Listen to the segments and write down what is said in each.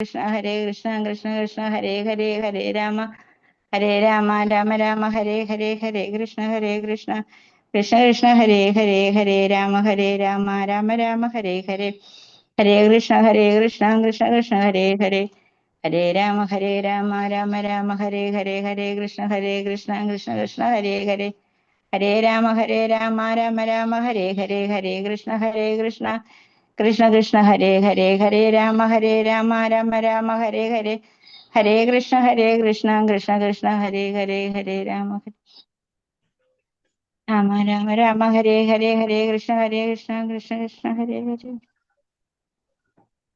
Krishna Hare Krishna Krishna Krishna Hare Hare Hare Rama Rama Rama Hare Hare Hare Krishna Krishna Krishna Hare Hare Hare Rama Rama Rama Hare Hare Hare Krishna Krishna Krishna Hare Hare Hare Rama Rama Rama Hare Hare Hare Krishna Krishna Krishna Hare Hare Hare Rama Rama Rama Hare Hare Hare Krishna Krishna Krishna Hare Hare Hare Rama Rama Rama Hare Hare Hare Krishna Krishna Krishna Hare Hare Hare Rama Rama Rama Hare Hare Hare Krishna Krishna Krishna Hare Hare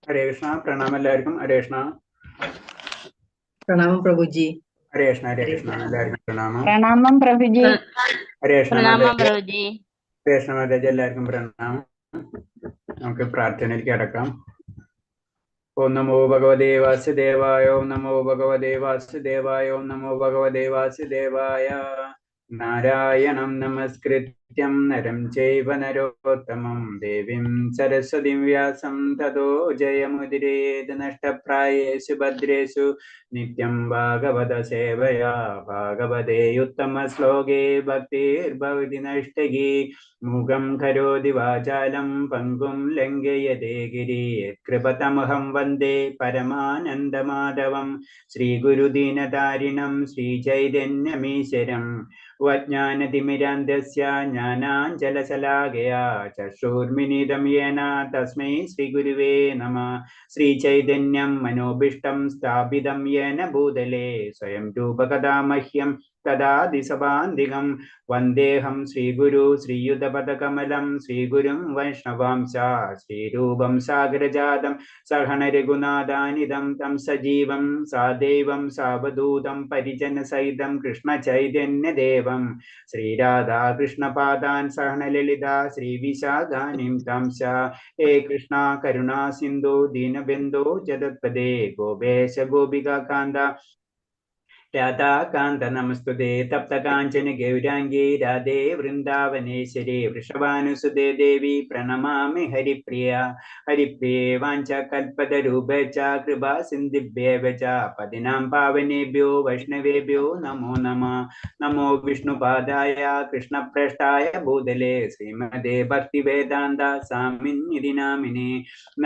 Hare Krishna. Pranam എല്ലാവർക്കും. ഹരേ കൃഷ്ണ. പ്രണാമം പ്രഭുജി. ഹരേ കൃഷ്ണ. ഹരേ കൃഷ്ണ. എല്ലാവർക്കും പ്രണാമം. പ്രണാമം പ്രഭുജി. ഹരേ കൃഷ്ണ. പ്രണാമം പ്രഭുജി. ഹരേ കൃഷ്ണ മാതാജി. എല്ലാവർക്കും പ്രണാമം. നമുക്ക് പ്രാർത്ഥനയിലേക്ക് കടക്കാം. ഓം നമോ ഭഗവതേ വാസുദേവായ. ഓം നമോ ഭഗവതേ വാസുദേവായ. ഓം നമോ ഭഗവതേ വാസുദേവായ. നാരായണം നമസ്കൃത്യം നരം ചൈവ നരോത്തമം ദേവീം സരസ്വതീം വ്യാസം തതോ ജയമുദിരേത് നഷ്ടപ്രായേഷു ഭദ്രേഷു നിത്യം ഭാഗവത സേവയാ ഭാഗവതേ ഉത്തമ ശ്ലോകേ ഭക്തിർഭവതി നഷ്ടകി മൂകം കരോതി വാചാലം പങ്കും ലംഘയതേ ഗിരി കൃപതമഹം വന്ദേ പരമാനന്ദമാധവം ശ്രീഗുരുദീനതാരിണം ശ്രീചൈതന്യമീശ്വരം വജ്ഞാനതിമിരാന്ധസ്യ ജ്ഞാനാഞ്ജലശലാകയാ ചക്ഷുർമിലിതം യേന തസ്മൈ ശ്രീഗുരുവേ നമഃ. ശ്രീചൈതന്യം മനോഭീഷ്ടം സ്ഥാപിതം യേന ഭൂതലേ സ്വയം രൂപകഥാ മഹ്യം തദാതി സഭാന്തികം വന്ദേഹം ശ്രീഗുരു ശ്രീയുതപദകമലം ശ്രീഗുരും വൈഷ്ണവാംശ ശ്രീരൂപം സാഗരജാതം സഹന രഘുനാഥാനിധം തം സജീവം സാദൈവം സാവധൂതം പരിജനസഹിതം കൃഷ്ണചൈതന്യദേവം ശ്രീരാധാകൃഷ്ണപാദാൻ സഹന ലളിത ശ്രീവിശാഖാനിം തംശ. ഹേ കൃഷ്ണ കരുണാ സിന്ധു ദീനബന്ധോ ജഗത്പദേ ഗോപേശ ഗോപികാന്ത രാധാകാന്ത നമസ്തുതേ. തപ്തകാഞ്ചന ഗൗരാംഗീ രാധേ വൃന്ദാവനേശ്വരി വൃഷഭാനുസുതേ ദേവി പ്രണമാമി ഹരിപ്രിയ. ഹരിപ്രിയേ വാഞ്ചകൽപതരൂപ ച കൃപാ സിന്ധിഭ്യേവ ച പതിനാം പാവനേഭ്യോ വൈഷ്ണവേഭ്യോ നമോ നമഃ. നമോ വിഷ്ണുപാദായ കൃഷ്ണപ്രേഷ്ഠായ ഭൂതലേ ശ്രീമദേ ഭക്തിവേദാന്ത സ്വാമിനിധി നാമിനേ.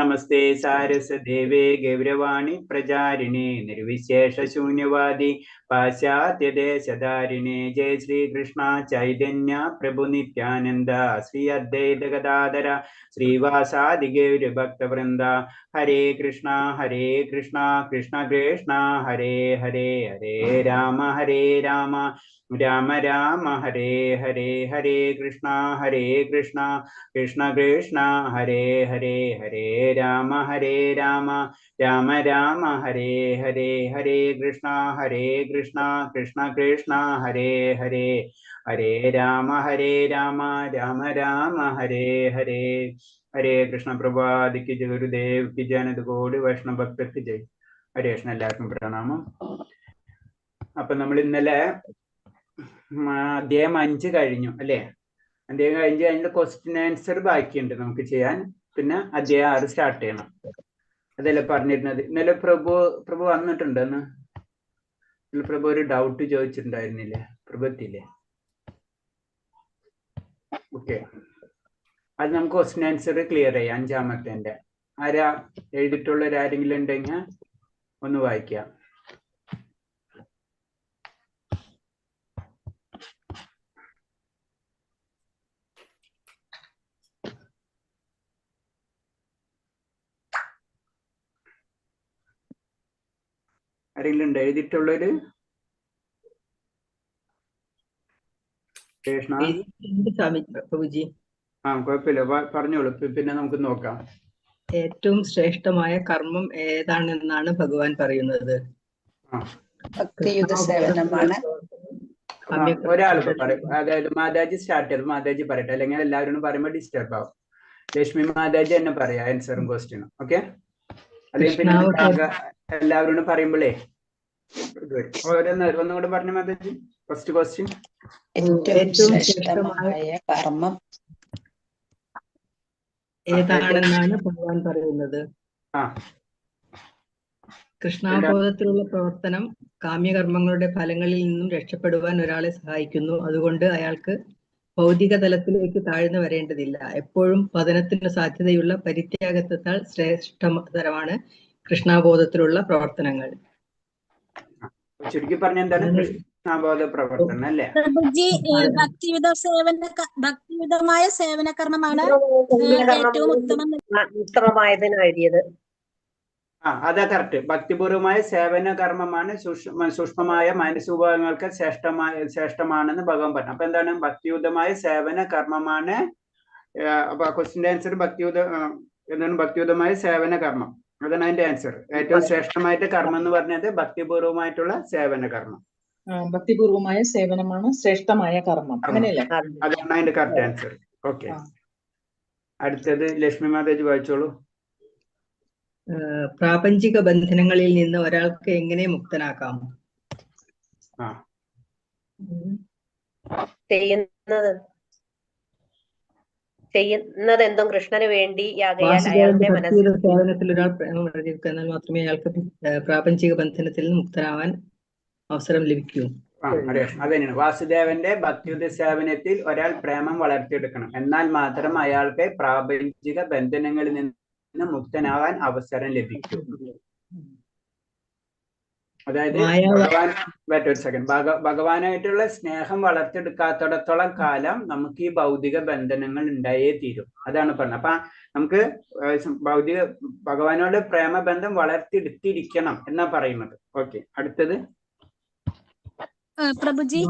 നമസ്തേ സാരസ്വതദേവേ ഗൗരവാണി പ്രചാരിണേ നിർവിശേഷ ശൂന്യവാദി പാശ്ചാത്യദേശധാരിണേ. ജയ ശ്രീകൃഷ്ണ ചൈതന്യ പ്രഭു നിത്യാനന്ദ ശ്രീ അദ്വൈത ഗദാധര ശ്രീവാസാദി ഗൗരഭക്തവൃന്ദ. ഹരേ കൃഷ്ണ കൃഷ്ണ കൃഷ്ണ ഹരേ ഹരേ ഹരേ രാമ രാമ രാമ ഹരേ ഹരേ. ഹരേ കൃഷ്ണ കൃഷ്ണ കൃഷ്ണ ഹരേ ഹരേ ഹരേ രാമ രാമ രാമ ഹരേ ഹരേ. ഹരേ കൃഷ്ണ കൃഷ്ണ കൃഷ്ണ ഹരേ ഹരേ ഹരേ രാമ രാമ രാമ ഹരേ ഹരേ. ഹരേ കൃഷ്ണ. പ്രഭാതിക്ക് ജയ ഗുരുദേവ് കി ജയ കോടി വൈഷ്ണവ ഭക്തർക്ക് ജയ്. ഹരേ കൃഷ്ണ. എല്ലാവർക്കും പ്രണാമം. അപ്പൊ നമ്മൾ ഇന്നലെ അധ്യായം 5 കഴിഞ്ഞു അല്ലേ? അധ്യായം കഴിഞ്ഞ് അതിന്റെ ക്വസ്റ്റ്യൻ ആൻസർ ബാക്കിയുണ്ട് നമുക്ക് ചെയ്യാൻ. പിന്നെ അധ്യായം 6 സ്റ്റാർട്ട് ചെയ്യണം. അതല്ലേ പറഞ്ഞിരുന്നത്. ഇന്നലെ പ്രഭു വന്നിട്ടുണ്ടെന്ന്. പ്രഭു ഒരു ഡൗട്ട് ചോദിച്ചിട്ടുണ്ടായിരുന്നില്ലേ? പ്രഭു എത്തിയില്ലേ? ഓക്കെ, അത് നമുക്ക് ക്വസ്റ്റ്യൻ ആൻസർ ക്ലിയർ ചെയ്യാം. 5-ാമത്തെ ആരാ എഴുതിയിട്ടുള്ളവരാരെങ്കിലും ഉണ്ടെങ്കിൽ ഒന്ന് വായിക്കാം. ആരെങ്കിലും ഉണ്ട് എഴുതിയിട്ടുള്ളവര്? പ്രഭുജി കുഴപ്പമില്ല, പറഞ്ഞോളൂ. പിന്നെ നമുക്ക് നോക്കാം. ഏറ്റവും ശ്രേഷ്ഠമായ കർമ്മം ഏതാണെന്നാണ് ഭഗവാൻ പറയുന്നത്? ഒരാൾ പറയും. അതായത് മാതാജി സ്റ്റാർട്ട് ചെയ്ത് മാതാജി പറയട്ടെ, അല്ലെങ്കിൽ എല്ലാവരും പറയുമ്പോൾ ഡിസ്റ്റർബ് ആവും. ലക്ഷ്മി മാതാജി തന്നെ പറയാം ആൻസറും ക്വസ്റ്റ്യനും. ഓക്കെ, അല്ലെങ്കിൽ പിന്നെ എല്ലാവരോടും പറയുമ്പോഴേ ഒന്നുകൂടെ പറഞ്ഞ മാതാജി. ഫസ്റ്റ് ക്വസ്റ്റ്യൻ, ഏറ്റവും ശ്രേഷ്ഠമായ കർമ്മം ഏതാണെന്നാണ് ഭഗവാൻ പറയുന്നത്? കൃഷ്ണാബോധത്തിലുള്ള പ്രവർത്തനം കാമ്യകർമ്മങ്ങളുടെ ഫലങ്ങളിൽ നിന്നും രക്ഷപ്പെടുവാൻ ഒരാളെ സഹായിക്കുന്നു. അതുകൊണ്ട് അയാൾക്ക് ഭൗതിക തലത്തിലേക്ക് താഴ്ന്നു വരേണ്ടതില്ല. എപ്പോഴും പതനത്തിന് സാധ്യതയുള്ള പരിത്യാഗത്താൽ ശ്രേഷ്ഠതരമാണ് കൃഷ്ണാബോധത്തിലുള്ള പ്രവർത്തനങ്ങൾ. ചുരുക്കി പറഞ്ഞ എന്താണ് കൃഷ്ണാബോധ പ്രവർത്തനം അല്ലേ? പ്രഭുജി, ഭക്തിയുതമായ സേവന കർമ്മമാണ് ഏറ്റവും ഉത്തമമായതിന് എഴുതിയത്. അതാ കറക്റ്റ്. ഭക്തിപൂർവമായ സേവന കർമ്മമാണ് സൂക്ഷ്മമായ മനസ്സുപകങ്ങൾക്ക് ശ്രേഷ്ഠമാണെന്ന് ഭഗവാൻ പറഞ്ഞു. അപ്പൊ എന്താണ് ഭക്തിയുതമായ സേവന കർമ്മമാണ്? അപ്പൊ ക്വസ്റ്റിന്റെ ആൻസർ ഭക്തിയുതമായ സേവന കർമ്മം. അതാണ് അതിന്റെ ആൻസർ. ഏറ്റവും ശ്രേഷ്ഠമായിട്ട് കർമ്മം എന്ന് പറഞ്ഞത് ഭക്തിപൂർവമായിട്ടുള്ള സേവന കർമ്മം. ഭക്തിപൂർവമായ സേവനമാണ് ശ്രേഷ്ഠമായ കർമ്മം, അങ്ങനെയല്ലേ? അതാണ് അതിന്റെ കറക്റ്റ് ആൻസർ. ഓക്കെ, അടുത്തത് ലക്ഷ്മി മാതാജി വായിച്ചോളൂ. പ്രാപഞ്ചിക ബന്ധനങ്ങളിൽ നിന്ന് ഒരാൾക്ക് എങ്ങനെ മുക്തനാക്കാം? ചെയ്യുന്നതെന്തും കൃഷ്ണന് വേണ്ടി സേവനത്തിൽ ഒരാൾ പ്രേമം വളർത്തിയെടുക്കുക, എന്നാൽ മാത്രമേ അയാൾക്ക് പ്രാപഞ്ചിക ബന്ധനത്തിൽ നിന്ന് മുക്തനാവാൻ അവസരം ലഭിക്കൂ. അതന്നെയാണ് വാസുദേവന്റെ ഭക്തിയുത സേവനത്തിൽ ഒരാൾ പ്രേമം വളർത്തിയെടുക്കണം, എന്നാൽ മാത്രം അയാൾക്ക് പ്രാപഞ്ചിക ബന്ധനങ്ങളിൽ നിന്ന് മുക്തനാവാൻ അവസരം ലഭിക്കും. അതായത് ഭഗവാനായിട്ടുള്ള സ്നേഹം വളർത്തിയെടുക്കാത്തിടത്തോളം കാലം നമുക്ക് ഈ ഭൗതിക ബന്ധനങ്ങൾ ഉണ്ടായേ തീരും. അതാണ് പറഞ്ഞത്. അപ്പൊ നമുക്ക് ഭഗവാനോട് പ്രേമബന്ധം വളർത്തിയെടുത്തിരിക്കണം എന്നാ പറയുന്നത്. ഓക്കെ, അടുത്തത് പ്രഭുജി,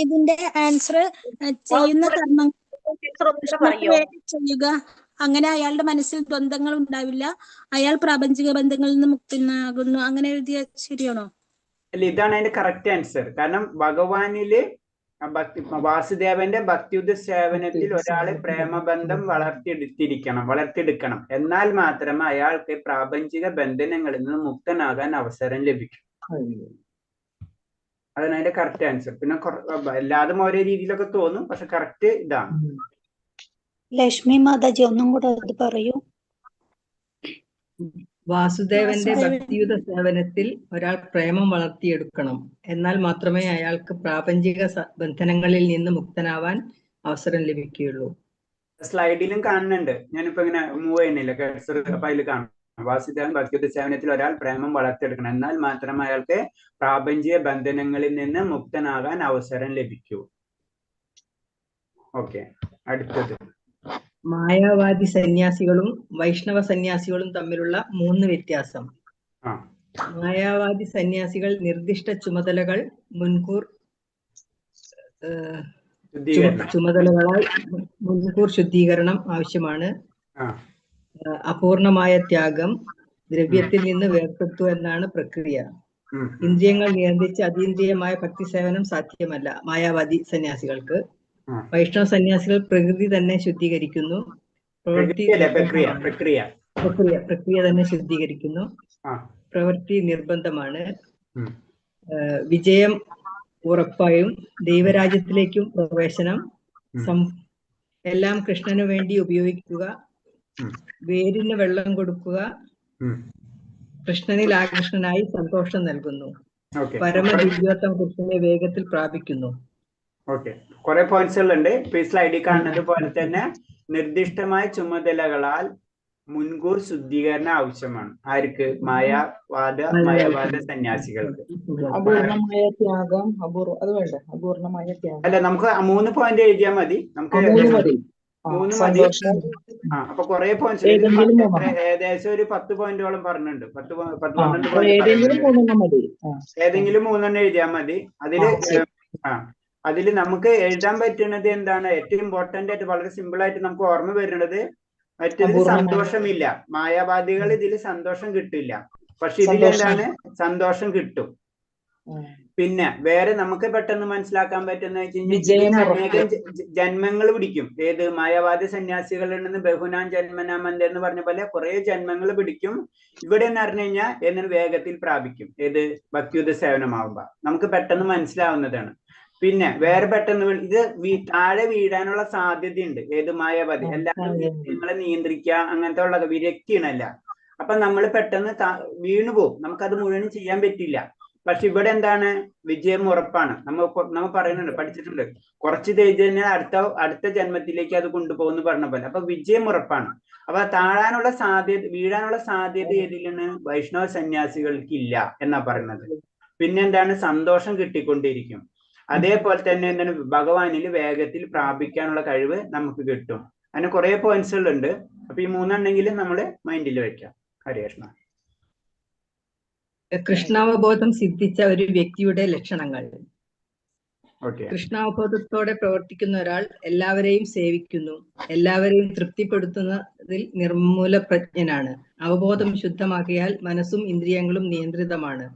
ഇതിന്റെ ആൻസർ ചെയ്യുന്ന കർമ്മം ചെയ്യുക, അങ്ങനെ അയാളുടെ മനസ്സിൽ ദ്വന്ദ്ങ്ങൾ ഉണ്ടാവില്ല, അയാൾ പ്രാപഞ്ചിക ബന്ധങ്ങളിൽ നിന്ന് മുക്തനാകുന്നു. അങ്ങനെ എഴുതിയ ശരിയാണോ? അല്ല, ഇതാണ് അതിന്റെ കറക്റ്റ് ആൻസർ. കാരണം ഭഗവാനില് വാസുദേവന്റെ ഭക്തിയുത സേവനത്തിൽ ഒരാള് പ്രേമബന്ധം വളർത്തിയെടുക്കണം, എന്നാൽ മാത്രമേ അയാൾക്ക് പ്രാപഞ്ചിക ബന്ധനങ്ങളിൽ നിന്ന് മുക്തനാകാൻ അവസരം ലഭിക്കും. അതാണ് അതിന്റെ കറക്റ്റ് ആൻസർ. പിന്നെ എല്ലാതും ഓരോ രീതിയിലൊക്കെ തോന്നും, പക്ഷെ കറക്റ്റ് ഇതാണ്. ലക്ഷ്മി മാതാജി ഒന്നും കൂടെ അത് പറയൂ. വാസുദേവന്റെ ഭക്തിയുത സേവനത്തിൽ ഒരാൾ പ്രേമം വളർത്തിയെടുക്കണം, എന്നാൽ മാത്രമേ അയാൾക്ക് പ്രാപഞ്ചിക ബന്ധനങ്ങളിൽ നിന്ന് മുക്തനാവാൻ അവസരം ലഭിക്കുകയുള്ളൂ. സ്ലൈഡിലും കാണുന്നുണ്ട്, ഞാനിപ്പോ ഇങ്ങനെ മൂവ് ചെയ്യുന്നില്ല കഴ്സർ, അപ്പൊ അതിൽ കാണും വാസുദേവൻ ഭക്തിയുത സേവനത്തിൽ ഒരാൾ പ്രേമം വളർത്തിയെടുക്കണം, എന്നാൽ മാത്രമേ അയാൾക്ക് പ്രാപഞ്ചിക ബന്ധനങ്ങളിൽ നിന്ന് മുക്തനാകാൻ അവസരം ലഭിക്കൂ. ഓക്കെ, അടുത്തത് മായാവാദി സന്യാസികളും വൈഷ്ണവ സന്യാസികളും തമ്മിലുള്ള 3 വ്യത്യാസം. മായാവാദി സന്യാസികൾ നിർദ്ദിഷ്ട ചുമതലകളാൽ മുൻകൂർ ശുദ്ധീകരണം ആവശ്യമാണ്. അപൂർണമായ ത്യാഗം, ദ്രവ്യത്തിൽ നിന്ന് വേർപെടുത്തുക എന്നാണ് പ്രക്രിയ. ഇന്ദ്രിയങ്ങൾ നിയന്ത്രിച്ച് അതീന്ദ്രിയമായ ഭക്തി സേവനം സാധ്യമല്ല മായാവാദി സന്യാസികൾക്ക്. വൈഷ്ണവ സന്യാസികൾ പ്രകൃതി തന്നെ ശുദ്ധീകരിക്കുന്നു, പ്രക്രിയ തന്നെ ശുദ്ധീകരിക്കുന്നു, പ്രവൃത്തി നിർബന്ധമാണ്. വിജയം ഉറപ്പായും, ദൈവരാജ്യത്തിലേക്കും പ്രവേശനം, എല്ലാം കൃഷ്ണനു വേണ്ടി ഉപയോഗിക്കുക, വേരിന് വെള്ളം കൊടുക്കുക, കൃഷ്ണനിൽ ആകൃഷ്ടനായി സന്തോഷം നൽകുന്നു, പരമദിവ്യോത്തമ കൃഷ്ണനെ വേഗത്തിൽ പ്രാപിക്കുന്നു. ഓക്കെ, കുറെ പോയിന്റ്സുകളുണ്ട്. ഇപ്പൊ ഈ സ്ലൈഡിൽ കാണുന്നത് പോലെ തന്നെ നിർദ്ദിഷ്ടമായ ചുമതലകളാൽ മുൻകൂർ ശുദ്ധീകരണം ആവശ്യമാണ്. ആർക്ക്? മായാവാദ സന്യാസികൾക്ക്. അപൂർണമായ ത്യാഗം, അത് വേണ്ട, അപൂർണമായ ത്യാഗം അല്ല, നമുക്ക് 3 പോയിന്റ് എഴുതിയാൽ മതി. നമുക്ക് 3 മതി. അപ്പൊ കുറെ പോയിന്റ്സ്, ഏകദേശം ഒരു 10 പോയിന്റോളം പറഞ്ഞിട്ടുണ്ട്. 10-12 ഏതെങ്കിലും 3 എഴുതിയാൽ മതി. അതിൽ നമുക്ക് എഴുതാൻ പറ്റുന്നത് എന്താണ്? ഏറ്റവും ഇമ്പോർട്ടന്റ് ആയിട്ട് വളരെ സിമ്പിൾ ആയിട്ട് നമുക്ക് ഓർമ്മ വരുന്നത്, മറ്റേതിൽ സന്തോഷമില്ല. മായാവാദികൾ ഇതിൽ സന്തോഷം കിട്ടില്ല, പക്ഷെ ഇതിലെന്താണ്? സന്തോഷം കിട്ടും. പിന്നെ വേറെ നമുക്ക് പെട്ടെന്ന് മനസ്സിലാക്കാൻ പറ്റുന്ന അനേകം ജന്മങ്ങൾ പിടിക്കും. ഏത്? മായാവാദി സന്യാസികളിൽ നിന്ന് ബഹുനാൻ ജന്മനാമന്ദ എന്ന് പറഞ്ഞ പോലെ കുറെ ജന്മങ്ങൾ പിടിക്കും. ഇവിടെ എന്ന് പറഞ്ഞു കഴിഞ്ഞാൽ എന്നിട്ട് വേഗത്തിൽ പ്രാപിക്കും. ഏത്? ഭക്തിയുത സേവനമാകുമ്പോ നമുക്ക് പെട്ടെന്ന് മനസ്സിലാവുന്നതാണ്. പിന്നെ വേറെ പെട്ടെന്ന് ഇത് താഴെ വീഴാനുള്ള സാധ്യതയുണ്ട്. ഏത്? മായാവാദി. എല്ലാവരും നിങ്ങളെ നിയന്ത്രിക്കുക അങ്ങനത്തെ ഉള്ള വിരക്തിയാണല്ല. അപ്പൊ നമ്മൾ പെട്ടെന്ന് വീണു പോകും, നമുക്കത് മുഴുവനും ചെയ്യാൻ പറ്റില്ല. പക്ഷെ ഇവിടെ എന്താണ്, വിജയം ഉറപ്പാണ്. നമ്മൾ പറയുന്നുണ്ട്, പഠിച്ചിട്ടുണ്ട്, കുറച്ച് തേജ് കഴിഞ്ഞാൽ അടുത്ത ജന്മത്തിലേക്ക് അത് കൊണ്ടുപോകുന്നു പറഞ്ഞ പോലെ. അപ്പൊ വിജയം ഉറപ്പാണ്. അപ്പൊ താഴാനുള്ള സാധ്യത, വീഴാനുള്ള സാധ്യത ഏതിലാണ്? വൈഷ്ണവ സന്യാസികൾക്ക് ഇല്ല എന്നാ പറയുന്നത്. പിന്നെന്താണ്, സന്തോഷം കിട്ടിക്കൊണ്ടിരിക്കും. അതേപോലെ തന്നെ എന്താണ്, ഭഗവാനിൽ വേഗത്തിൽ പ്രാപിക്കാനുള്ള കഴിവ് നമുക്ക് കിട്ടും. അങ്ങനെ കുറെ പോയിന്റ്സുകളുണ്ട്. അപ്പൊ ഈ 3 എണ്ണെങ്കിലും നമ്മൾ മൈൻഡിൽ വെക്കാം. ഹരേ കൃഷ്ണ. കൃഷ്ണാവബോധം സിദ്ധിച്ച ഒരു വ്യക്തിയുടെ ലക്ഷണങ്ങൾ. ഓക്കെ. കൃഷ്ണാവബോധത്തോടെ പ്രവർത്തിക്കുന്ന ഒരാൾ എല്ലാവരെയും സേവിക്കുന്നു, എല്ലാവരെയും തൃപ്തിപ്പെടുത്തുന്നതിൽ നിർമ്മൂലപ്രജ്ഞനാണ്. അവബോധം ശുദ്ധമാക്കിയാൽ മനസ്സും ഇന്ദ്രിയങ്ങളും നിയന്ത്രിതമാണ്.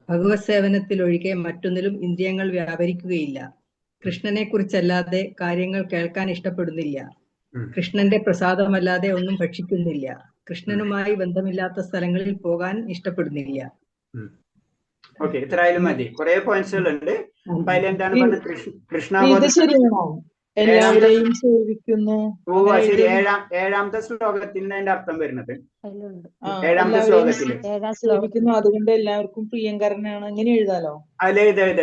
ഭഗവത് സേവനത്തിലൊഴികെ മറ്റൊന്നിലും ഇന്ദ്രിയങ്ങൾ വ്യാപരിക്കുകയില്ല. കൃഷ്ണനെ കുറിച്ചല്ലാതെ കാര്യങ്ങൾ കേൾക്കാൻ ഇഷ്ടപ്പെടുന്നില്ല. കൃഷ്ണന്റെ പ്രസാദമല്ലാതെ ഒന്നും ഭക്ഷിക്കുന്നില്ല. കൃഷ്ണനുമായി ബന്ധമില്ലാത്ത സ്ഥലങ്ങളിൽ പോകാൻ ഇഷ്ടപ്പെടുന്നില്ല. ഓക്കെ, ഇത്രയായാലും മതി. കുറെ പോയിന്റ്സുകളുണ്ട്. അപ്പൊ അതിലെന്താണ് പറഞ്ഞത്? ഇത് കൃഷ്ണാവബോധം ശരിയാണോ? എല്ലാവരെയും സേവിക്കുന്നു. ശരി. ഏഴാമത്തെ ശ്ലോകത്തിന്റെ അതിന്റെ അർത്ഥം വരുന്നത്, ഏഴാമത്തെ എല്ലാവരെയും ശ്ലോകത്തില് സേവിക്കുന്നു, അതുകൊണ്ട് എല്ലാവർക്കും പ്രിയങ്കരനാണ്. അങ്ങനെ എഴുതാലോ?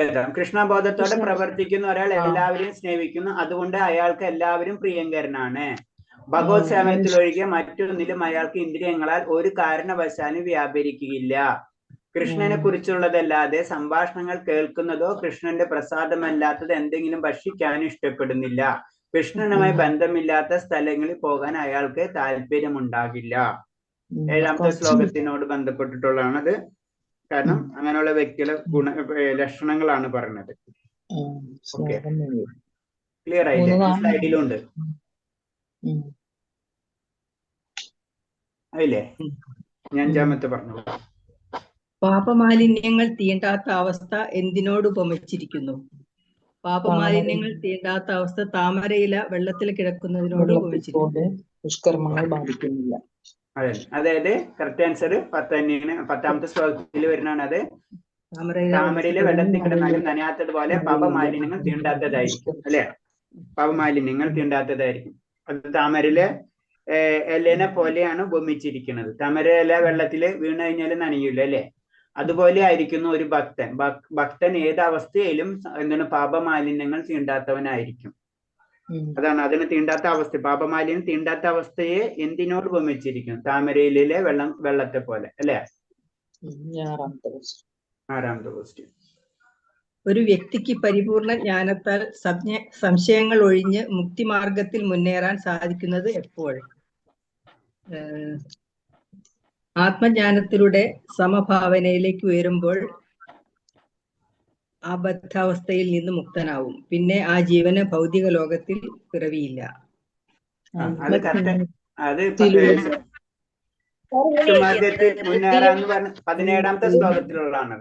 എഴുതാം. കൃഷ്ണബോധത്തോടെ പ്രവർത്തിക്കുന്ന ഒരാൾ എല്ലാവരെയും സ്നേഹിക്കുന്നു, അതുകൊണ്ട് അയാൾക്ക് എല്ലാവരും പ്രിയങ്കരനാണ്. ഭഗവത് സേവനത്തിലൊഴികെ മറ്റൊന്നിലും അയാൾക്ക് ഇന്ദ്രിയങ്ങളാൽ ഒരു കാരണവശാലും വ്യാപരിക്കുകയില്ല. കൃഷ്ണനെ കുറിച്ചുള്ളതല്ലാതെ സംഭാഷണങ്ങൾ കേൾക്കുന്നതോ കൃഷ്ണന്റെ പ്രസാദമല്ലാത്തത് എന്തെങ്കിലും ഭക്ഷിക്കാനും ഇഷ്ടപ്പെടുന്നില്ല. കൃഷ്ണനുമായി ബന്ധമില്ലാത്ത സ്ഥലങ്ങളിൽ പോകാൻ അയാൾക്ക് താല്പര്യമുണ്ടാകില്ല. ഏഴാമത്തെ ശ്ലോകത്തിനോട് ബന്ധപ്പെട്ടിട്ടുള്ളതാണത്. കാരണം അങ്ങനെയുള്ള വ്യക്തിയുടെ ലക്ഷണങ്ങളാണ് പറയുന്നത്. ഓക്കെ, ക്ലിയർ ആയില്ലേ? സ്ലൈഡിലുണ്ട് അതില്ലേ? ഞാൻ 5-ാമത്തെ പറഞ്ഞു. പാപമാലിന്യങ്ങൾ തീണ്ടാത്ത അവസ്ഥ എന്തിനോട് ഉപമിച്ചിരിക്കുന്നു? പാപമാലിന്യങ്ങൾ തീണ്ടാത്ത അവസ്ഥ താമരയില വെള്ളത്തിൽ കിടക്കുന്നതിനോട് ഉപമിച്ചിരിക്കുന്നു. ദുഷ്കർമ്മങ്ങൾ ബാധിക്കുന്നില്ല. അതെ, അതായത് കറക്റ്റ് ആൻസർ 10-ാമത്തെ ശ്ലോകത്തിൽ വരുന്നതാണ്. അത് താമരയിലെ വെള്ളത്തിൽ കിടന്നാലും നനയാത്തതുപോലെ പാപമാലിന്യങ്ങൾ തീണ്ടാത്തതായിരിക്കും, അല്ലെ? പാപമാലിന്യങ്ങൾ തീണ്ടാത്തതായിരിക്കും. അത് താമരയിലെ ഇലേനെ പോലെയാണ് ഉപമിച്ചിരിക്കുന്നത്. താമര ഇല വെള്ളത്തില് വീണ് കഴിഞ്ഞാൽ നനയൂല, അല്ലെ? അതുപോലെ ആയിരിക്കുന്നു ഒരു ഭക്തൻ. ഭക്തൻ ഏത് അവസ്ഥയിലും എന്താണ്, പാപമാലിന്യങ്ങൾ തീണ്ടാത്തവനായിരിക്കും. അതാണ് അതിന് തീണ്ടാത്ത അവസ്ഥ. പാപമാലിന്യം തീണ്ടാത്ത അവസ്ഥയെ എന്തിനോട് ഉപമിച്ചിരിക്കുന്നു? താമരയിലെ വെള്ളത്തെ പോലെ, അല്ലെ? 6-ാമത്തെ ക്വസ്റ്റ്യൻ. ഒരു വ്യക്തിക്ക് പരിപൂർണ ജ്ഞാനത്താൽ സംശയങ്ങൾ ഒഴിഞ്ഞ് മുക്തിമാർഗത്തിൽ മുന്നേറാൻ സാധിക്കുന്നത് എപ്പോൾ? ആത്മജ്ഞാനത്തിലൂടെ സമഭാവനയിലേക്ക് ഉയരുമ്പോൾ ആ ബദ്ധാവസ്ഥയിൽ നിന്ന് മുക്തനാവും. പിന്നെ ആ ജീവന് ഭൗതിക ലോകത്തിൽ പിറവിയില്ല. അത് മുന്നേറാന്ന് പറഞ്ഞ 17-ാമത്തെ ശ്ലോകത്തിലുള്ളതാണ്.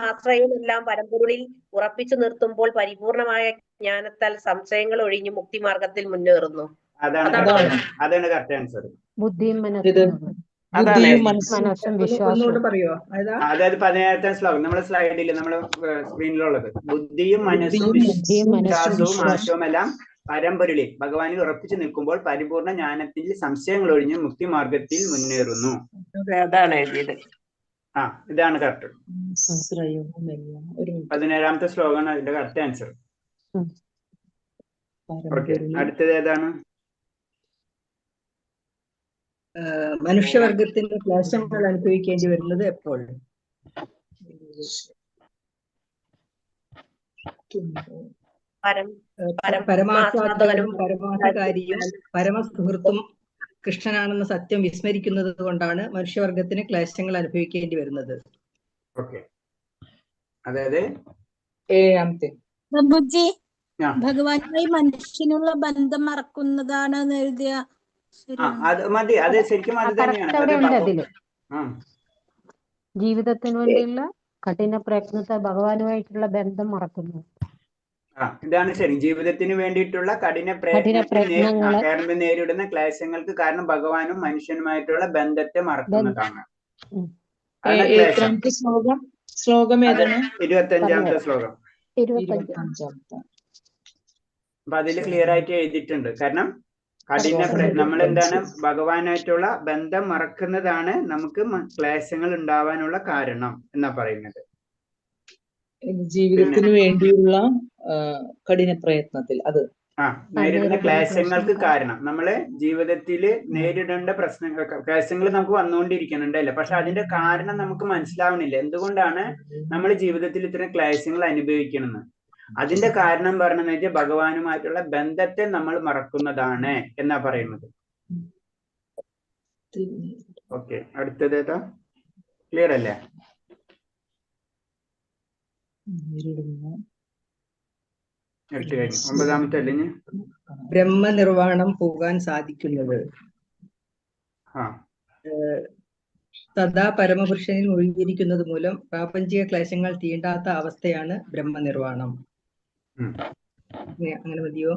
ആശ്രയമെല്ലാം പരമ്പൊരുളിൽ ഉറപ്പിച്ചു നിർത്തുമ്പോൾ പരിപൂർണമായ ജ്ഞാനത്താൽ സംശയങ്ങൾ ഒഴിഞ്ഞ് മുക്തിമാർഗത്തിൽ മുന്നേറുന്നു. അതാണ് കറക്റ്റ് ആൻസർ. ഒന്നുകൂടെ പറയോ? അതായത് 17-ാമത്തെ ശ്ലോകം നമ്മുടെ സ്ലൈഡിൽ, നമ്മുടെ സ്ക്രീനിലുള്ളത്. ബുദ്ധിയും മനസ്സും വിശ്വാസവും ആശയവും എല്ലാം പരമ്പൊരുളിൽ ഭഗവാനിൽ ഉറപ്പിച്ചു നിൽക്കുമ്പോൾ പരിപൂർണ ജ്ഞാനത്തിൽ സംശയങ്ങൾ ഒഴിഞ്ഞ് മുക്തിമാർഗത്തിൽ മുന്നേറുന്നു. അതാണ് എഴുതിയത്. ഇതാണ് കറക്റ്റ്. 17-ാമത്തെ ശ്ലോകമാണ് അതിന്റെ കറക്റ്റ് ആൻസർ. ഓക്കെ, അടുത്തത് ഏതാണ്? മനുഷ്യവർഗത്തിന്റെ ക്ലേശങ്ങൾ അനുഭവിക്കേണ്ടി വരുന്നത് എപ്പോൾ? പരമാസ്വാദകനും പരമാധികാരിയും പരമസുഹൃത്തും കൃഷ്ണനാണെന്ന സത്യം വിസ്മരിക്കുന്നത് കൊണ്ടാണ് മനുഷ്യവർഗത്തിന് ക്ലേശങ്ങൾ അനുഭവിക്കേണ്ടി വരുന്നത്. അതായത് 7-ാമത്തെ ഭഗവാനുമായി മനുഷ്യനുള്ള ബന്ധം മറക്കുന്നതാണ് എഴുതിയ. അത് മതി, അത് ശരിക്കും അത് തന്നെയാണ്. ജീവിതത്തിന് വേണ്ടിയുള്ള കഠിന പ്രയത്നത്തെ ഭഗവാനുമായിട്ടുള്ള ബന്ധം മറക്കുന്നു. ഇതാണ് ശരി. ജീവിതത്തിന് വേണ്ടിയിട്ടുള്ള കഠിന പ്രയത്നം നേരിടുന്ന ക്ലേശങ്ങൾക്ക് കാരണം ഭഗവാനും മനുഷ്യനുമായിട്ടുള്ള ബന്ധത്തെ മറക്കുന്നതാണ്. ശ്ലോകം ഏതാണ്? 25-ാമത്തെ ശ്ലോകം. അപ്പൊ അതിൽ ക്ലിയർ ആയിട്ട് എഴുതിയിട്ടുണ്ട്. കാരണം നമ്മൾ എന്താണ് ഭഗവാനായിട്ടുള്ള ബന്ധം മറക്കുന്നതാണ് നമുക്ക് ക്ലേശങ്ങൾ ഉണ്ടാവാനുള്ള കാരണം എന്നാ പറയുന്നത്. ജീവിതത്തിന് വേണ്ടിയുള്ള കഠിന പ്രയത്നത്തിൽ അത് നേരിടുന്ന ക്ലേശങ്ങൾക്ക് കാരണം നമ്മള് ജീവിതത്തിൽ നേരിടേണ്ട ക്ലേശങ്ങൾ നമുക്ക് വന്നുകൊണ്ടിരിക്കുന്നുണ്ട് അല്ലേ? പക്ഷെ അതിന്റെ കാരണം നമുക്ക് മനസ്സിലാവുന്നില്ല. എന്തുകൊണ്ടാണ് നമ്മൾ ജീവിതത്തിൽ ഇത്തരം ക്ലേശങ്ങൾ അനുഭവിക്കണമെന്ന്. അതിന്റെ കാരണം പറഞ്ഞെന്ന് വെച്ചാൽ ഭഗവാനുമായിട്ടുള്ള ബന്ധത്തെ നമ്മൾ മറക്കുന്നതാണ് എന്നാ പറയുന്നത്. ഓക്കെ, അടുത്തത് ഏതാ? ക്ലിയർ അല്ലേ? ഒമ്പതാമത്തെ അല്ലേ? ബ്രഹ്മനിർവാണം പോകാൻ സാധിക്കുന്നത് സദാ പരമപുരുഷനിൽ ഒഴിഞ്ഞിരിക്കുന്നത് മൂലം പ്രാപഞ്ചിക ക്ലേശങ്ങൾ തീണ്ടാത്ത അവസ്ഥയാണ് ബ്രഹ്മനിർവാണം. അങ്ങനെ മതിയോ?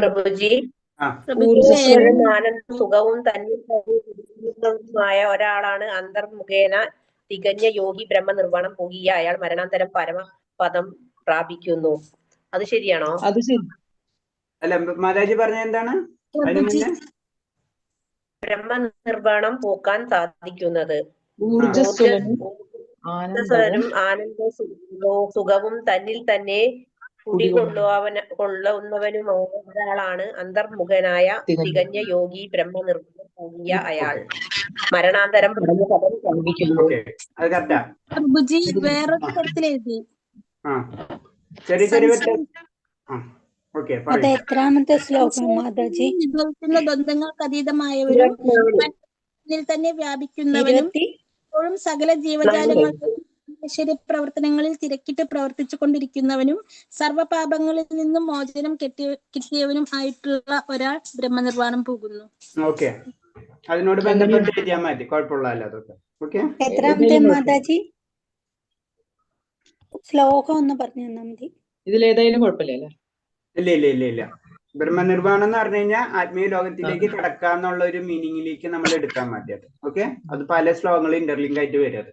പ്രഭുജി, ആനന്ദ സുഖവും തന്നിമായ ഒരാളാണ് അന്തർമുഖേന തികഞ്ഞ യോഗി. ബ്രഹ്മനിർവാണം പോകിയ അയാൾ മരണാന്തരം പരമപദം പ്രാപിക്കുന്നു. അത് ശരിയാണോ? അത് ശരി. അല്ല, മാതാജി പറഞ്ഞ എന്താണ്? ബ്രഹ്മനിർവാണം പോക്കാൻ സാധിക്കുന്നത് ആനന്ദ സുഖവും തന്നിൽ തന്നെ കുടികൊള്ളുന്നവനുമായ ഒരാളാണ് അന്തർമുഖനായ തികഞ്ഞ യോഗി. ബ്രഹ്മനിർവാണം പോകിയ അയാൾ മരണാന്തരം ബ്രഹ്മപദം പ്രാപിക്കുന്നു. പ്രഭുജി വേറൊരു തരത്തിലെഴുതി. അത് എത്രാമത്തെ ശ്ലോകം മാതാജി? ദ്വന്ദ്ങ്ങൾക്ക് അതീതമായവരും തന്നെ വ്യാപിക്കുന്നവനും ഇപ്പോഴും സകല ജീവജാലങ്ങളുടെ ശരീരപ്രവർത്തനങ്ങളിൽ തിരക്കിട്ട് പ്രവർത്തിച്ചു കൊണ്ടിരിക്കുന്നവനും സർവ്വപാപങ്ങളിൽ നിന്നും മോചനം കിട്ടിയവനും ആയിട്ടുള്ള ഒരാൾ ബ്രഹ്മനിർവാണം പോകുന്നു. അതിനോട് ബന്ധപ്പെട്ട് എഴുതിയാൽ മതി, കുഴപ്പമില്ല. എത്രാമത്തെ മാതാജി ശ്ലോകം ഒന്ന് പറഞ്ഞു തന്നാൽ മതി. ഇതിലേതായാലും കുഴപ്പമില്ല. ഇല്ല. ബ്രഹ്മനിർവാണം എന്ന് പറഞ്ഞു കഴിഞ്ഞാൽ ആത്മീയ ലോകത്തിലേക്ക് കടക്കാന്നുള്ള ഒരു മീനിങ്ങിലേക്ക് നമ്മൾ എടുക്കാൻ മതി അത്. ഓക്കെ, അത് പല ശ്ലോകങ്ങളും ഇന്റർലിങ്ക് ആയിട്ട് വരും.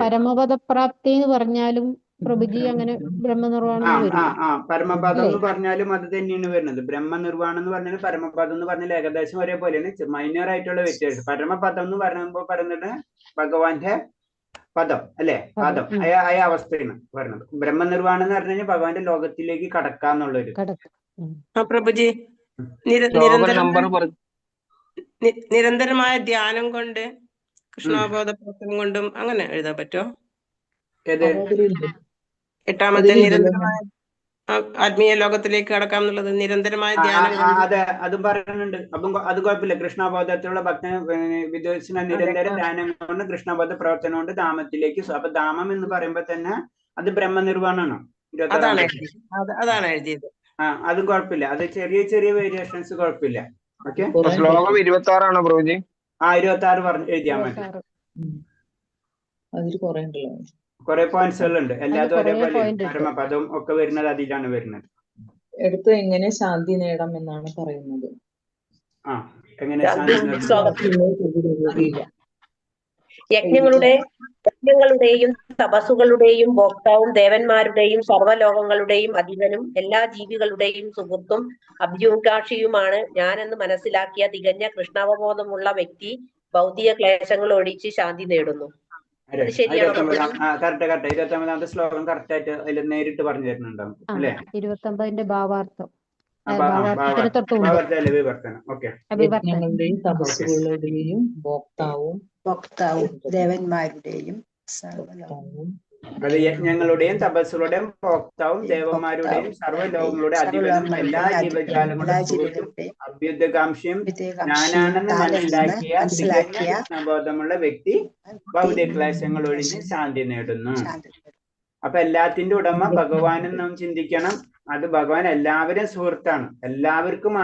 പരമപദപ്രാപ്തി എന്ന് പറഞ്ഞാലും പ്രഭുജി അങ്ങനെ ബ്രഹ്മനിർവാണം പരമപദം എന്ന് പറഞ്ഞാലും അത് തന്നെയാണ് വരുന്നത്. ബ്രഹ്മനിർവാണം എന്ന് പറഞ്ഞാൽ പരമപദം എന്ന് പറഞ്ഞാൽ ഏകദേശം ഒരേപോലെയാണ്, മൈനർ ആയിട്ടുള്ള വ്യത്യാസം. പരമപദം എന്ന് പറയുമ്പോൾ പറയുന്നത് ഭഗവാന്റെ പദം അല്ലെ, പദം ആ അവസ്ഥയാണ് പറയുന്നത്. ബ്രഹ്മനിർവാണം എന്ന് പറഞ്ഞു കഴിഞ്ഞാൽ ഭഗവാന്റെ ലോകത്തിലേക്ക് കടക്കാന്നുള്ളൊരു. പ്രഭുജി, നിരന്തരമായ ധ്യാനം കൊണ്ട് കൃഷ്ണാബോധ പ്രവർത്തനം കൊണ്ടും അങ്ങനെ എഴുതാൻ പറ്റുമോ? എട്ടാമത്തെ നിരന്തരമായ ആത്മീയ ലോകത്തിലേക്ക് കടക്കാം എന്നുള്ളത് നിരന്തരമായ ധ്യാനം. അതെ, അതും പറയുന്നുണ്ട്. അപ്പം അത് കുഴപ്പമില്ല. കൃഷ്ണബോധത്തിലുള്ള ഭക്തന് വിദ്വേഷണ നിരന്തര ധ്യാനം കൊണ്ട് കൃഷ്ണബോധ പ്രവർത്തനം കൊണ്ട് ധാമത്തിലേക്ക്. അപ്പൊ ധാമം എന്ന് പറയുമ്പോ തന്നെ അത് ബ്രഹ്മനിർവാണാണ്. അതാണ് എഴുതിയത്. അതും കുഴപ്പമില്ല. അത് ചെറിയ ചെറിയ വേരിയേഷൻസ് കുഴപ്പമില്ല. ഓക്കെ, ശ്ലോകം 26 പ്രഭുജി. 26 പറഞ്ഞു എഴുതിയാൽ മതി. കുറെ പോയിന്റ്സുകൾ ഉണ്ട്. എല്ലാതും ഒരേപോലെ പരമപദവും ഒക്കെ വരുന്നത് അതിലാണ് വരുന്നത്. എടുത്ത് എങ്ങനെ ശാന്തി നേടാം എന്നാണ് പറയുന്നത്. എങ്ങനെ യജ്ഞങ്ങളുടെയും തപസ്സുകളുടെയും ഭോക്താവും ദേവന്മാരുടെയും സർവ്വലോകങ്ങളുടെയും അധിപനും എല്ലാ ജീവികളുടെയും സുഹൃത്തും അഭ്യുകാക്ഷിയുമാണ് ഞാനെന്ന് മനസ്സിലാക്കിയ തികഞ്ഞ കൃഷ്ണാവബോധമുള്ള വ്യക്തി ഭൗതിക ക്ലേശങ്ങൾ ഒഴിച്ച് ശാന്തി നേടുന്നു. കറക്റ്റ്. 29ാമത്തെ ശ്ലോകം കറക്റ്റ് ആയിട്ട് അതിൽ നേരിട്ട് പറഞ്ഞു തരുന്നുണ്ടാവും അല്ലെ? 29ന്റെ ഭാവാർത്ഥം. തപസ്സുകളുടെയും ഭോക്താവും ദേവന്മാരുടെയും അത് യജ്ഞങ്ങളുടെയും തപസ്സുകളുടെയും ഭോക്താവും ദേവന്മാരുടെയും സർവ്വലോകങ്ങളുടെ അധിപനും എല്ലാ ജീവജാലങ്ങളുടെയും അഭ്യുദകാംക്ഷയും ഞാനാണെന്ന് മനസ്സിലാക്കിയ കൃഷ്ണബോധമുള്ള വ്യക്തി ഭൗതിക ക്ലേശങ്ങൾ ഒഴിഞ്ഞ് ശാന്തി നേടുന്നു. അപ്പൊ എല്ലാത്തിന്റെ ഉടമ ഭഗവാനും നാം ചിന്തിക്കണം. അത് ഭഗവാൻ എല്ലാവരും സുഹൃത്താണ്, എല്ലാവർക്കും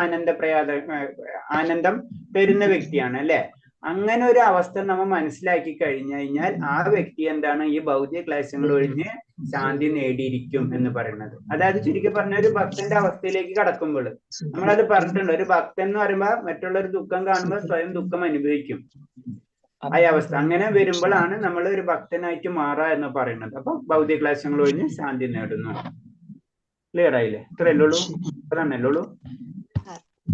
ആനന്ദം തരുന്ന വ്യക്തിയാണ് അല്ലെ? അങ്ങനെ ഒരു അവസ്ഥ നമ്മൾ മനസ്സിലാക്കി കഴിഞ്ഞു കഴിഞ്ഞാൽ ആ വ്യക്തി എന്താണ്, ഈ ഭൗതിക ക്ലേശങ്ങൾ ഒഴിഞ്ഞ് ശാന്തി നേടിയിരിക്കും എന്ന് പറയുന്നത്. അതായത് ചുരുക്കി പറഞ്ഞ ഒരു ഭക്തന്റെ അവസ്ഥയിലേക്ക് കടക്കുമ്പോൾ നമ്മളത് പറഞ്ഞിട്ടുണ്ട്. ഒരു ഭക്തൻ എന്ന് പറയുമ്പോൾ മറ്റുള്ളൊരു ദുഃഖം കാണുമ്പോൾ സ്വയം ദുഃഖം അനുഭവിക്കും. ആ അവസ്ഥ അങ്ങനെ വരുമ്പോഴാണ് നമ്മൾ ഒരു ഭക്തനായിട്ട് മാറുക എന്ന് പറയുന്നത്. അപ്പൊ ഭൗതിക ക്ലേശങ്ങൾ ഒഴിഞ്ഞ് ശാന്തി നേടുന്നു. ക്ലിയർ ആയില്ലേ? ഇത്രയല്ലേ ഉള്ളൂ? അതാണല്ലേ ഉള്ളൂ?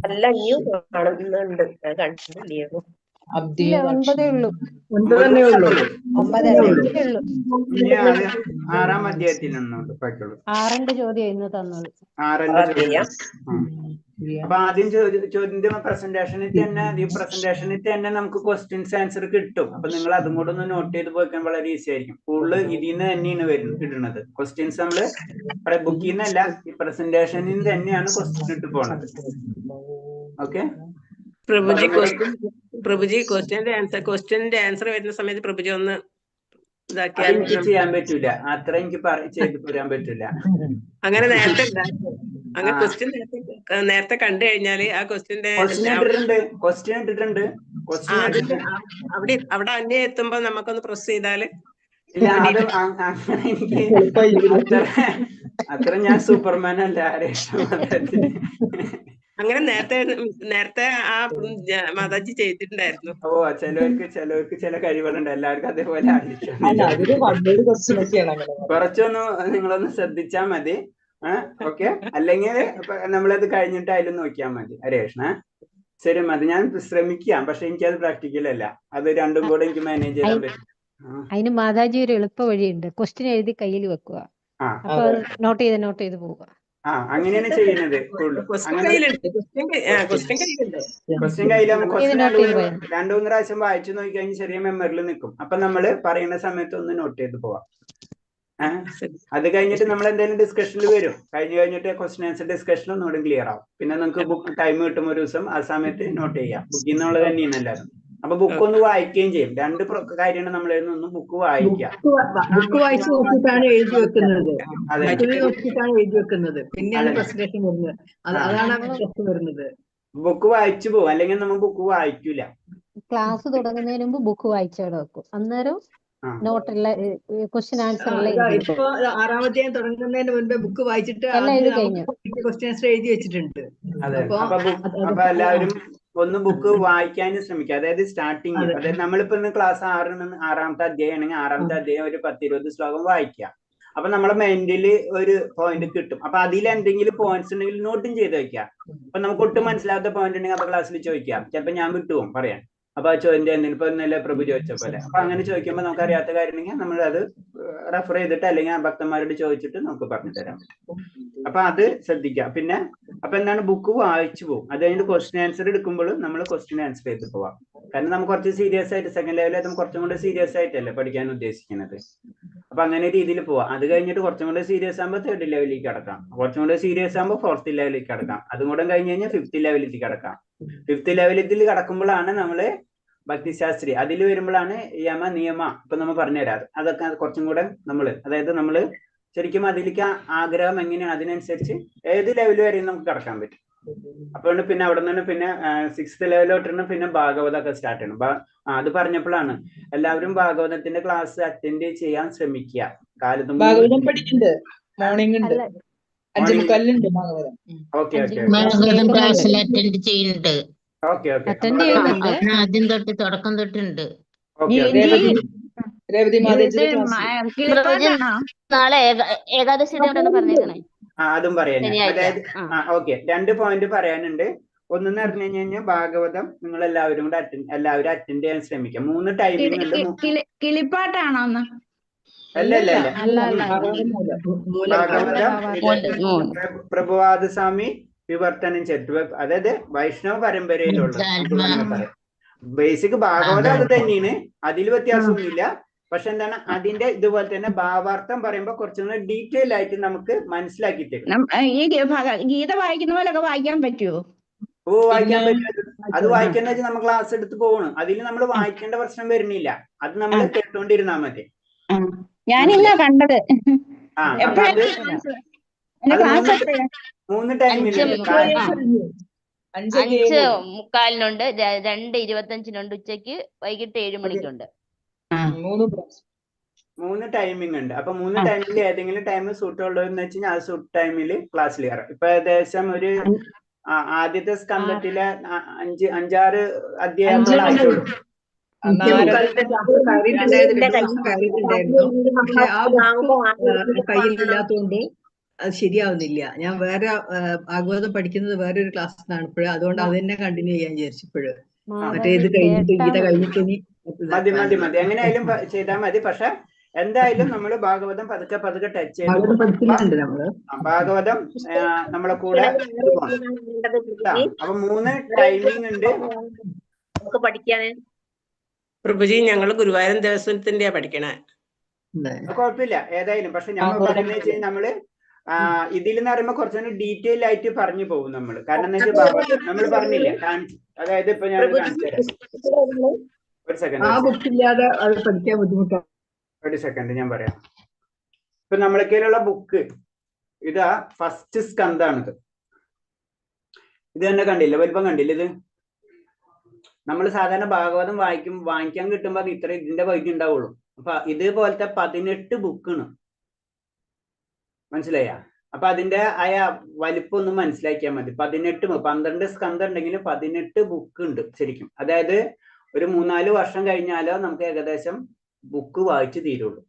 അല്ല, ഇനിയും കാണുന്നുണ്ട്, ഞാൻ കണ്ടിട്ടില്ലയോ. ഇല്ല, 9 ഉള്ളൂ. 9 തന്നെ ഉള്ളൂ. 9 ഉള്ളൂ. ഇനി 6-ാം അധ്യായത്തിലുണ്ട് ബാക്കിയുള്ളൂ. 6ന്റെ ചോദ്യം ഇന്ന് തന്നോളൂ. 6ന്റെ ചോദ്യം. അപ്പൊ ആദ്യം ചോദ്യം പ്രസന്റേഷനിൽ തന്നെ നമുക്ക് ക്വസ്റ്റ്യൻസ് ആൻസർ കിട്ടും. അപ്പൊ നിങ്ങൾ അതും കൂടെ ഒന്ന് നോട്ട് ചെയ്ത് പോയിക്കാൻ വളരെ ഈസി ആയിരിക്കും. കൂടുതൽ ഇതിൽ നിന്ന് തന്നെയാണ് ഇടുന്നത് ക്വസ്റ്റ്യൻസ്. നമ്മള് ബുക്കിൽ നിന്നല്ല, ഈ പ്രസന്റേഷനിൽ നിന്ന് തന്നെയാണ് ക്വസ്റ്റ്യൻ ഇട്ട് പോണത്. ഓക്കെ പ്രഭുജി, ക്വസ്റ്റ്യന്റെ ആൻസർ വരുന്ന സമയത്ത് പ്രഭുജി ഒന്ന് ഇതാക്കിയാൽ. എനിക്ക് ചെയ്യാൻ പറ്റൂല, അത്ര എനിക്ക് ചെയ്ത് തരാൻ പറ്റൂല. അങ്ങനെ നേരത്തെ അങ്ങനെ ക്വസ്റ്റ്യൻ നേരത്തെ കണ്ടു കഴിഞ്ഞാല് ആ ക്വസ്റ്റ്യന്റെ അവിടെ അന്യം എത്തുമ്പോ നമുക്കൊന്ന് പ്രസ് ചെയ്താല്. അത്ര ഞാൻ സൂപ്പർമാൻ അല്ല. അങ്ങനെ നേരത്തെ ആ മാതാജി ചെയ്തിട്ടുണ്ടായിരുന്നു. ഓ, ചിലവർക്ക് ചില കഴിവുകളുണ്ട്. എല്ലാവർക്കും അതേപോലെ ആയിരിക്കും. കുറച്ചൊന്ന് നിങ്ങളൊന്ന് ശ്രദ്ധിച്ചാ മതി. ഓക്കെ, അല്ലെങ്കിൽ നമ്മളത് കഴിഞ്ഞിട്ട് അതിൽ നോക്കിയാൽ മതി. ഹരേഷ്ണ, ശരി മതി. ഞാൻ ശ്രമിക്കാം, പക്ഷെ എനിക്കത് പ്രാക്ടിക്കൽ അല്ല. അത് രണ്ടും കൂടെ എനിക്ക് മാനേജ് ചെയ്യാൻ പറ്റും. അതിന് മാതാജി ഒരു എളുപ്പ വഴിയുണ്ട്. ക്വസ്റ്റ്യൻ എഴുതി കയ്യിൽ വെക്കുക, അപ്പൊ നോട്ട് ചെയ്ത് പോവുക. അങ്ങനെയാണ് ചെയ്യുന്നത്. ക്വസ്റ്റ്യൻ കയ്യിലാകുമ്പോൾ ക്വസ്റ്റ്യൻ 2-3 പ്രാവശ്യം വായിച്ചു നോക്കി കഴിഞ്ഞാൽ ചെറിയ മെമ്മറിയിൽ നിൽക്കും. അപ്പൊ നമ്മള് പറയുന്ന സമയത്ത് ഒന്ന് നോട്ട് ചെയ്ത് പോവാം. അത് കഴിഞ്ഞിട്ട് നമ്മൾ എന്തെങ്കിലും ഡിസ്കഷനിൽ വരും. കഴിഞ്ഞിട്ട് ക്വസ്റ്റ്യൻ ആൻസർ ഡിസ്കഷൻ ഒന്നുകൂടി ക്ലിയർ ആവും. പിന്നെ നമുക്ക് ബുക്ക് ടൈം കിട്ടും ഒരു ദിവസം, ആ സമയത്ത് നോട്ട് ചെയ്യാം. ബുക്കിൽ നിന്നുള്ളത് തന്നെയാണ് എല്ലാവരും. അപ്പൊ ബുക്ക് ഒന്ന് വായിക്കുകയും ചെയ്യും. 2 കാര്യമാണ് നമ്മൾ എഴുതുന്ന. ബുക്ക് വായിക്കുക. ബുക്ക് വായിച്ച് നോക്കിയിട്ടാണ് എഴുതി വെക്കുന്നത്. പിന്നെയാണ് പ്രസന്റേഷൻ വരുന്നത്. അതാണ് പ്രശ്നം വരുന്നത്. ബുക്ക് വായിച്ചു പോകും, അല്ലെങ്കിൽ നമ്മൾ ബുക്ക് വായിക്കൂല. ക്ലാസ് തുടങ്ങുന്നതിന് മുമ്പ് ബുക്ക് വായിച്ചവിടെ വെക്കും. അന്നേരം നോട്ടുള്ള ക്വസ്റ്റ്യൻ ആൻസർ ഇപ്പൊ 6-ാം അധ്യായം തുടങ്ങുന്നതിന് മുൻപേ ബുക്ക് വായിച്ചിട്ട് ക്വസ്റ്റ്യൻ ആൻസർ എഴുതി വെച്ചിട്ടുണ്ട്. അപ്പൊ എല്ലാവരും ഒന്ന് ബുക്ക് വായിക്കാനും ശ്രമിക്കുക. അതായത് സ്റ്റാർട്ടിങ്, അതായത് നമ്മളിപ്പോ ഇന്ന് ക്ലാസ് 6-ാമത്തെ അധ്യായം ആണെങ്കിൽ 6-ാമത്തെ അധ്യായം ഒരു 10-20 ശ്ലോകം വായിക്കുക. അപ്പൊ നമ്മളെ മൈൻഡില് ഒരു പോയിന്റ് കിട്ടും. അപ്പൊ അതിൽ എന്തെങ്കിലും പോയിന്റ്സ് ഉണ്ടെങ്കിൽ നോട്ടും ചെയ്ത് വെക്കുക. അപ്പൊ നമുക്ക് ഒട്ടും മനസ്സിലാത്ത പോയിന്റ് ഉണ്ടെങ്കിൽ അപ്പൊ ക്ലാസ്സിൽ ചോദിക്കാം. ചിലപ്പോ ഞാൻ വിട്ടുപോകും പറയാൻ. അപ്പൊ ആ ചോദ്യം എന്തെങ്കിലും ഇപ്പൊ ഇന്നലെ പ്രഭു ചോദിച്ച പോലെ. അപ്പൊ അങ്ങനെ ചോദിക്കുമ്പോൾ നമുക്ക് അറിയാത്ത കാര്യം ഉണ്ടെങ്കിൽ നമ്മൾ അത് റെഫർ ചെയ്തിട്ട് അല്ലെങ്കിൽ ആ ഭക്തന്മാരോട് ചോദിച്ചിട്ട് നമുക്ക് പറഞ്ഞു തരാൻ പറ്റും. അപ്പൊ അത് ശ്രദ്ധിക്കുക. പിന്നെ അപ്പൊ എന്താണ്, ബുക്ക് വായിച്ചു പോകും. അത് കഴിഞ്ഞിട്ട് ക്വസ്റ്റ്യൻ ആൻസർ എടുക്കുമ്പോൾ നമ്മൾ ക്വസ്റ്റ്യൻ ആൻസർ ചെയ്ത് പോവാം. കാരണം നമുക്ക് കുറച്ച് സീരിയസ് ആയിട്ട് സെക്കൻഡ് ലെവലിൽ നമ്മൾ കുറച്ചും കൂടെ സീരിയസ് ആയിട്ടല്ലേ പഠിക്കാൻ ഉദ്ദേശിക്കുന്നത്. അപ്പൊ അങ്ങനെ രീതിയിൽ പോവാം. അത് കഴിഞ്ഞിട്ട് കുറച്ചും കൂടെ സീരിയസ് ആകുമ്പോൾ 3rd ലെവലിലേക്ക് കടക്കാം. കുറച്ചും കൂടെ സീരിയസ് ആകുമ്പോൾ 4th ലെവലിലേക്ക് കടക്കാം. അതും കൂടെ കഴിഞ്ഞ് കഴിഞ്ഞാൽ 5th ലെവലിലേക്ക് കടക്കാം. 5th ലെവലിൽ കടക്കുമ്പോഴാണ് നമ്മള് ഭക്തിശാസ്ത്രി. അതിൽ വരുമ്പോഴാണ് യമ നിയമ. ഇപ്പൊ നമ്മൾ പറഞ്ഞുതരാം. അതൊക്കെ കുറച്ചും കൂടെ അതായത് നമ്മള് ശരിക്കും അതിലേക്ക് ആഗ്രഹം എങ്ങനെയാണ് അതിനനുസരിച്ച് ഏത് ലെവൽ വരെയും നമുക്ക് കടക്കാൻ പറ്റും. അപ്പോൾ പിന്നെ അവിടെ നിന്ന് പിന്നെ 6th ലെവലിലോട്ടാണ് പിന്നെ ഭാഗവതമൊക്കെ സ്റ്റാർട്ട് ചെയ്യണം. അത് പറഞ്ഞപ്പോഴാണ് എല്ലാവരും ഭാഗവതത്തിന്റെ ക്ലാസ് അറ്റൻഡ് ചെയ്യാൻ ശ്രമിക്കുക. കാലത്തും ഭാഗവതം പഠിക്കുന്നുണ്ട്. മോർണിംഗ് ഉണ്ട്, 5:45 ഭാഗവതം. ഓക്കെ ക്ലാസ്സിൽ അറ്റൻഡ് ചെയ്യുന്നുണ്ട്. ആദ്യം തൊട്ട് തുടക്കം തൊട്ടുണ്ട്. രേവതി മാതാജി നാളെ ഏകാദശി പറഞ്ഞേക്കണേ. അതും പറയാൻ. അതായത് 2 പോയിന്റ് പറയാനുണ്ട്. ഒന്നെന്ന് പറഞ്ഞു കഴിഞ്ഞാൽ ഭാഗവതം നിങ്ങൾ എല്ലാവരും കൂടെ എല്ലാവരും അറ്റൻഡ് ചെയ്യാൻ ശ്രമിക്കാം. 3 ടൈമിംഗ് ഉണ്ട്. കിളിപ്പാട്ടാണോ? അല്ല ഭാഗവതം പ്രഭുപാദ സ്വാമി വിവർത്തനം ചെയ്തു. അതായത് വൈഷ്ണവ പരമ്പരയിലുള്ള ബേസിക് ഭാഗവതം അത് തന്നെയാണ്, അതിൽ വ്യത്യാസമൊന്നുമില്ല. പക്ഷെ എന്താണ് അതിന്റെ ഇതുപോലെ തന്നെ ഭാവാർത്ഥം പറയുമ്പോൾ കുറച്ചുകൂടി ഡീറ്റെയിൽ ആയിട്ട് നമുക്ക് മനസ്സിലാക്കി തരും. ഈ ഗീത വായിക്കുന്ന പോലൊക്കെ വായിക്കാൻ പറ്റുമോ? ഓ, വായിക്കാൻ പറ്റും. അത് വായിക്കുന്ന വെച്ചാൽ നമ്മൾ ക്ലാസ് എടുത്ത് പോകണം. അതിൽ നമ്മൾ വായിക്കേണ്ട പ്രശ്നം വരുന്നില്ല. അത് നമ്മൾ കേട്ടോണ്ടിരുന്നാ മതി. ഞാനിന്നാ കണ്ടത്. 3 ടൈമില് 5:45 2:25 ഉച്ചക്ക്, വൈകിട്ട് 7 മണിക്കുണ്ട്. 3 ടൈമിംഗ് ഉണ്ട്. അപ്പൊ 3 ടൈമിൽ ഏതെങ്കിലും ടൈം സൂട്ട് ഉള്ളതെന്ന് വെച്ച് കഴിഞ്ഞാൽ ആ സൂട്ട് ടൈമിൽ ക്ലാസ്സിൽ കയറാം. ഇപ്പൊ ഏകദേശം ഒരു ആദ്യത്തെ സ്കന്ധത്തിലെ 5-6 അധ്യായങ്ങളായിട്ടുള്ളൂ. കയ്യിലില്ലാത്തതുകൊണ്ട് അത് ശരിയാവുന്നില്ല. ഞാൻ വേറെ ഭാഗവതം പഠിക്കുന്നത് വേറൊരു ക്ലാസ്സിലാണ് ഇപ്പോഴും, അതുകൊണ്ട് അത് തന്നെ കണ്ടിന്യൂ ചെയ്യാൻ വിചാരിച്ചു ഇപ്പോഴും. മറ്റേ ഇത് കഴിഞ്ഞിട്ട് ഗീത കഴിഞ്ഞിട്ട് ഇനി മതി എങ്ങനെയായാലും ചെയ്താൽ മതി. പക്ഷെ എന്തായാലും നമ്മൾ ഭാഗവതം പതുക്കെ പതുക്കെ ടച്ച് ചെയ്ത് പഠിക്കുന്നുണ്ട് നമ്മള്. ഭാഗവതം നമ്മളെ കൂടെ. അപ്പൊ 3 ടൈമിംഗ് ഉണ്ട് നമുക്ക് പഠിക്കാന്. പ്രഭുജി, ഞങ്ങള് ഗുരുവായൂർ ദേവസ്വത്തിന്റെയാ പഠിക്കണേ. കുഴപ്പമില്ല ഏതായാലും. പക്ഷെ നമ്മൾ പറയുന്നത് വെച്ചാൽ നമ്മള് ഇതിൽ നിന്ന് പറയുമ്പോൾ കുറച്ചുകൂടി ഡീറ്റെയിൽ ആയിട്ട് പറഞ്ഞു പോകും നമ്മള്. കാരണം എന്താ വെച്ചാൽ നമ്മൾ പറഞ്ഞില്ലേ, അതായത് ഇപ്പൊ ഞാൻ ഒരു സെക്കൻഡ് ഞാൻ പറയാം. ഇപ്പൊ നമ്മളെ കയ്യിലുള്ള ബുക്ക് ഇതാ ഫസ്റ്റ് സ്കന്ധാണിത്. ഇത് തന്നെ കണ്ടില്ല, വലിപ്പം കണ്ടില്ല? ഇത് നമ്മൾ സാധാരണ ഭാഗവതം വാങ്ങിക്കാൻ കിട്ടുമ്പോ അത് ഇത്ര ഇതിന്റെ പകുതി ഉണ്ടാവുള്ളൂ. അപ്പൊ ഇതേപോലത്തെ 18 ബുക്കാണ്, മനസ്സിലായ? അപ്പൊ അതിന്റെ വലിപ്പം ഒന്ന് മനസ്സിലാക്കിയാൽ മതി. 12 സ്കന്ധം ഉണ്ടെങ്കിൽ 18 ബുക്ക് ഉണ്ട് ശരിക്കും. അതായത് ഒരു 3-4 വർഷം കഴിഞ്ഞാലോ നമുക്ക് ഏകദേശം ബുക്ക് വായിച്ചു തീരുള്ളൂ.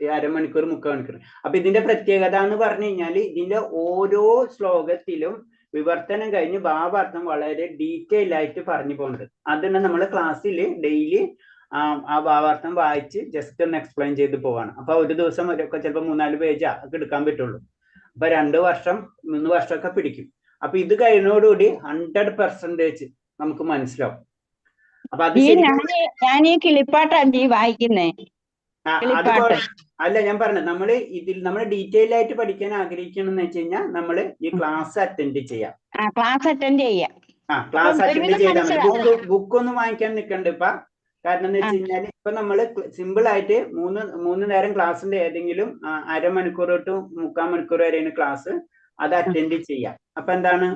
ഈ അരമണിക്കൂർ 3/4 മണിക്കൂർ. അപ്പൊ ഇതിന്റെ പ്രത്യേകത എന്ന് പറഞ്ഞു കഴിഞ്ഞാല് ഇതിന്റെ ഓരോ ശ്ലോകത്തിലും വിവർത്തനം കഴിഞ്ഞ് ഭാവാർത്ഥം വളരെ ഡീറ്റെയിൽ ആയിട്ട് പറഞ്ഞു പോകുന്നുണ്ട്. അതുകൊണ്ട് നമ്മൾ ക്ലാസ്സിൽ ഡെയിലി ആ ഭാവാർത്ഥം വായിച്ച് ജസ്റ്റ് ഒന്ന് എക്സ്പ്ലെയിൻ ചെയ്ത് പോവാണ്. അപ്പൊ ഒരു ദിവസം ചിലപ്പോൾ 3-4 പേജാ ഒക്കെ എടുക്കാൻ പറ്റുള്ളൂ. അപ്പൊ 2 വർഷം 3 വർഷമൊക്കെ പിടിക്കും. അപ്പൊ ഇത് കഴിഞ്ഞോടുകൂടി 100% നമുക്ക് മനസ്സിലാവും. അപ്പൊ അത് ഞാൻ ഈ കിളിപ്പാട്ടാണ് വായിക്കുന്നേ. അല്ല, ഞാൻ പറഞ്ഞത് നമ്മൾ ഡീറ്റെയിൽ ആയിട്ട് പഠിക്കാൻ ആഗ്രഹിക്കണമെന്ന് വെച്ച് കഴിഞ്ഞാൽ നമ്മള് ഈ ക്ലാസ് അറ്റൻഡ് ചെയ്യാം. ക്ലാസ് അറ്റൻഡ് ചെയ്താൽ മതി. ബുക്കൊന്നും വാങ്ങിക്കാൻ നിൽക്കണ്ട ഇപ്പൊ. കാരണം എന്ന് വെച്ച് കഴിഞ്ഞാൽ ഇപ്പൊ നമ്മള് സിമ്പിൾ ആയിട്ട് 3 നേരം ക്ലാസ്സിന്റെ ഏതെങ്കിലും അരമണിക്കൂർ തൊട്ട് 3/4 മണിക്കൂർ വരെയാണ് ക്ലാസ്. അത് അറ്റൻഡ് ചെയ്യാം. അപ്പൊ എന്താണ്,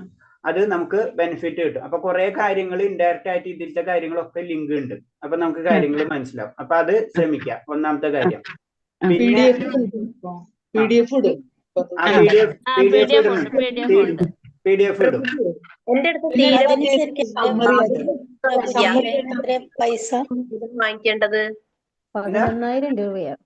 അത് നമുക്ക് ബെനിഫിറ്റ് കിട്ടും. അപ്പൊ കുറെ കാര്യങ്ങൾ ഇൻഡയറക്റ്റ് ആയിട്ട് ഇതിലത്തെ കാര്യങ്ങളൊക്കെ ലിങ്ക് ഉണ്ട്. അപ്പൊ നമുക്ക് കാര്യങ്ങൾ മനസ്സിലാവും. അപ്പൊ അത് ശ്രമിക്കാം, ഒന്നാമത്തെ കാര്യം. പിന്നെ PDF ഇടും. എന്റെ അടുത്ത് വാങ്ങിക്കേണ്ടത് 11,000 രൂപയാണ്.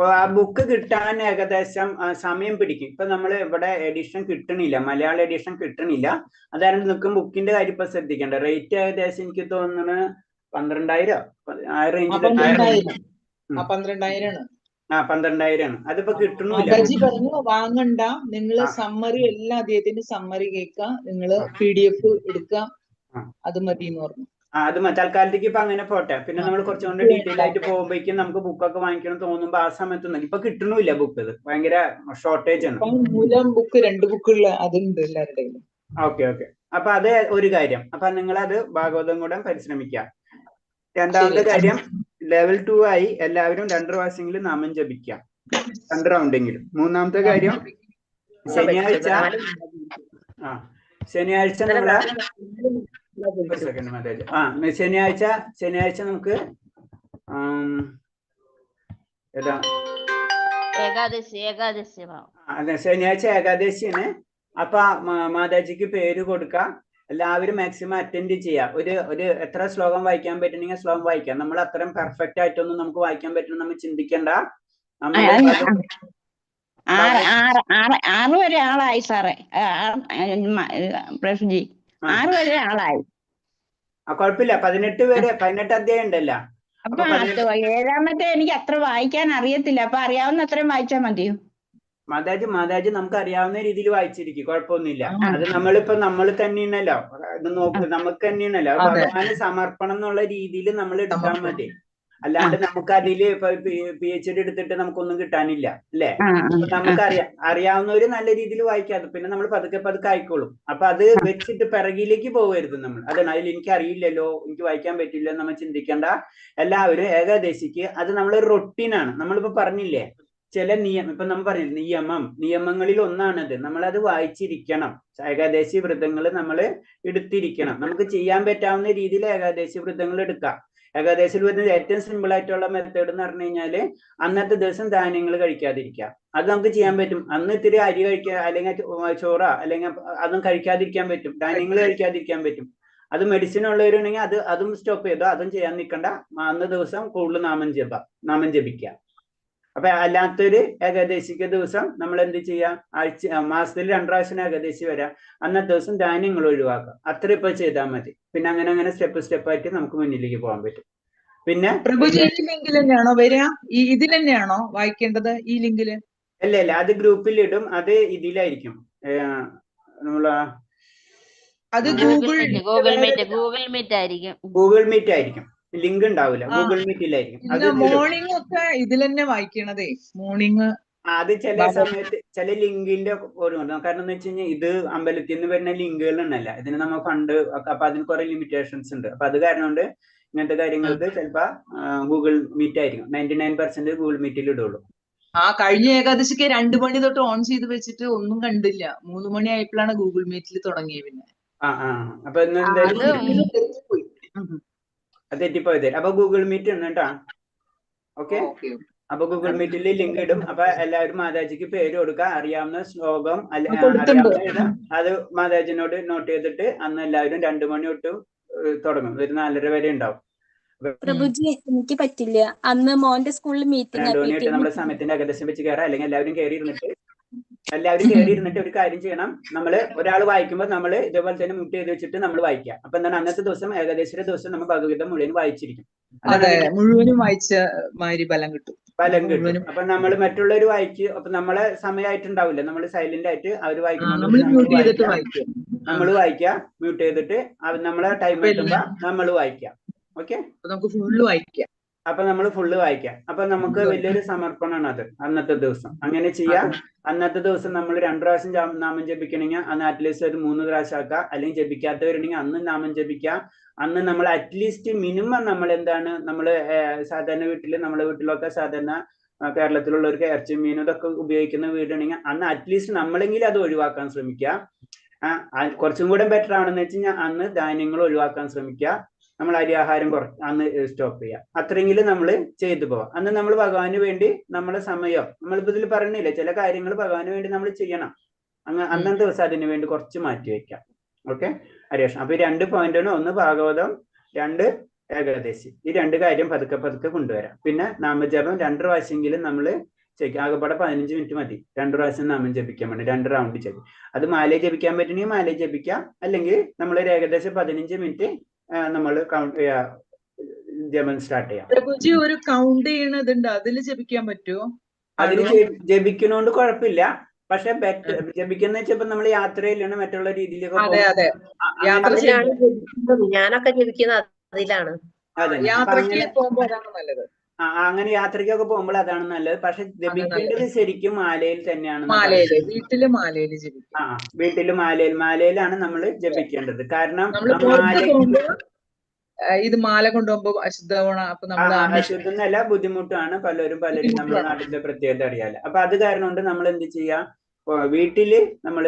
ആ ബുക്ക് കിട്ടാൻ ഏകദേശം സമയം പിടിക്കും. ഇപ്പൊ നമ്മൾ ഇവിടെ എഡിഷൻ കിട്ടണില്ല, മലയാള എഡിഷൻ കിട്ടണില്ല. അതായത് നിൽക്കും ബുക്കിന്റെ കാര്യം ഇപ്പൊ ശ്രദ്ധിക്കേണ്ട. റേറ്റ് ഏകദേശം എനിക്ക് തോന്നുന്നത് 12,000 ആ റേഞ്ചിൽ. 12,000 അതിപ്പോ കിട്ടണില്ല. പറഞ്ഞു വാങ്ങണ്ട, നിങ്ങള് സമ്മറി എല്ലാ അദ്ദേഹത്തിന്റെ സമ്മറി കേൾക്കാം, നിങ്ങള് PDF എടുക്കാം, അത് മതി എന്ന് പറഞ്ഞു. അത് തൽക്കാലത്തേക്ക് ഇപ്പൊ അങ്ങനെ പോട്ടെ. പിന്നെ നമ്മൾ കുറച്ചുകൊണ്ട് ഡീറ്റെയിൽ ആയിട്ട് പോകുമ്പോഴേക്കും നമുക്ക് ബുക്കൊക്കെ വാങ്ങിക്കണം തോന്നുമ്പോ ആ സമയത്തൊന്നും ഇപ്പൊ കിട്ടണില്ല ബുക്ക്. ഇത് ഭയങ്കര ഷോർട്ടേജ് ആണ്. മൂലം ബുക്ക് 2 ബുക്കുള്ള അതുണ്ട് എല്ലാവരുടെയും. ഓക്കെ. അപ്പൊ അത് ഒരു കാര്യം. അപ്പൊ നിങ്ങൾ അത് ഭാഗവതം കൂടെ പരിശ്രമിക്കാം. രണ്ടാമത്തെ കാര്യം, ലെവൽ 2 ആയി എല്ലാവരും 2 പ്രാവശ്യമെങ്കിലും നാമം ജപിക്കാം, 2 റൗണ്ടെങ്കിലും. മൂന്നാമത്തെ കാര്യം, ശനിയാഴ്ച നമ്മളെ ശനിയാഴ്ച നമുക്ക് അതെ ശനിയാഴ്ച ഏകാദശിയാണ്. അപ്പൊ മാതാജിക്ക് പേര് കൊടുക്കാം. എല്ലാവരും മാക്സിമം അറ്റൻഡ് ചെയ്യാം. ഒരു എത്ര ശ്ലോകം വായിക്കാൻ പറ്റണമെങ്കിൽ ശ്ലോകം വായിക്കാം. നമ്മൾ അത്രയും പെർഫെക്റ്റ് ആയിട്ടൊന്നും നമുക്ക് വായിക്കാൻ പറ്റണം നമ്മൾ ചിന്തിക്കണ്ട. 6 വരെ ആളായി സാറേ. പ്രഭുജി 6 വരെ ആളായി. കുഴപ്പമില്ല. 18 അധ്യായം ഉണ്ടല്ലോ. അപ്പൊ 7-ാമത്തെ എനിക്ക് അത്ര വായിക്കാൻ അറിയത്തില്ല. അപ്പൊ അറിയാവുന്ന അത്രയും വായിച്ചാൽ മതിയോ? മാതാജി നമുക്ക് അറിയാവുന്ന രീതിയിൽ വായിച്ചിരിക്കും, കുഴപ്പമൊന്നുമില്ല. അത് നമ്മൾ തന്നെയാണല്ലോ, ഇത് നമുക്ക് തന്നെയാണല്ലോ. ഭഗവാന് സമർപ്പണം എന്നുള്ള രീതിയിൽ നമ്മൾ എടുത്താൽ മതി. അല്ലാണ്ട് നമുക്ക് അതില് PhD എടുത്തിട്ട് നമുക്കൊന്നും കിട്ടാനില്ല അല്ലേ? നമുക്ക് അറിയാവുന്നവര് നല്ല രീതിയിൽ വായിക്കാതെ പിന്നെ നമ്മൾ പതുക്കെ ആയിക്കോളും. അപ്പൊ അത് വെച്ചിട്ട് പിറകിലേക്ക് പോകരുത് നമ്മൾ. അതാണ് അതിൽ എനിക്ക് അറിയില്ലല്ലോ, എനിക്ക് വായിക്കാൻ പറ്റില്ല നമ്മൾ ചിന്തിക്കേണ്ട. എല്ലാവരും ഏകാദശിക്ക് അത് നമ്മളൊരു റൊട്ടീനാണ്. നമ്മളിപ്പോ പറഞ്ഞില്ലേ ചില ഇപ്പൊ നമ്മൾ പറഞ്ഞില്ലേ നിയമങ്ങളിൽ ഒന്നാണത്. നമ്മളത് വായിച്ചിരിക്കണം. ഏകാദശി വ്രതങ്ങൾ നമ്മൾ എടുത്തിരിക്കണം. നമുക്ക് ചെയ്യാൻ പറ്റാവുന്ന രീതിയിൽ ഏകാദശി വ്രതങ്ങൾ എടുക്കാം. ഏകാദശി വ്രതത്തിന് ഏറ്റവും സിമ്പിൾ ആയിട്ടുള്ള മെത്തേഡ് എന്ന് പറഞ്ഞു കഴിഞ്ഞാല് അന്നത്തെ ദിവസം ധാന്യങ്ങൾ കഴിക്കാതിരിക്കുക. അത് നമുക്ക് ചെയ്യാൻ പറ്റും. അന്ന് ഇത്തിരി അരി കഴിക്കുക, അല്ലെങ്കിൽ ചോറ, അല്ലെങ്കിൽ അതും കഴിക്കാതിരിക്കാൻ പറ്റും. ധാന്യങ്ങൾ കഴിക്കാതിരിക്കാൻ പറ്റും. അത് മെഡിസിൻ ഉള്ളവരുണ്ടെങ്കിൽ അതും സ്റ്റോപ്പ് ചെയ്തോ, അതും ചെയ്യാൻ നിൽക്കണ്ട. അന്ന് ദിവസം കൂടുതൽ നാമം ജപിക്കുക. അപ്പൊ അല്ലാത്തൊരു ഏകാദശിക്ക് ദിവസം നമ്മൾ എന്ത് ചെയ്യാം, മാസത്തിൽ 2 പ്രാവശ്യം ഏകാദശി വരാം, അന്നത്തെ ദിവസം ധാന്യങ്ങൾ ഒഴിവാക്കാം. അത്ര ഇപ്പൊ ചെയ്താൽ മതി. പിന്നെ അങ്ങനെ സ്റ്റെപ്പ് ആയിട്ട് നമുക്ക് മുന്നിലേക്ക് പോകാൻ പറ്റും. പിന്നെ പ്രഭുജി ഈ ലിങ്കിൽ തന്നെയാണോ വരിക? ഇതിൽ തന്നെയാണോ വായിക്കേണ്ടത് ഈ ലിങ്കില്? അല്ല അത് ഗ്രൂപ്പിൽ ഇടും. അത് ഇതിലായിരിക്കും നമ്മളാ അത് ഗൂഗിൾ മീറ്റ് ആയിരിക്കും. ഗൂഗിൾ മീറ്റ് ആയിരിക്കും. ലിങ്ക് ഉണ്ടാവില്ല, ഗൂഗിൾ മീറ്റിലായിരിക്കും. അത് മോർണിംഗ് ഒക്കെ ഇതിൽ തന്നെ വായിക്കണതേ. മോർണിംഗ് അത് ചില സമയത്ത് ചില ലിങ്കിന്റെ ഓർമ്മ. കാരണം എന്ന് വെച്ച് കഴിഞ്ഞാൽ ഇത് അമ്പലത്തിൽ നിന്ന് വരുന്ന ലിങ്കുകൾ ഉണ്ടല്ല, ഇതിന് നമ്മൾ ഫണ്ട് അപ്പൊ അതിന് കുറെ ലിമിറ്റേഷൻസ് ഉണ്ട്. അപ്പൊ അത് കാരണം കൊണ്ട് ഇങ്ങനത്തെ കാര്യങ്ങൾക്ക് ചിലപ്പോ ഗൂഗിൾ മീറ്റ് ആയിരിക്കും. 99% ഗൂഗിൾ മീറ്റിൽ ഇടുള്ളൂ. കഴിഞ്ഞ ഏകാദശിക്ക് 2 മണി തൊട്ട് ഓൺ ചെയ്ത് വെച്ചിട്ട് ഒന്നും കണ്ടില്ല. 3 മണി ആയപ്പോഴാണ് ഗൂഗിൾ മീറ്റിൽ തുടങ്ങിയത്. പിന്നെ അപ്പൊ അത് തെറ്റിപ്പോയത്. അപ്പൊ ഗൂഗിൾ മീറ്റ് ഉണ്ട് കേട്ടാ. ഓക്കെ, അപ്പൊ ഗൂഗിൾ മീറ്റിൽ ലിങ്ക് ഇടും. അപ്പൊ എല്ലാവരും മാതാജിക്ക് പേര് കൊടുക്കുക. അറിയാവുന്ന ശ്ലോകം അറിയാവുന്ന അത് മാതാജിനോട് നോട്ട് ചെയ്തിട്ട് അന്ന് എല്ലാവരും 2 മണി തൊട്ട് തുടങ്ങും. ഒരു 4:30 വരെ ഉണ്ടാവും. പ്രഭുജി എനിക്ക് പറ്റില്ല, അന്ന് മോന്റെ സ്കൂളിൽ മീറ്റിംഗ്. 2 മണിയായിട്ട് നമ്മുടെ സമയത്തിന്റെ ഏകദേശം വെച്ച് കയറാം. അല്ലെങ്കിൽ എല്ലാവരും കയറി ഇരുന്നിട്ട് ഒരു കാര്യം ചെയ്യണം. ഒരാൾ വായിക്കുമ്പോൾ നമ്മൾ ഇതേപോലെ തന്നെ മുട്ട് ചെയ്ത് വെച്ചിട്ട് നമ്മൾ വായിക്കുക. അപ്പൊ എന്താണ്, അന്നത്തെ ദിവസം ഏകദേശം ദിവസം നമ്മൾ ഭഗവത്ഗീത മുഴുവൻ വായിച്ചിരിക്കും. മുഴുവനും വായിച്ച മാതിരി ബലം കിട്ടും. അപ്പൊ നമ്മൾ മറ്റുള്ളവർ വായിക്കും. അപ്പൊ നമ്മളെ സമയമായിട്ടുണ്ടാവില്ല, നമ്മൾ സൈലന്റ് ആയിട്ട് അവർ വായിക്കുമ്പോൾ നമ്മൾ വായിക്കുക. മ്യൂട്ട് ചെയ്തിട്ട് നമ്മളെ ടൈം കിട്ടുമ്പോ നമ്മൾ വായിക്കാം. ഓക്കെ, നമുക്ക് ഫുള്ള് വായിക്കാം. അപ്പൊ നമ്മൾ ഫുള്ള് വായിക്കാം. അപ്പൊ നമുക്ക് വലിയൊരു സമർപ്പണമാണ് അത് അന്നത്തെ ദിവസം. അങ്ങനെ ചെയ്യാം. അന്നത്തെ ദിവസം നമ്മൾ 2 പ്രാവശ്യം നാമം ജപിക്കണമെങ്കിൽ അന്ന് അറ്റ്ലീസ്റ്റ് ഒരു 3 പ്രാവശ്യം ആക്കാം. അല്ലെങ്കിൽ ജപിക്കാത്തവരുണ്ടെങ്കിൽ അന്ന് നാമം ജപിക്കാം. അന്ന് നമ്മൾ അറ്റ്ലീസ്റ്റ് മിനിമം നമ്മൾ എന്താണ്, സാധാരണ നമ്മളെ വീട്ടിലൊക്കെ സാധാരണ കേരളത്തിലുള്ളവർക്ക് ഇറച്ചി മീനും ഇതൊക്കെ ഉപയോഗിക്കുന്ന വീടുണ്ടെങ്കിൽ അന്ന് അറ്റ്ലീസ്റ്റ് നമ്മളെങ്കിലും അത് ഒഴിവാക്കാൻ ശ്രമിക്കുക. കുറച്ചും കൂടെ ബെറ്റർ ആണെന്ന് വെച്ച് കഴിഞ്ഞാൽ അന്ന് ധാന്യങ്ങൾ ഒഴിവാക്കാൻ ശ്രമിക്കുക. നമ്മൾ അരിയാഹാരം അന്ന് സ്റ്റോപ്പ് ചെയ്യുക. അത്രയെങ്കിലും നമ്മൾ ചെയ്തു പോവാം. അന്ന് നമ്മൾ ഭഗവാന് വേണ്ടി നമ്മളെ സമയം, നമ്മളിപ്പോ ഇതിൽ പറഞ്ഞില്ലേ, ചില കാര്യങ്ങൾ ഭഗവാന് വേണ്ടി നമ്മൾ ചെയ്യണം. അന്നത്തെ ദിവസം അതിനു വേണ്ടി കുറച്ച് മാറ്റി വെക്കാം. ഓക്കെ, ഹരേഷ്. അപ്പൊ ഈ 2 പോയിന്റാണ്. 1 ഭാഗവതം, 2 ഏകാദശി. ഈ 2 കാര്യം പതുക്കെ കൊണ്ടുവരാം. പിന്നെ നാമജപം 2 പ്രാവശ്യമെങ്കിലും നമ്മൾ ചെയ്യും. ആകെപ്പാടെ 15 മിനിറ്റ് മതി 2 പ്രാവശ്യം നാമം ജപിക്കാൻ വേണ്ടി. 2 റൗണ്ട് ചെയ്യും. അത് മാലയെ ജപിക്കാൻ പറ്റണമെങ്കിൽ മാലയെ ജപിക്കാം. അല്ലെങ്കിൽ നമ്മളൊരു ഏകദേശം 15 മിനിറ്റ് നമ്മൾ ജപം സ്റ്റാർട്ട് ചെയ്യാം. പ്രഭുജി ഒരു കൗണ്ട് ചെയ്യണതുണ്ട്, അതില് ജപിക്കാൻ പറ്റുമോ? അതിന് ജപിക്കുന്നോണ്ട് കുഴപ്പമില്ല. പക്ഷെ ജപിക്കുന്ന വെച്ചപ്പോ നമ്മൾ യാത്രയിലാണ് മറ്റുള്ള രീതിയിലൊക്കെ ഞാനൊക്കെ ജപിക്കുന്നത് അതിലാണ്. അങ്ങനെ യാത്രയ്ക്കൊക്കെ പോകുമ്പോൾ അതാണ് നല്ലത്. പക്ഷെ ജപിക്കേണ്ടത് ശരിക്കും മാലയിൽ തന്നെയാണ്. വീട്ടില് മാലയിലാണ് നമ്മൾ ജപിക്കേണ്ടത്. കാരണം ഇത് മാല കൊണ്ടുപോകുമ്പോ അശുദ്ധമാണ്. അപ്പൊ നമ്മൾ അശുദ്ധമല്ല, ബുദ്ധിമുട്ടാണ്. പലരും നമ്മുടെ നാട്ടിലെ പ്രത്യേകത അറിയാല. അപ്പൊ അത് കാരണം കൊണ്ട് നമ്മൾ എന്ത് ചെയ്യാം, വീട്ടില് നമ്മൾ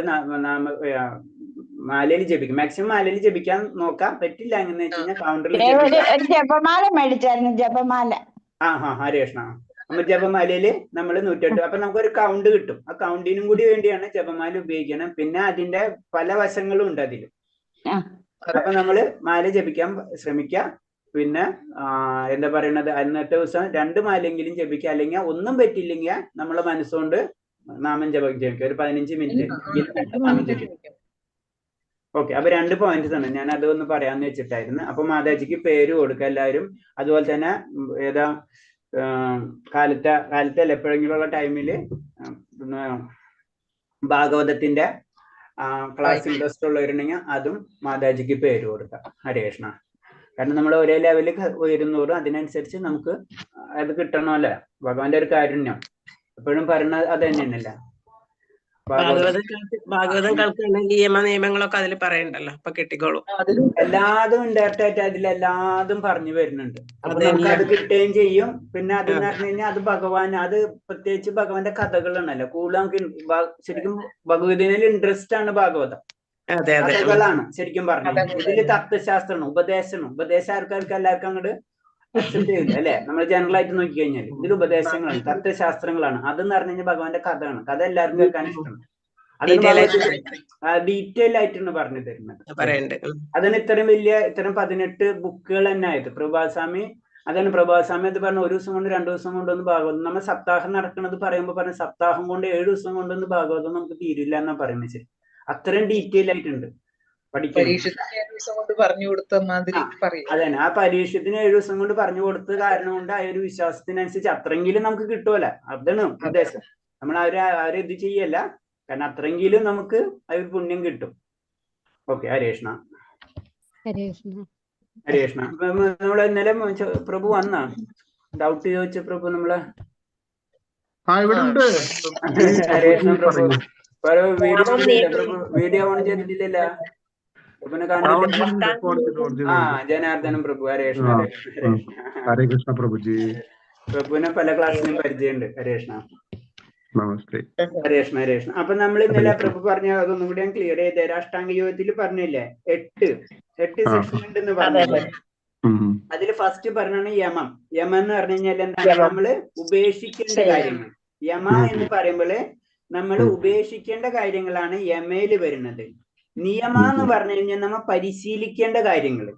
മാലയിൽ ജപിക്കും. മാക്സിമം മാലയിൽ ജപിക്കാൻ നോക്കാം. പറ്റില്ല എങ്ങനെ വെച്ച് കഴിഞ്ഞാൽ കൗണ്ടറിൽ ജപമാല മേടിച്ചായിരുന്നു. ജപമാല ഹരേഷ്ണ നമ്മൾ ജപമാലയില് നമ്മൾ 108. അപ്പൊ നമുക്കൊരു കൗണ്ട് കിട്ടും. ആ കൗണ്ടിനും കൂടി വേണ്ടിയാണ് ജപമാല ഉപയോഗിക്കണം. പിന്നെ അതിന്റെ പല വശങ്ങളും ഉണ്ട് അതിൽ. അപ്പൊ നമ്മള് മാല ജപിക്കാൻ ശ്രമിക്കുക. പിന്നെ എന്താ പറയണത്, അന്നത്തെ ദിവസം 2 മാലയെങ്കിലും ജപിക്കുക. അല്ലെങ്കിൽ ഒന്നും പറ്റില്ലെങ്കിൽ നമ്മളെ മനസ്സുകൊണ്ട് നാമം ജപിക്കുക. ഒരു 15 മിനിറ്റ് നാമം ജപിക്കുക. ഓക്കെ, അപ്പൊ 2 പോയിന്റ്സ് ആണ്. ഞാൻ അതൊന്ന് പറയാന്ന് വെച്ചിട്ടായിരുന്നു. അപ്പൊ മാതാജിക്ക് പേര് കൊടുക്കുക എല്ലാവരും. അതുപോലെ തന്നെ കാലത്തല്ല എപ്പോഴെങ്കിലുള്ള ടൈമില് ഭാഗവതത്തിന്റെ ക്ലാസ് ഇൻട്രസ്റ്റ് ഉള്ളവരുണ്ടെങ്കിൽ അതും മാതാജിക്ക് പേര് കൊടുക്കാം. ഹരേഷ്ണ. കാരണം നമ്മൾ ഒരേ ലെവലിൽ ഉയരുന്നോറും അതിനനുസരിച്ച് നമുക്ക് അത് കിട്ടണമല്ലേ. ഭഗവാന്റെ ഒരു കാരുണ്യം എപ്പോഴും പറയുന്നത് അത് തന്നെയാണല്ലോ. ഭാഗവതം കേൾക്കുന്ന നിയമ നിയമങ്ങളൊക്കെ അതിൽ പറയണ്ടല്ലോ. അപ്പൊ കിട്ടിക്കോളും. എല്ലാതും ഇൻഡയറക്റ്റ് ആയിട്ട് അതിലെല്ലാതും പറഞ്ഞു വരുന്നുണ്ട്. അപ്പൊ നമുക്ക് അത് കിട്ടുകയും ചെയ്യും. പിന്നെ അതെന്ന് പറഞ്ഞു കഴിഞ്ഞാൽ അത് ഭഗവാൻ, അത് പ്രത്യേകിച്ച് ഭഗവാന്റെ കഥകളാണല്ലോ കൂടുതൽ നമുക്ക് ശരിക്കും ഭഗവതിനിൽ ഇൻട്രസ്റ്റ് ആണ് ഭാഗവതം. കഥകളാണ് ശരിക്കും പറഞ്ഞത്. ഇതില് തത്വശാസ്ത്രമാണ്, ഉപദേശം ആൾക്കാർക്ക് എല്ലാവർക്കും അങ്ങോട്ട് അക്സെപ്റ്റ് ചെയ്യില്ല അല്ലെ. നമ്മൾ ജനറൽ ആയിട്ട് നോക്കി കഴിഞ്ഞാൽ ഇതിൽ ഉപദേശങ്ങളാണ്, തത്വശാസ്ത്രങ്ങളാണ്. അതെന്ന് പറഞ്ഞു കഴിഞ്ഞാൽ ഭഗവാന്റെ കഥയാണ്. കഥ എല്ലാവർക്കും കേൾക്കാൻ ഇഷ്ടമാണ്. ഡീറ്റെയിൽ ആയിട്ടാണ് പറഞ്ഞു തരുന്നത്. അതിന് ഇത്തരം 18 ബുക്കുകൾ തന്നെ ആയത്. പ്രഭാസ്വാമി അതാണ് പ്രഭു ആ സമയത്ത് പറഞ്ഞ 1 ദിവസം കൊണ്ട് 2 ദിവസം കൊണ്ടൊന്നും ഭാഗവതം, നമ്മൾ സപ്താഹം നടക്കുന്നത് പറയുമ്പോൾ പറഞ്ഞ സപ്താഹം കൊണ്ട് 7 ദിവസം കൊണ്ടൊന്നും ഭാഗവതം നമുക്ക് തീരില്ല എന്നാ പറയുന്നത്. ശരി, അത്രയും ഡീറ്റെയിൽ ആയിട്ടുണ്ട് പഠിക്കണം. പരീക്ഷത്തിന് 7 ദിവസം കൊണ്ട് പറഞ്ഞു കൊടുത്ത മാതിരി പറയും. അതന്നെ, ആ പരീക്ഷത്തിന് 7 ദിവസം കൊണ്ട് പറഞ്ഞു കൊടുത്ത കാരണം കൊണ്ട് ആ ഒരു വിശ്വാസത്തിനനുസരിച്ച് അത്രയെങ്കിലും നമുക്ക് കിട്ടുമല്ല. അതാണ് ഉദ്ദേശം. നമ്മൾ അവരെ ചെയ്യല്ല, കാരണം അത്രയെങ്കിലും നമുക്ക് ആ ഒരു പുണ്യം കിട്ടും. ഓക്കെ, ഹരേ കൃഷ്ണ. ഹരേ കൃഷ്ണ. ഹരേ കൃഷ്ണ. നമ്മള് ഇന്നലെ പ്രഭു വന്നാ ഡൗട്ട് ചോദിച്ച പ്രഭു നമ്മളെ ഹരേ കൃഷ്ണ പ്രഭു പ്രഭു വീഡിയോ ഓൺ ചെയ്തിട്ടില്ലല്ലോ. പ്രഭുവിനെ കാണുന്നില്ല. ആ, ജനാർദ്ദനം പ്രഭു. ഹരേ കൃഷ്ണ. ഹരേ കൃഷ്ണ പ്രഭുജി. പ്രഭുവിനെ പല ക്ലാസ്സിലും പരിചയമുണ്ട്. ഹരേ കൃഷ്ണ. നമസ്തേ. ഹരേ കൃഷ്ണ. ഹരേ കൃഷ്ണ. അപ്പൊ നമ്മൾ ഇന്നലെ പ്രഭു പറഞ്ഞ അതൊന്നും കൂടി ഞാൻ ക്ലിയർ ചെയ്തേ. അഷ്ടാംഗ യോഗത്തിൽ പറഞ്ഞില്ലേ 8 സെക്ഷൻ ഉണ്ടെന്ന് പറഞ്ഞില്ലേ. അതിൽ ഫസ്റ്റ് പറഞ്ഞാണ് യമം. യമം എന്ന് പറഞ്ഞു കഴിഞ്ഞാൽ എന്താണ്? നമ്മള് ഉപേക്ഷിക്കേണ്ട കാര്യങ്ങൾ. യമ എന്ന് പറയുമ്പോൾ നമ്മൾ ഉപേക്ഷിക്കേണ്ട കാര്യങ്ങളാണ് യമയില് വരുന്നത്. നിയമ എന്ന് പറഞ്ഞു കഴിഞ്ഞാൽ നമ്മ പരിശീലിക്കേണ്ട കാര്യങ്ങള്.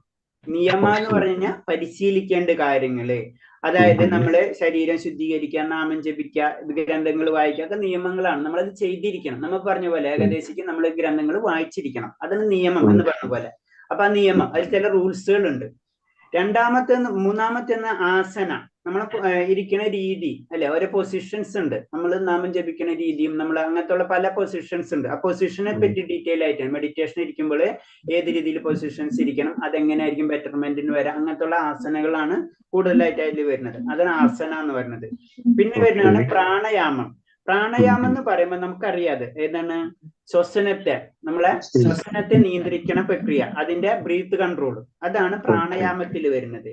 നിയമ എന്ന് പറഞ്ഞു കഴിഞ്ഞാൽ പരിശീലിക്കേണ്ട കാര്യങ്ങള്. അതായത് നമ്മള് ശരീരം ശുദ്ധീകരിക്കുക, നാമം ജപിക്കുക, ഗ്രന്ഥങ്ങൾ വായിക്കുക, ഒക്കെ നിയമങ്ങളാണ്. നമ്മളത് ചെയ്തിരിക്കണം. നമ്മൾ പറഞ്ഞ പോലെ ഏകദേശിക്ക് നമ്മൾ ഗ്രന്ഥങ്ങൾ വായിച്ചിരിക്കണം. അതാണ് നിയമം എന്ന് പറഞ്ഞ പോലെ. അപ്പൊ ആ നിയമം, അതിൽ ചില റൂൾസുകൾ ഉണ്ട്. മൂന്നാമത്തെ ആസന, നമ്മളെ ഇരിക്കുന്ന രീതി അല്ലെ, ഓരോ പൊസിഷൻസ് ഉണ്ട്. നമ്മൾ നാമം ജപിക്കുന്ന രീതിയും നമ്മൾ അങ്ങനത്തെ പല പൊസിഷൻസ് ഉണ്ട്. ആ പൊസിഷനെ പറ്റി ഡീറ്റെയിൽ ആയിട്ടാണ് മെഡിറ്റേഷൻ ഇരിക്കുമ്പോൾ ഏത് രീതിയിൽ പൊസിഷൻസ് ഇരിക്കണം, അതെങ്ങനെയായിരിക്കും ബെറ്റർമെന്റിന് വരാം, അങ്ങനത്തെ ആസനകളാണ് കൂടുതലായിട്ട് അതിൽ വരുന്നത്. അതാണ് ആസന എന്ന് പറയുന്നത്. പിന്നെ വരുന്നതാണ് പ്രാണായാമം. പ്രാണായാമം എന്ന് പറയുമ്പോൾ നമുക്കറിയാതെ ഏതാണ്? ശ്വസനത്തെ, നമ്മളെ ശ്വസനത്തെ നിയന്ത്രിക്കണ പ്രക്രിയ, അതിന്റെ ബ്രീത്ത് കൺട്രോൾ, അതാണ് പ്രാണായാമത്തിൽ വരുന്നത്.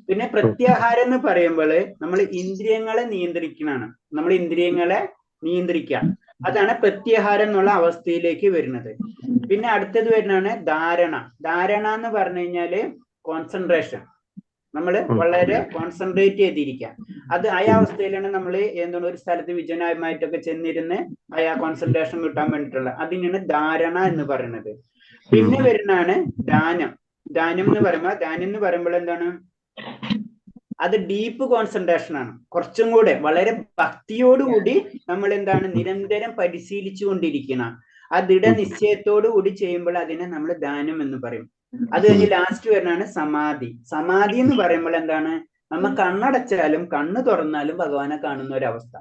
പിന്നെ പ്രത്യാഹാരം എന്ന് പറയുമ്പോൾ നമ്മൾ ഇന്ദ്രിയങ്ങളെ നിയന്ത്രിക്കണാണ്. നമ്മൾ ഇന്ദ്രിയങ്ങളെ നിയന്ത്രിക്കുക, അതാണ് പ്രത്യാഹാരം എന്നുള്ള അവസ്ഥയിലേക്ക് വരുന്നത്. പിന്നെ അടുത്തത് വരുന്നതാണ് ധാരണ. ധാരണ എന്ന് പറഞ്ഞു കഴിഞ്ഞാല് കോൺസെൻട്രേഷൻ, നമ്മൾ വളരെ കോൺസെൻട്രേറ്റ് ചെയ്തിരിക്കുക. അത് ആ അവസ്ഥയിലാണ് നമ്മൾ എന്താണ് ഒരു സ്ഥലത്ത് വിജയനായമായിട്ടൊക്കെ ചെന്നിരുന്ന് ആ കോൺസെൻട്രേഷൻ കിട്ടാൻ വേണ്ടിയിട്ടുള്ള, അതിനാണ് ധാരണ എന്ന് പറയുന്നത്. പിന്നെ വരുന്നതാണ് ധ്യാനം. ധ്യാനം എന്ന് പറയുമ്പോൾ എന്താണ്? അത് ഡീപ്പ് കോൺസെൻട്രേഷൻ ആണ്. കുറച്ചും കൂടെ വളരെ ഭക്തിയോടുകൂടി നമ്മൾ എന്താണ് നിരന്തരം പരിശീലിച്ചു കൊണ്ടിരിക്കണം. ആ ദൃഢനിശ്ചയത്തോടു കൂടി ചെയ്യുമ്പോൾ അതിനെ നമ്മൾ ധ്യാനം എന്ന് പറയും. അത് കഴിഞ്ഞ് ലാസ്റ്റ് വരുന്നതാണ് സമാധി. സമാധി എന്ന് പറയുമ്പോൾ എന്താണ്? നമ്മ കണ്ണടച്ചാലും കണ്ണ് തുറന്നാലും ഭഗവാനെ കാണുന്ന ഒരവസ്ഥ.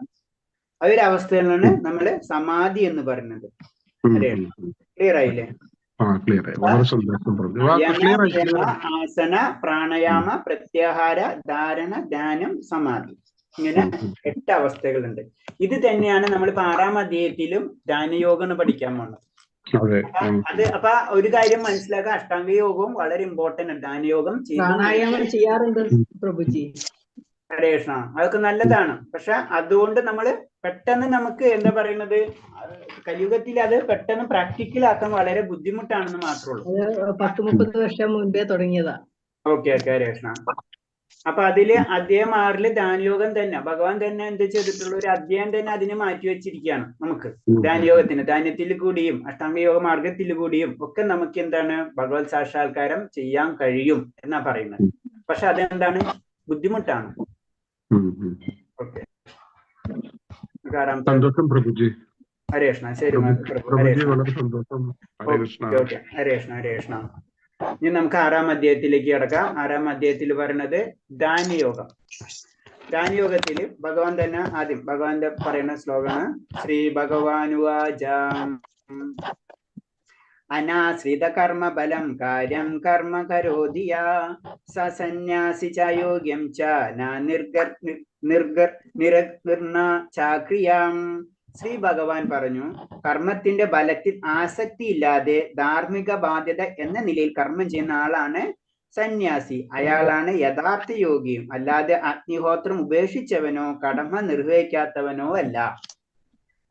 ആ ഒരു അവസ്ഥയിലാണ് നമ്മള് സമാധി എന്ന് പറയുന്നത്. ക്ലിയർ ആയില്ലേ? ആസന, പ്രാണായാമ, പ്രത്യാഹാര, ധാരണ, ധ്യാനം, സമാധി, ഇങ്ങനെ 8 അവസ്ഥകളുണ്ട്. ഇത് തന്നെയാണ് നമ്മളിപ്പോ 6-ാം അധ്യായത്തിലും ധ്യാനയോഗം പഠിക്കാൻ പോകുന്നത്. അത് അപ്പൊ ഒരു കാര്യം മനസ്സിലാക്കുക, അഷ്ടാംഗ യോഗവും വളരെ ഇമ്പോർട്ടന്റ് ആണ്. ധ്യാനയോഗം ചെയ്യാറുണ്ട് പ്രഭുജി. ഹരേ കൃഷ്ണ. അതൊക്കെ നല്ലതാണ്. പക്ഷെ അതുകൊണ്ട് നമ്മള് പെട്ടെന്ന് നമുക്ക് എന്താ പറയുന്നത്, കലിയുഗത്തിൽ അത് പെട്ടെന്ന് പ്രാക്ടിക്കൽ ആക്കാൻ വളരെ ബുദ്ധിമുട്ടാണെന്ന് മാത്രമേ ഉള്ളൂ. 10-30 വർഷം മുൻപേ തുടങ്ങിയതാ. ഓക്കെ ഓക്കെ, ഹരേ കൃഷ്ണ. അപ്പൊ അതില് അധ്യായം 6-ല് ധ്യാനയോഗം തന്നെ ഭഗവാൻ തന്നെ എന്താ ചെയ്തിട്ടുള്ള ഒരു അധ്യായം തന്നെ അതിനെ മാറ്റി വെച്ചിരിക്കുകയാണ്. നമുക്ക് ധ്യാനയോഗത്തിന്, ധ്യാനത്തിൽ കൂടിയും അഷ്ടാംഗയോഗ മാർഗത്തിൽ കൂടിയും ഒക്കെ നമുക്ക് എന്താണ് ഭഗവത് സാക്ഷാത്കാരം ചെയ്യാൻ കഴിയും എന്നാ പറയുന്നത്. പക്ഷെ അതെന്താണ്? ബുദ്ധിമുട്ടാണ്. ഓക്കെ, സന്തോഷം പ്രഭുജി. ഹരേ കൃഷ്ണ. ശരി ഓക്കെ, ഹരേ കൃഷ്ണ. ഹരേ കൃഷ്ണ. ഇനി നമുക്ക് 6-ാം അധ്യായത്തിലേക്ക് കിടക്കാം. 6-ാം അധ്യായത്തിൽ പറയുന്നത് ധ്യാനയോഗം. ധ്യാനയോഗത്തില് ഭഗവാൻ തന്നെ ആദ്യം ഭഗവാന്റെ പറയുന്ന ശ്ലോകമാണ് ശ്രീ ഭഗവാനുവാച അനാശ്രിത കർമ്മ ബലം കാര്യം കർമ്മ കരോതി സന്യാസി ച യോഗ്യം ച നിരഗ്ന ചാക്രിയാം. ശ്രീ ഭഗവാൻ പറഞ്ഞു, കർമ്മത്തിന്റെ ബലത്തിൽ ആസക്തി ഇല്ലാതെ ധാർമ്മിക ബാധ്യത എന്ന നിലയിൽ കർമ്മം ചെയ്യുന്ന ആളാണ് സന്യാസി. അയാളാണ് യഥാർത്ഥ യോഗിയും, അല്ലാതെ അഗ്നിഹോത്രം ഉപേക്ഷിച്ചവനോ കടമ നിർവഹിക്കാത്തവനോ അല്ല.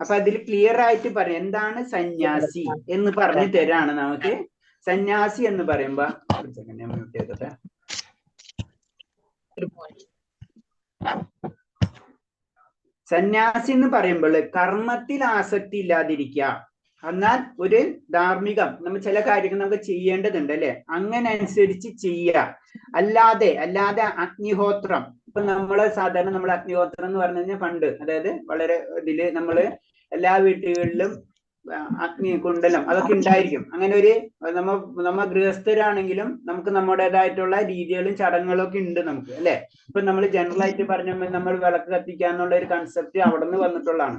അപ്പൊ അതിൽ ക്ലിയർ ആയിട്ട് പറയും എന്താണ് സന്യാസി എന്ന് പറഞ്ഞു തരാണ് നമുക്ക്. സന്യാസി എന്ന് പറയുമ്പോ സന്യാസി എന്ന് പറയുമ്പോൾ കർമ്മത്തിൽ ആസക്തി ഇല്ലാതിരിക്കുക, എന്നാൽ ഒരു ധാർമ്മികം നമ്മൾ ചില കാര്യങ്ങൾ നമുക്ക് ചെയ്യേണ്ടതുണ്ട് അല്ലെ, അങ്ങനെ അനുസരിച്ച് ചെയ്യുക. അല്ലാതെ അഗ്നിഹോത്രം, ഇപ്പൊ നമ്മള് സാധാരണ നമ്മൾ അഗ്നിഹോത്രം എന്ന് പറഞ്ഞു കഴിഞ്ഞാൽ പണ്ട്, അതായത് വളരെ ഇതില് നമ്മള് എല്ലാ വീട്ടുകളിലും അഗ്നി കുണ്ടലം അതൊക്കെ ഉണ്ടായിരിക്കും. അങ്ങനെ ഒരു നമ്മ ഗൃഹസ്ഥരാണെങ്കിലും നമുക്ക് നമ്മുടേതായിട്ടുള്ള രീതികളും ചടങ്ങുകളും ഒക്കെ ഉണ്ട് നമുക്ക് അല്ലെ. ഇപ്പൊ നമ്മൾ ജനറൽ ആയിട്ട് പറഞ്ഞ നമ്മൾ വിളക്ക് കത്തിക്കാന്നുള്ള ഒരു കൺസെപ്റ്റ് അവിടെ നിന്ന് വന്നിട്ടുള്ളതാണ്.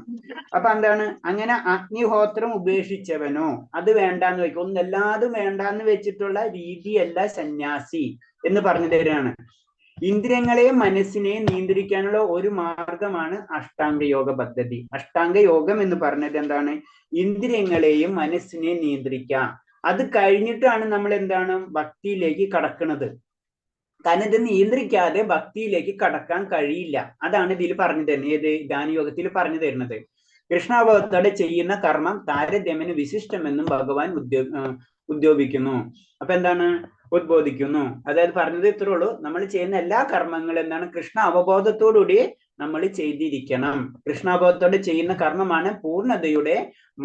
അപ്പൊ എന്താണ്, അങ്ങനെ അഗ്നിഹോത്രം ഉപേക്ഷിച്ചവനോ അത് വേണ്ടാന്ന് വെക്കും, ഒന്നെല്ലാതും വേണ്ടാന്ന് വെച്ചിട്ടുള്ള രീതിയല്ല സന്യാസി എന്ന് പറഞ്ഞു തരികയാണ്. ഇന്ദ്രിയങ്ങളെയും മനസ്സിനെയും നിയന്ത്രിക്കാനുള്ള ഒരു മാർഗമാണ് അഷ്ടാംഗ യോഗ പദ്ധതി. അഷ്ടാംഗ യോഗം എന്ന് പറഞ്ഞത് എന്താണ്, ഇന്ദ്രിയങ്ങളെയും മനസ്സിനെയും നിയന്ത്രിക്കാം. അത് കഴിഞ്ഞിട്ടാണ് നമ്മൾ എന്താണ് ഭക്തിയിലേക്ക് കടക്കുന്നത്. കാരണം ഇത് നിയന്ത്രിക്കാതെ ഭക്തിയിലേക്ക് കടക്കാൻ കഴിയില്ല. അതാണ് ഇതിൽ പറഞ്ഞു തരുന്നത്, ഏത് ധ്യാനയോഗത്തിൽ പറഞ്ഞു തരുന്നത്. കൃഷ്ണാവബോധത്തോടെ ചെയ്യുന്ന കർമ്മം താരതമ്യേന വിശിഷ്ടമെന്നും ഭഗവാൻ ഉദ്ബോധിക്കുന്നു. അപ്പൊ എന്താണ് ഉദ്ബോധിക്കുന്നു, അതായത് പറഞ്ഞത് ഇത്രേ ഉള്ളൂ. നമ്മൾ ചെയ്യുന്ന എല്ലാ കർമ്മങ്ങളും എന്താണ്, കൃഷ്ണ അവബോധത്തോടുകൂടി നമ്മൾ ചെയ്തിരിക്കണം. കൃഷ്ണാവബോധത്തോടെ ചെയ്യുന്ന കർമ്മമാണ് പൂർണ്ണതയുടെ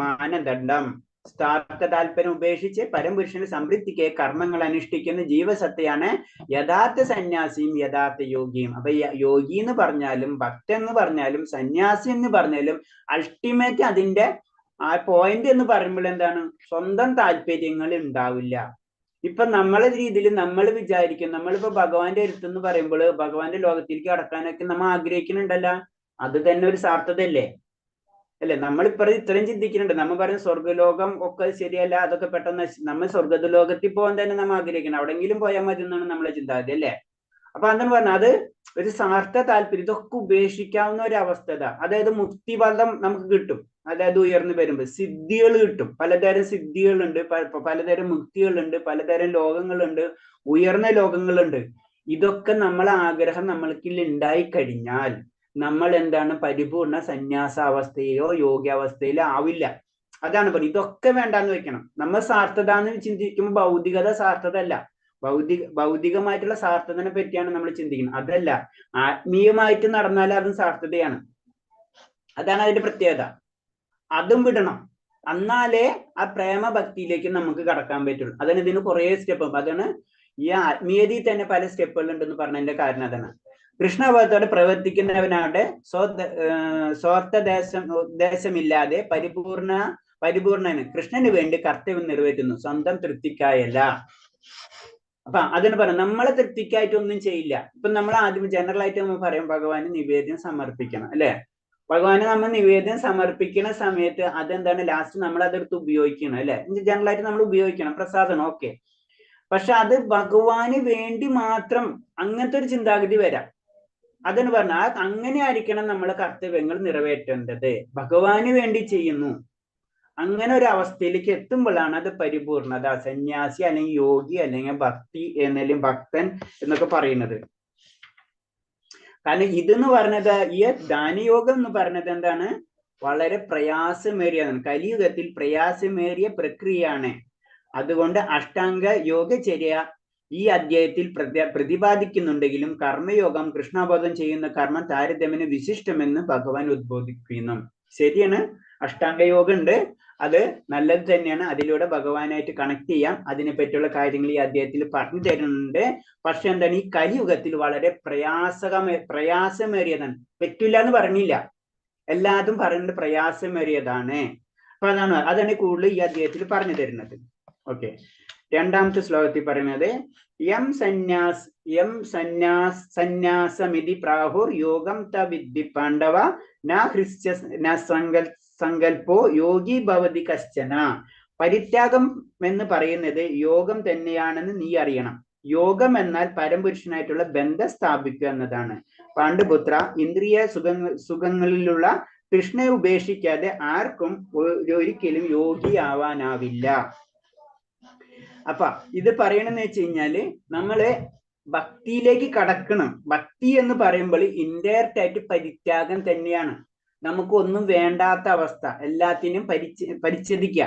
മാനദണ്ഡം. സ്വാർത്ഥ താല്പര്യം ഉപേക്ഷിച്ച് പരംപുരുഷന്റെ സംതൃപ്തിക്ക് കർമ്മങ്ങൾ അനുഷ്ഠിക്കുന്ന ജീവസത്തയാണ് യഥാർത്ഥ സന്യാസിയും യഥാർത്ഥ യോഗിയും. അപ്പൊ യോഗി എന്ന് പറഞ്ഞാലും ഭക്തൻ എന്ന് പറഞ്ഞാലും സന്യാസി എന്ന് പറഞ്ഞാലും അൾട്ടിമേറ്റ് അതിന്റെ ആ പോയിന്റ് എന്ന് പറയുമ്പോൾ എന്താണ്, സ്വന്തം താല്പര്യങ്ങൾ ഉണ്ടാവില്ല. ഇപ്പൊ നമ്മളെ രീതിയിൽ നമ്മൾ വിചാരിക്കും, നമ്മളിപ്പോ ഭഗവാന്റെ അടുത്തെന്ന് പറയുമ്പോൾ ഭഗവാന്റെ ലോകത്തിലേക്ക് കടക്കാനൊക്കെ നമ്മൾ ആഗ്രഹിക്കുന്നുണ്ടല്ല, അത് തന്നെ ഒരു സാർത്ഥതയല്ലേ അല്ലെ. നമ്മളിപ്പോ ഇത്രയും ചിന്തിക്കുന്നുണ്ട്, നമ്മൾ പറയും സ്വർഗ്ഗലോകം ഒക്കെ ശരിയല്ല, അതൊക്കെ പെട്ടെന്ന് നമ്മൾ സ്വർഗ്ഗലോകത്തിൽ പോകാൻ തന്നെ നമ്മൾ ആഗ്രഹിക്കണം, അവിടെങ്കിലും പോയാൽ മതി എന്നാണ് നമ്മളെ ചിന്താഗതി അല്ലേ. അപ്പൊ അതെന്ന് പറഞ്ഞാൽ അത് ഒരു സ്വാർത്ഥ താല്പര്യം, ഇതൊക്കെ ഉപേക്ഷിക്കാവുന്ന ഒരു അവസ്ഥ. അതായത് മുക്തിപദം നമുക്ക് കിട്ടും, അതായത് ഉയർന്നു വരുമ്പോൾ സിദ്ധികൾ കിട്ടും. പലതരം സിദ്ധികളുണ്ട്, പലതരം മുക്തികളുണ്ട്, പലതരം ലോകങ്ങളുണ്ട്, ഉയർന്ന ലോകങ്ങളുണ്ട്. ഇതൊക്കെ നമ്മളെ ആഗ്രഹം നമ്മൾക്കിൽ ഉണ്ടായി കഴിഞ്ഞാൽ നമ്മൾ എന്താണ്, പരിപൂർണ സന്യാസാവസ്ഥയിലോ യോഗ്യാവസ്ഥയിലോ ആവില്ല. അതാണ് പറയുന്നത്, ഇതൊക്കെ വേണ്ടാന്ന് വെക്കണം. നമ്മൾ സാർത്ഥത എന്ന് ചിന്തിക്കുമ്പോൾ ഭൗതികത സാർത്ഥത അല്ല, ഭൗതികമായിട്ടുള്ള സാർത്ഥതനെ പറ്റിയാണ് നമ്മൾ ചിന്തിക്കുന്നത്. അതല്ല, ആത്മീയമായിട്ട് നടന്നാൽ അതും സാർത്ഥതയാണ്. അതാണ് അതിന്റെ പ്രത്യേകത. അതും വിടണം, എന്നാലേ ആ പ്രേമഭക്തിയിലേക്ക് നമുക്ക് കടക്കാൻ പറ്റുള്ളൂ. അതാണ് ഇതിന് കുറേ സ്റ്റെപ്പ്. അതാണ് ഈ ആത്മീയതയിൽ തന്നെ പല സ്റ്റെപ്പുകൾ ഉണ്ടെന്ന് പറഞ്ഞതിന്റെ കാരണം അതാണ്. കൃഷ്ണഭക്തോടെ പ്രവർത്തിക്കുന്നവനാടെ സ്വാർത്ഥദേശമില്ലാതെ പരിപൂർണന് കൃഷ്ണന് വേണ്ടി കർത്തവ്യം നിറവേറ്റുന്നു, സ്വന്തം തൃപ്തിക്കായല്ല. അപ്പൊ അതിന് പറയാം, നമ്മളെ തൃപ്തിക്കായിട്ടൊന്നും ചെയ്യില്ല. ഇപ്പൊ നമ്മൾ ആദ്യം ജനറൽ ആയിട്ട് നമ്മൾ പറയും ഭഗവാന് നിവേദ്യം സമർപ്പിക്കണം അല്ലെ. ഭഗവാന് നമ്മൾ നിവേദ്യം സമർപ്പിക്കുന്ന സമയത്ത് അതെന്താണ്, ലാസ്റ്റ് നമ്മൾ അതെടുത്ത് ഉപയോഗിക്കണം അല്ലെ. ജനറൽ ആയിട്ട് നമ്മൾ ഉപയോഗിക്കണം, പ്രസാദം ഓക്കെ. പക്ഷെ അത് ഭഗവാന് വേണ്ടി മാത്രം അങ്ങനത്തെ ഒരു ചിന്താഗതി വരാം. അതെന്ന് പറഞ്ഞാൽ അങ്ങനെ ആയിരിക്കണം നമ്മളെ കർത്തവ്യങ്ങൾ നിറവേറ്റേണ്ടത്, ഭഗവാന് വേണ്ടി ചെയ്യുന്നു. അങ്ങനെ ഒരു അവസ്ഥയിലേക്ക് എത്തുമ്പോഴാണ് അത് പരിപൂർണത, സന്യാസി അല്ലെങ്കിൽ യോഗി അല്ലെങ്കിൽ ഭക്തി എന്നല്ലെങ്കിൽ ഭക്തൻ എന്നൊക്കെ പറയുന്നത്. കാരണം ഇതെന്ന് പറഞ്ഞത്, ഈ ധ്യാനയോഗം എന്ന് പറഞ്ഞത് എന്താണ്, വളരെ പ്രയാസമേറിയതാണ്, കലിയുഗത്തിൽ പ്രയാസമേറിയ പ്രക്രിയയാണ്. അതുകൊണ്ട് അഷ്ടാംഗ യോഗചര്യ ഈ അധ്യായത്തിൽ പ്രതിപാദിക്കുന്നുണ്ടെങ്കിലും കർമ്മയോഗം കൃഷ്ണാബോധം ചെയ്യുന്ന കർമ്മം താരതമ്യേന വിശിഷ്ടമെന്ന് ഭഗവാൻ ഉദ്ബോധിക്കുന്നു. ശരിയാണ്, അഷ്ടാംഗയോഗം ഉണ്ട്, അത് നല്ലത് തന്നെയാണ്. അതിലൂടെ ഭഗവാനായിട്ട് കണക്ട് ചെയ്യാം. അതിനെ പറ്റിയുള്ള കാര്യങ്ങൾ ഈ അധ്യായത്തിൽ പറഞ്ഞു തരുന്നുണ്ട്. പക്ഷെ എന്താണ്, ഈ കലിയുഗത്തിൽ വളരെ പ്രയാസമേറിയതാണ്. പറ്റില്ല എന്ന് പറഞ്ഞില്ല, എല്ലാതും പറയുന്നത് പ്രയാസമേറിയതാണ്. അപ്പൊ അതാണ് കൂടുതൽ ഈ അധ്യായത്തിൽ പറഞ്ഞു തരുന്നത്. ഓക്കെ, രണ്ടാമത്തെ ശ്ലോകത്തിൽ പറയുന്നത് യം സന്യാസമിതി പ്രാഹുർ യോഗം തവിദ്ധി പാണ്ഡവ ന സങ്കൽപ്പോ യോഗി ഭവതി കശ്ചന. പരിത്യാഗം എന്ന് പറയുന്നത് യോഗം തന്നെയാണെന്ന് നീ അറിയണം. യോഗം എന്നാൽ പരംപുരുഷനായിട്ടുള്ള ബന്ധം സ്ഥാപിക്കുക എന്നതാണ്. പാണ്ഡുപുത്ര, ഇന്ദ്രിയ സുഖങ്ങളിലുള്ള കൃഷ്ണയെ ഉപേക്ഷിക്കാതെ ആർക്കും ഒരിക്കലും യോഗിയാവാനാവില്ല. അപ്പൊ ഇത് പറയണെന്ന് വെച്ച് കഴിഞ്ഞാല് നമ്മള് ഭക്തിയിലേക്ക് കടക്കണം. ഭക്തി എന്ന് പറയുമ്പോൾ ഇൻഡയറക്റ്റ് ആയിട്ട് പരിത്യാഗം തന്നെയാണ്. നമുക്ക് ഒന്നും വേണ്ടാത്ത അവസ്ഥ, എല്ലാത്തിനും പരിച്ഛേദിക്കുക,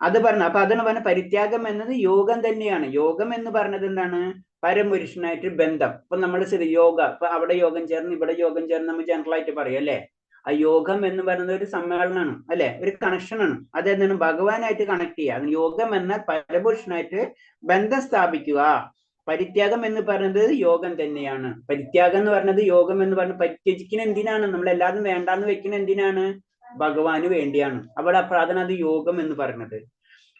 അത് പറഞ്ഞു. അപ്പൊ അതാണ് പറഞ്ഞ പരിത്യാഗം എന്നത് യോഗം തന്നെയാണ്. യോഗം എന്ന് പറഞ്ഞത് എന്താണ്, പരമപുരുഷനായിട്ട് ബന്ധം. ഇപ്പൊ നമ്മൾ യോഗ, ഇപ്പൊ അവിടെ യോഗം ചേർന്ന് ഇവിടെ യോഗം ചേർന്ന് നമ്മൾ ജനറൽ ആയിട്ട് പറയും അല്ലെ. ആ യോഗം എന്ന് പറയുന്നത് ഒരു സമ്മേളനമാണ്, അല്ലെ, ഒരു കണക്ഷനാണ്. അതെന്താണ്? ഭഗവാനായിട്ട് കണക്ട് ചെയ്യുക. അത് യോഗം എന്നാൽ പരപുരുഷനായിട്ട് ബന്ധം സ്ഥാപിക്കുക. പരിത്യാഗം എന്ന് പറയുന്നത് യോഗം തന്നെയാണ്. പരിത്യാഗം എന്ന് പറയുന്നത് യോഗം എന്ന് പറഞ്ഞ് പരിത്യജിക്കുന്ന എന്തിനാണ്? നമ്മൾ എല്ലാവരും വേണ്ടാന്ന് വെക്കുന്ന എന്തിനാണ്? ഭഗവാന് വേണ്ടിയാണ്. അവിടെ പ്രാർത്ഥന അത് യോഗം എന്ന് പറയുന്നത്.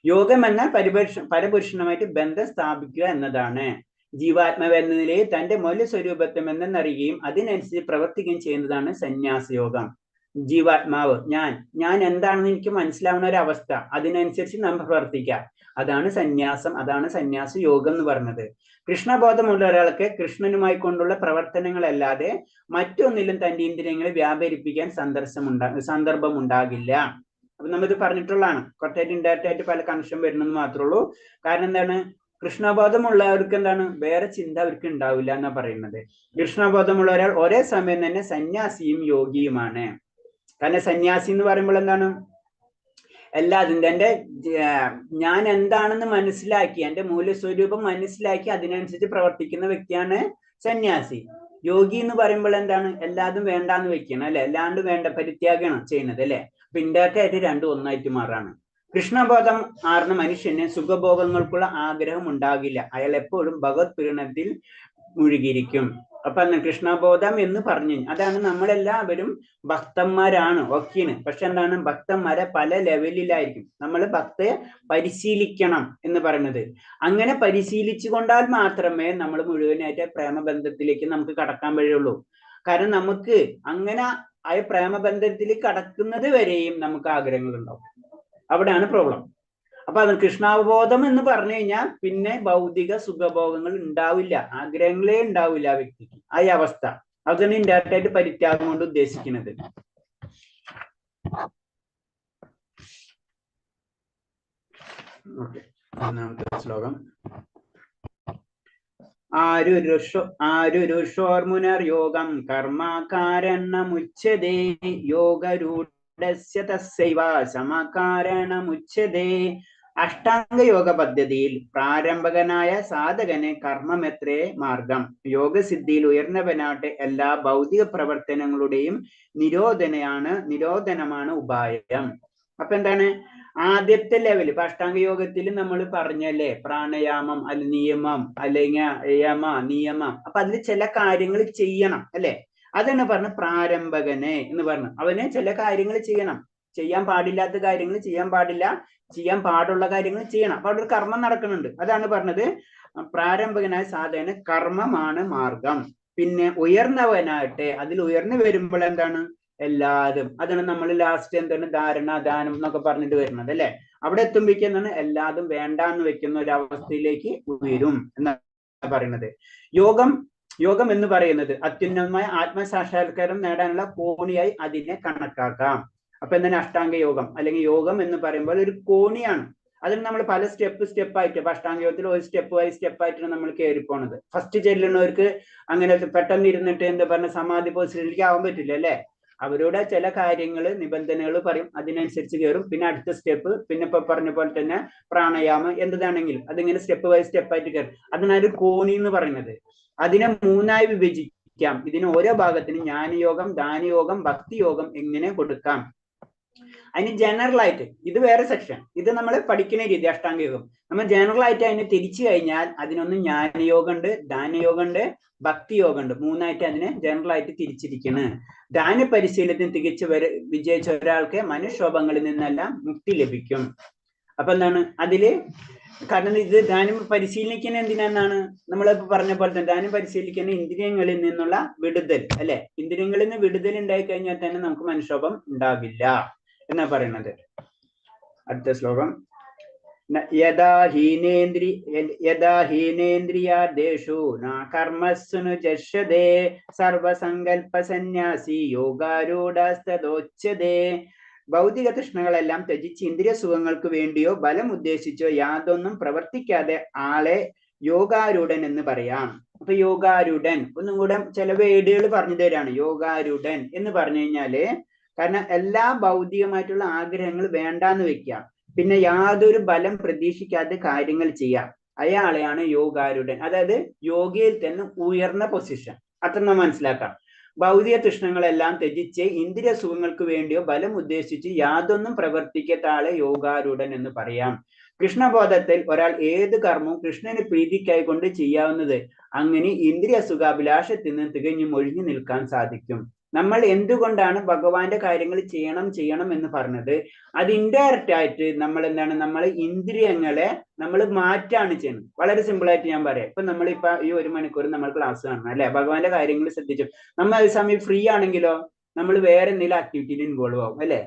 യോഗം എന്നാൽ പരപുരുഷനുമായിട്ട് ബന്ധം സ്ഥാപിക്കുക എന്നതാണ്. ജീവാത്മാവ് എന്ന നിലയിൽ തന്റെ മൂല്യ സ്വരൂപത്വം എന്നറിയുകയും അതിനനുസരിച്ച് പ്രവർത്തിക്കുകയും ചെയ്യുന്നതാണ് സന്യാസ യോഗം. ജീവാത്മാവ് ഞാൻ എന്താണെന്ന് എനിക്ക് മനസ്സിലാവുന്ന ഒരു അവസ്ഥ, അതിനനുസരിച്ച് നമ്മൾ പ്രവർത്തിക്കുക, അതാണ് സന്യാസം, അതാണ് സന്യാസ യോഗം എന്ന് പറഞ്ഞത്. കൃഷ്ണബോധമുള്ള ഒരാൾക്ക് കൃഷ്ണനുമായി കൊണ്ടുള്ള പ്രവർത്തനങ്ങളല്ലാതെ മറ്റൊന്നിലും തന്റെ ഇന്ദ്രിയങ്ങളെ വ്യാപരിപ്പിക്കാൻ സന്ദർഭം ഉണ്ടാകില്ല. അപ്പൊ നമ്മിത് പറഞ്ഞിട്ടുള്ളതാണ്. കുറച്ചായിട്ട് ഇൻഡയറക്റ്റ് ആയിട്ട് പല കണക്ഷൻ വരുന്നെന്ന് മാത്രമേ ഉള്ളൂ. കാരണം എന്താണ്? കൃഷ്ണബോധമുള്ളവർക്ക് എന്താണ്? വേറെ ചിന്ത അവർക്ക് ഉണ്ടാവില്ല എന്നാ പറയുന്നത്. കൃഷ്ണബോധമുള്ള ഒരാൾ ഒരേ സമയം തന്നെ സന്യാസിയും യോഗിയുമാണ്. കാരണം സന്യാസി എന്ന് പറയുമ്പോൾ എന്താണ്? എല്ലാതും എന്റെ ഞാൻ എന്താണെന്ന് മനസ്സിലാക്കി, എന്റെ മൂല്യസ്വരൂപം മനസ്സിലാക്കി അതിനനുസരിച്ച് പ്രവർത്തിക്കുന്ന വ്യക്തിയാണ് സന്യാസി. യോഗി എന്ന് പറയുമ്പോൾ എന്താണ്? എല്ലാതും വേണ്ടാന്ന് വെക്കണം, അല്ലെ, അല്ലാണ്ട് വേണ്ട പരിത്യാഗമാണ് ചെയ്യുന്നത്, അല്ലെ. അപ്പൊ ഇൻഡയറക്റ്റ് ആയിട്ട് രണ്ടും ഒന്നായിട്ട് മാറാണ്. കൃഷ്ണബോധം ആർന്ന മനുഷ്യന് സുഖഭോഗങ്ങൾക്കുള്ള ആഗ്രഹം ഉണ്ടാകില്ല. അയാൾ എപ്പോഴും ഭഗവത് പ്രീണത്തിൽ മുഴുകിയിരിക്കും. അപ്പൊ കൃഷ്ണബോധം എന്ന് പറഞ്ഞു, അതാണ് നമ്മളെല്ലാവരും ഭക്തന്മാരാണ്, ഒക്കെയാണ്. പക്ഷെ എന്താണ്? ഭക്തന്മാരെ പല ലെവലിലായിരിക്കും. നമ്മൾ ഭക്തയെ പരിശീലിക്കണം എന്ന് പറയുന്നത്. അങ്ങനെ പരിശീലിച്ചു കൊണ്ടാൽ മാത്രമേ നമ്മൾ മുഴുവനായിട്ട് പ്രേമബന്ധത്തിലേക്ക് നമുക്ക് കടക്കാൻ കഴിയുള്ളൂ. കാരണം നമുക്ക് അങ്ങനെ ആ പ്രേമബന്ധത്തിൽ കടക്കുന്നത് വരെയും നമുക്ക് ആഗ്രഹങ്ങൾ ഉണ്ടാവും. അവിടെയാണ് പ്രോബ്ലം. അപ്പൊ അത് കൃഷ്ണാവബോധം എന്ന് പറഞ്ഞു കഴിഞ്ഞാൽ പിന്നെ ഭൗതിക സുഖഭോഗങ്ങൾ ഉണ്ടാവില്ല, ആഗ്രഹങ്ങളേ ഉണ്ടാവില്ല ആ വ്യക്തിക്ക്. ആ അവസ്ഥ അതാണ് ഇൻഡയറക്റ്റ് ആയിട്ട് പരിത്യാഗം കൊണ്ട് ഉദ്ദേശിക്കുന്നത്. ശ്ലോകം. ആരുരുഷോർമുനർ യോഗം കർമ്മകാരണമുച്യതേ യോഗരൂഢസ്യ തസ്സൈവ സമകാരണമുച്യതേ. അഷ്ടാംഗ യോഗ പദ്ധതിയിൽ പ്രാരംഭകനായ സാധകന് കർമ്മമെത്രേ മാർഗം. യോഗസിദ്ധിയിൽ ഉയർന്നവനാട്ടെ എല്ലാ ഭൗതിക പ്രവർത്തനങ്ങളുടെയും നിരോധനമാണ് ഉപായം. അപ്പൊ എന്താണ്? ആദ്യത്തെ ലെവൽ ഇപ്പൊ അഷ്ടാംഗ യോഗത്തിൽ നമ്മൾ പറഞ്ഞല്ലേ, പ്രാണയാമം അല്ല നിയമം അല്ലെങ്കിൽ നിയമം. അപ്പൊ അതിൽ ചില കാര്യങ്ങൾ ചെയ്യണം, അല്ലെ. അതാണ് പറഞ്ഞ പ്രാരംഭകനെ എന്ന് പറഞ്ഞു. അവന് ചില കാര്യങ്ങൾ ചെയ്യണം. ചെയ്യാൻ പാടില്ലാത്ത കാര്യങ്ങൾ ചെയ്യാൻ പാടില്ല, ചെയ്യാൻ പാടുള്ള കാര്യങ്ങൾ ചെയ്യണം. അപ്പൊ അവിടെ ഒരു കർമ്മം നടക്കുന്നുണ്ട്. അതാണ് പറഞ്ഞത് പ്രാരംഭകനായ സാധകന് കർമ്മമാണ് മാർഗം. പിന്നെ ഉയർന്നവനായിട്ട് അതിൽ ഉയർന്നു വരുമ്പോൾ എന്താണ്? എല്ലാതും. അതാണ് നമ്മൾ ലാസ്റ്റ് എന്താണ് ധാരണ ദാനം എന്നൊക്കെ പറഞ്ഞിട്ട് വരുന്നത്, അല്ലെ. അവിടെ എത്തുമ്പോഴേക്കും എന്താണ്? എല്ലാതും വേണ്ടാന്ന് വെക്കുന്ന ഒരു അവസ്ഥയിലേക്ക് ഉയരും എന്നാണ് പറയുന്നത്. യോഗം എന്ന് പറയുന്നത് അത്യുന്നതമായ ആത്മസാക്ഷാത്കാരം നേടാനുള്ള കോണിയായി അതിനെ കണക്കാക്കാം. അപ്പൊ എന്താണ്? അഷ്ടാംഗ യോഗം അല്ലെങ്കിൽ യോഗം എന്ന് പറയുമ്പോൾ ഒരു കോണിയാണ്. അതിന് നമ്മൾ പല സ്റ്റെപ്പായിട്ട് ഇപ്പൊ അഷ്ടാംഗ യോഗത്തിൽ ഒരു സ്റ്റെപ്പായിട്ടാണ് നമ്മൾ കയറിപ്പോണത്. ഫസ്റ്റ് ചെല്ലുന്നവർക്ക് അങ്ങനെ പെട്ടെന്ന് ഇരുന്നിട്ട് എന്താ പറഞ്ഞ സമാധി പൊസിഷനിലേക്ക് ആവാൻ പറ്റില്ല, അല്ലെ. അവരോട് ചില കാര്യങ്ങൾ നിബന്ധനകൾ പറയും, അതിനനുസരിച്ച് കയറും. പിന്നെ അടുത്ത സ്റ്റെപ്പ്, പിന്നെ ഇപ്പൊ പറഞ്ഞ പോലെ തന്നെ പ്രാണായാമം എന്താണെങ്കിലും അതിങ്ങനെ സ്റ്റെപ്പായിട്ട് കയറും. അതിനാണ് ഒരു കോണി എന്ന് പറയുന്നത്. അതിനെ 3ആയി വിഭജിക്കാം. ഇതിന് ഓരോ ഭാഗത്തിന് ജ്ഞാനയോഗം, ദാനയോഗം, ഭക്തിയോഗം എങ്ങനെ കൊടുക്കാം. അതിന് ജനറൽ ആയിട്ട് ഇത് വേറെ സെക്ഷൻ, ഇത് നമ്മൾ പഠിക്കുന്ന രീതി അഷ്ടാംഗ യോഗം. നമ്മൾ ജനറൽ ആയിട്ട് അതിനെ തിരിച്ചു കഴിഞ്ഞാൽ അതിനൊന്ന് ജ്ഞാനയോഗം ഉണ്ട്, ദാനയോഗം ഉണ്ട്, ഭക്തിയോഗം ഉണ്ട്. 3ആയിട്ട് അതിനെ ജനറൽ ആയിട്ട് തിരിച്ചിരിക്കുന്നത്. ദാന പരിശീലനത്തിന് തികച്ചു വിജയിച്ച ഒരാൾക്ക് മനുഷ്യക്ഷോഭങ്ങളിൽ നിന്നെല്ലാം മുക്തി ലഭിക്കും. അപ്പൊ എന്താണ് അതില്? കാരണം ഇത് ദാനം പരിശീലിക്കുന്ന എന്തിനാണ്? നമ്മൾ പറഞ്ഞ പോലെ തന്നെ ദാനം പരിശീലിക്കുന്ന ഇന്ദ്രിയങ്ങളിൽ നിന്നുള്ള വിടുതൽ, അല്ലെ. ഇന്ദ്രിയങ്ങളിൽ നിന്ന് വിടുതൽ ഉണ്ടായി കഴിഞ്ഞാൽ തന്നെ നമുക്ക് മനുഷ്യക്ഷോഭം ഉണ്ടാവില്ല എന്നാ പറയുന്നത്. അടുത്ത ശ്ലോകം. യഥാ ഹീനേന്ദ്രിയാദേശു ന കർമ്മസ്സുനു ജഷ്യതേ സർവസങ്കൽപ്പ സന്യാസി യോഗാരൂഢസ്തദോച്യതേ. ഭൗതിക തൃഷ്ണകളെല്ലാം ത്യജിച്ച് ഇന്ദ്രിയ സുഖങ്ങൾക്ക് വേണ്ടിയോ ബലം ഉദ്ദേശിച്ചോ യാതൊന്നും പ്രവർത്തിക്കാതെ ആളെ യോഗാരൂഢൻ എന്ന് പറയാം. അപ്പൊ യോഗാരൂഢൻ ഒന്നും കൂടെ ചില വേർഡുകൾ പറഞ്ഞു തരാണ്. യോഗാരൂഢൻ എന്ന് പറഞ്ഞു കഴിഞ്ഞാല് കാരണം എല്ലാ ഭൗതികമായിട്ടുള്ള ആഗ്രഹങ്ങൾ വേണ്ടാന്ന് വെക്കുക, പിന്നെ യാതൊരു ബലം പ്രതീക്ഷിക്കാതെ കാര്യങ്ങൾ ചെയ്യാം, അയാളെയാണ് യോഗാരൂഢൻ. അതായത് യോഗയിൽ തന്നെ ഉയർന്ന പൊസിഷൻ. അത്ര നാം മനസ്സിലാക്കാം. ഭൗതിക തൃഷ്ണങ്ങളെല്ലാം ത്യജിച്ച് ഇന്ദ്രിയ സുഖങ്ങൾക്ക് വേണ്ടിയോ ബലം ഉദ്ദേശിച്ച് യാതൊന്നും പ്രവർത്തിക്കത്താളെ യോഗാരൂഢൻ എന്ന് പറയാം. കൃഷ്ണബോധത്തിൽ ഒരാൾ ഏത് കർമ്മവും കൃഷ്ണന് പ്രീതിക്കായി കൊണ്ട് ചെയ്യാവുന്നത്. അങ്ങനെ ഇന്ദ്രിയ സുഖാഭിലാഷത്തിൽ നിന്ന് തികഞ്ഞും ഒഴിഞ്ഞു നിൽക്കാൻ സാധിക്കും. നമ്മൾ എന്തുകൊണ്ടാണ് ഭഗവാന്റെ കാര്യങ്ങൾ ചെയ്യണം എന്ന് പറഞ്ഞത്? അത് ഇൻഡയറക്റ്റ് ആയിട്ട് നമ്മൾ നമ്മൾ ഇന്ദ്രിയങ്ങളെ നമ്മൾ മാറ്റാണ് ചെയ്യുന്നത്. വളരെ സിമ്പിൾ ആയിട്ട് ഞാൻ പറയാം. ഇപ്പൊ നമ്മളിപ്പോ ഈ 1 മണിക്കൂർ നമ്മൾ ക്ലാസ് കാണണം അല്ലെ, ഭഗവാന്റെ കാര്യങ്ങൾ ശ്രദ്ധിച്ചു. നമ്മൾ അതേ സമയം ഫ്രീ ആണെങ്കിലോ നമ്മൾ വേറെ എന്തെങ്കിലും ആക്ടിവിറ്റിയിൽ ഇൻവോൾവ് ആവും അല്ലെ.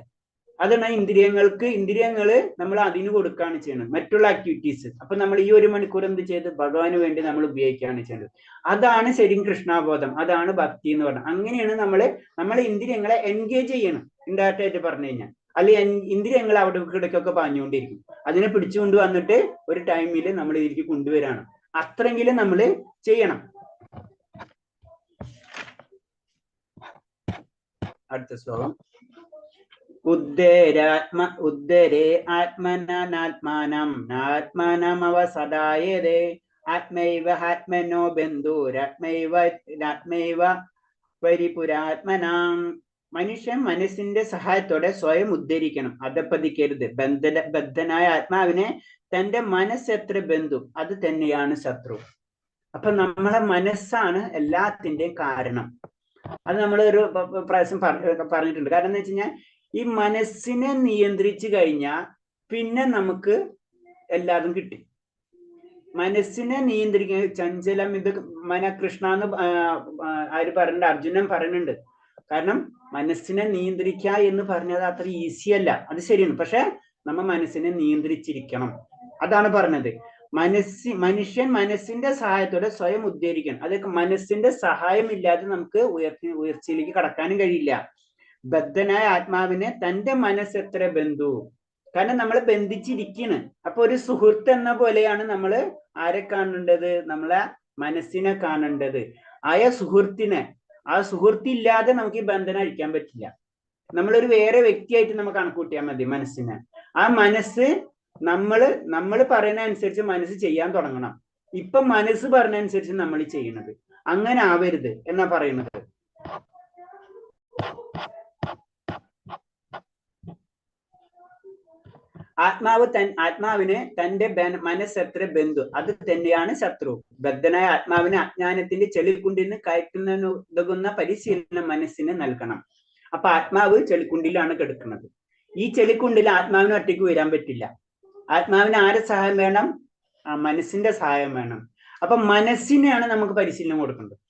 അതാണ് ഇന്ദ്രിയങ്ങള് നമ്മൾ അതിന് കൊടുക്കുകയാണ് ചെയ്യുന്നത്, മറ്റുള്ള ആക്ടിവിറ്റീസ്. അപ്പൊ നമ്മൾ ഈ 1 മണിക്കൂർ എന്ത് ചെയ്ത് ഭഗവാന് വേണ്ടി നമ്മൾ ഉപയോഗിക്കുകയാണ് ചെയ്യുന്നത്. അതാണ് ശരിക്കും കൃഷ്ണാബോധം, അതാണ് ഭക്തി എന്ന് പറഞ്ഞത്. അങ്ങനെയാണ് നമ്മളെ ഇന്ദ്രിയങ്ങളെ എൻഗേജ് ചെയ്യണം, ഇൻഡയറക്റ്റ് ആയിട്ട് പറഞ്ഞു കഴിഞ്ഞാൽ. അല്ലെങ്കിൽ ഇന്ദ്രിയങ്ങൾ അവിടെ ഇടയ്ക്കൊക്കെ പാഞ്ഞുകൊണ്ടിരിക്കും. അതിനെ പിടിച്ചുകൊണ്ട് വന്നിട്ട് ഒരു ടൈമിൽ നമ്മൾ ഇതിലേക്ക് കൊണ്ടുവരാണ്. അത്രയെങ്കിലും നമ്മൾ ചെയ്യണം. അടുത്ത ശ്ലോകം. ഉദ്ധരേ ആത്മനാത്മാനം നാത്മാനം അവസദായതേ ആത്മൈവ ആത്മനോ ബന്ധുരാത്മൈവ പരിപുരാത്മനാം. മനുഷ്യൻ മനസ്സിന്റെ സഹായത്തോടെ സ്വയം ഉദ്ധരിക്കണം, അധപ്പതിക്കരുത്. ബദ്ധനായ ആത്മാവിനെ തന്റെ മനസ്സെത്ര ബന്ധു അത് തന്നെയാണ് ശത്രു. അപ്പൊ നമ്മളെ മനസ്സാണ് എല്ലാത്തിന്റെയും കാരണം. അത് നമ്മൾ ഒരു പ്രാവശ്യം പറഞ്ഞിട്ടുണ്ട്. കാരണം എന്ന് വെച്ച് കഴിഞ്ഞാൽ ഈ മനസ്സിനെ നിയന്ത്രിച്ചു കഴിഞ്ഞാൽ പിന്നെ നമുക്ക് എല്ലാതും കിട്ടി. മനസ്സിനെ നിയന്ത്രിക്കുക ചഞ്ചലം, ഇത് കൃഷ്ണ എന്ന് ആര് പറയുന്നുണ്ട്? അർജുനൻ പറയുന്നുണ്ട്. കാരണം മനസ്സിനെ നിയന്ത്രിക്കുക എന്ന് പറഞ്ഞത് അത്ര ഈസി അല്ല, അത് ശരിയാണ്. പക്ഷെ നമ്മ മനസ്സിനെ നിയന്ത്രിച്ചിരിക്കണം, അതാണ് പറഞ്ഞത്. മനുഷ്യൻ മനസ്സിന്റെ സഹായത്തോടെ സ്വയം ഉദ്ധരിക്കണം. അതൊക്കെ മനസ്സിന്റെ സഹായമില്ലാതെ നമുക്ക് ഉയർച്ചയിലേക്ക് കടക്കാനും കഴിയില്ല. ബദ്ധനായ ആത്മാവിനെ തന്റെ മനസ്സെത്ര ബന്ധു, കാരണം നമ്മളെ ബന്ധിച്ചിരിക്കണ്. അപ്പൊ ഒരു സുഹൃത്ത് എന്ന പോലെയാണ് നമ്മൾ ആരെ കാണേണ്ടത്? നമ്മളെ മനസ്സിനെ കാണേണ്ടത്. ആ സുഹൃത്തില്ലാതെ നമുക്ക് ഈ ബന്ധനം അഴിക്കാൻ പറ്റില്ല. നമ്മളൊരു വേറെ വ്യക്തിയായിട്ട് നമുക്ക് കണക്കൂട്ടിയാൽ മതി മനസ്സിനെ. ആ മനസ്സ് നമ്മൾ പറയുന്ന അനുസരിച്ച് മനസ്സ് ചെയ്യാൻ തുടങ്ങണം. ഇപ്പൊ മനസ്സ് പറഞ്ഞ അനുസരിച്ച് നമ്മൾ ചെയ്യണത്. അങ്ങനെ ആവരുത് എന്നാ പറയുന്നത്. ആത്മാവിന് തന്റെ മനസ്സെത്ര ബന്ധു അത് തന്നെയാണ് ശത്രു. ബദ്ധനായ ആത്മാവിന് അജ്ഞാനത്തിന്റെ ചെളിക്കുണ്ടിൽ കയറ്റുന്നതിന് ഉതകുന്ന പരിശീലനം മനസ്സിന് നൽകണം. അപ്പൊ ആത്മാവ് ചെളിക്കുണ്ടിലാണ് കിടക്കുന്നത്. ഈ ചെളിക്കുണ്ടിൽ ആത്മാവിന് ഒറ്റയ്ക്ക് വരാൻ പറ്റില്ല. ആത്മാവിന് ആരെ സഹായം വേണം? മനസ്സിന്റെ സഹായം വേണം. അപ്പൊ മനസ്സിനെയാണ് നമുക്ക് പരിശീലനം കൊടുക്കേണ്ടത്.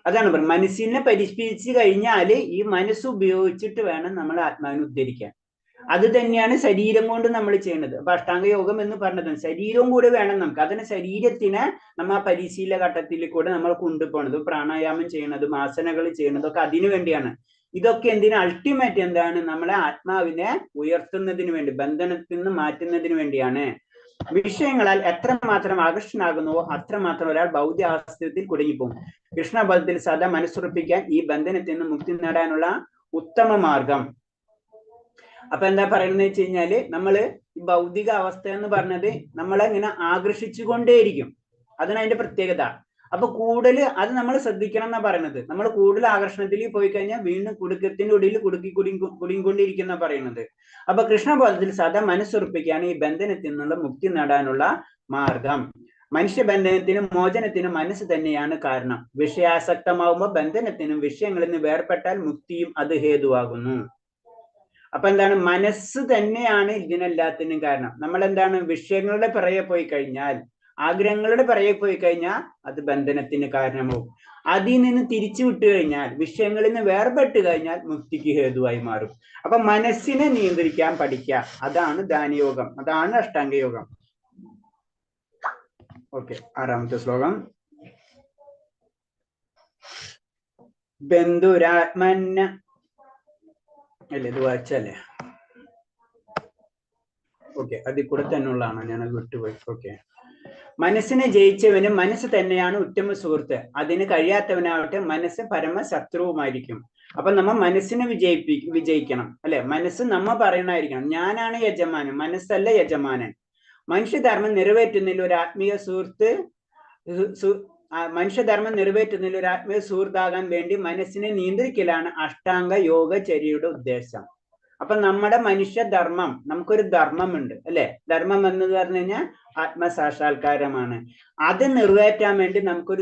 അതാണ് പറയുന്നത്. മനസ്സിനെ പരിശീലിച്ചു കഴിഞ്ഞാൽ ഈ മനസ്സ് ഉപയോഗിച്ചിട്ട് വേണം നമ്മൾ ആത്മാവിനെ ഉദ്ധരിക്കാൻ. അത് തന്നെയാണ് ശരീരം കൊണ്ട് നമ്മൾ ചെയ്യുന്നത്. അപ്പൊ അഷ്ടാംഗ യോഗം എന്ന് പറഞ്ഞത് ശരീരവും കൂടെ വേണം നമുക്ക്. അതിന് ശരീരത്തിനെ നമ്മൾ ആ പരിശീലന ഘട്ടത്തിൽ കൂടെ നമ്മൾ കൊണ്ടുപോകണത്, പ്രാണായാമം ചെയ്യണതും ആസനകൾ ചെയ്യണതൊക്കെ അതിനു വേണ്ടിയാണ്. ഇതൊക്കെ എന്തിനാ? അൾട്ടിമേറ്റ് എന്താണ്? നമ്മളെ ആത്മാവിനെ ഉയർത്തുന്നതിന് വേണ്ടി, ബന്ധനത്തിൽ നിന്ന് മാറ്റുന്നതിന് വേണ്ടിയാണ്. വിഷയങ്ങളാൽ എത്രമാത്രം ആകർഷണാകുന്നുവോ അത്രമാത്രം ഒരാൾ ഭൗതികാവസ്ഥയിൽ കുടുങ്ങിപ്പോകും. കൃഷ്ണബലത്തിൽ സദാ മനസ്സുറപ്പിക്കാൻ ഈ ബന്ധനത്തിൽ നിന്ന് മുക്തി നേടാനുള്ള ഉത്തമ മാർഗം. അപ്പൊ എന്താ പറയുന്നത് വെച്ച് കഴിഞ്ഞാല് നമ്മള് ഈ ഭൗതിക അവസ്ഥ എന്ന് പറഞ്ഞത് നമ്മളെ ഇങ്ങനെ ആകർഷിച്ചു കൊണ്ടേയിരിക്കും. അതാണ് അതിന്റെ പ്രത്യേകത. അപ്പൊ കൂടുതൽ അത് നമ്മൾ ശ്രദ്ധിക്കണം എന്നാ പറയുന്നത്. നമ്മൾ കൂടുതൽ ആകർഷണത്തിൽ പോയി കഴിഞ്ഞാൽ വീണ്ടും കുടുക്കത്തിന്റെ ഉള്ളിൽ കുടുങ്ങിക്കൊണ്ടിരിക്കുന്ന പറയുന്നത്. അപ്പൊ കൃഷ്ണബോധത്തിൽ സദാ മനസ്സുറപ്പിക്കുകയാണ് ഈ ബന്ധനത്തിൽ നിന്നുള്ള മുക്തി നേടാനുള്ള മാർഗം. മനുഷ്യബന്ധനത്തിനും മോചനത്തിനും മനസ്സ് തന്നെയാണ് കാരണം. വിഷയാസക്തമാവുമ്പോൾ ബന്ധനത്തിനും വിഷയങ്ങളിൽ നിന്ന് വേർപെട്ടാൽ മുക്തിയും അത് ഹേതുവാകുന്നു. അപ്പൊ എന്താണ്? മനസ്സ് തന്നെയാണ് ഇതിനെല്ലാത്തിനും കാരണം. നമ്മൾ എന്താണ്? വിഷയങ്ങളുടെ പിറകെ പോയി കഴിഞ്ഞാൽ, ആഗ്രഹങ്ങളുടെ പിറകെ പോയി കഴിഞ്ഞാൽ അത് ബന്ധനത്തിന് കാരണമാവും. അതിൽ നിന്ന് തിരിച്ചു വിട്ടു കഴിഞ്ഞാൽ, വിഷയങ്ങളിൽ നിന്ന് വേർപെട്ട് കഴിഞ്ഞാൽ മുക്തിക്ക് ഹേതുവായി മാറും. അപ്പൊ മനസ്സിനെ നിയന്ത്രിക്കാൻ പഠിക്കുക. അതാണ് ധ്യാനയോഗം, അതാണ് അഷ്ടാംഗയോഗം. ഓക്കെ, 6ാമത്തെ ശ്ലോകം. ബന്ധുരാത്മന്ന അല്ലേ, ഇത് വായിച്ചല്ലേ? ഓക്കെ, അതിൽ കൂടെ തന്നെ ഉള്ളതാണ്, ഞാനത് വിട്ടുപോയി. ഓക്കെ. മനസ്സിനെ ജയിച്ചവന് മനസ്സ് തന്നെയാണ് ഉത്തമ സുഹൃത്ത്. അതിന് കഴിയാത്തവനാവട്ടെ മനസ്സ് പരമശത്രുവുമായിരിക്കും. അപ്പൊ നമ്മ മനസ്സിനെ വിജയിക്കണം അല്ലെ. മനസ്സ് നമ്മ പറയണായിരിക്കണം. ഞാനാണ് യജമാനൻ, മനസ്സല്ല യജമാനൻ. മനുഷ്യധർമ്മം നിറവേറ്റുന്നതിൽ ഒരു ആത്മീയ മനുഷ്യധർമ്മം നിറവേറ്റുന്നതിൽ ഒരു ആത്മീയ സുഹൃത്താകാൻ വേണ്ടി മനസ്സിനെ നിയന്ത്രിക്കലാണ് അഷ്ടാംഗ യോഗചര്യയുടെ ഉദ്ദേശം. അപ്പൊ നമ്മുടെ മനുഷ്യധർമ്മം, നമുക്കൊരു ധർമ്മമുണ്ട് അല്ലെ? ധർമ്മം എന്ന് പറഞ്ഞു കഴിഞ്ഞാൽ ആത്മസാക്ഷാത്കാരമാണ്. അത് നിറവേറ്റാൻ വേണ്ടി നമുക്ക്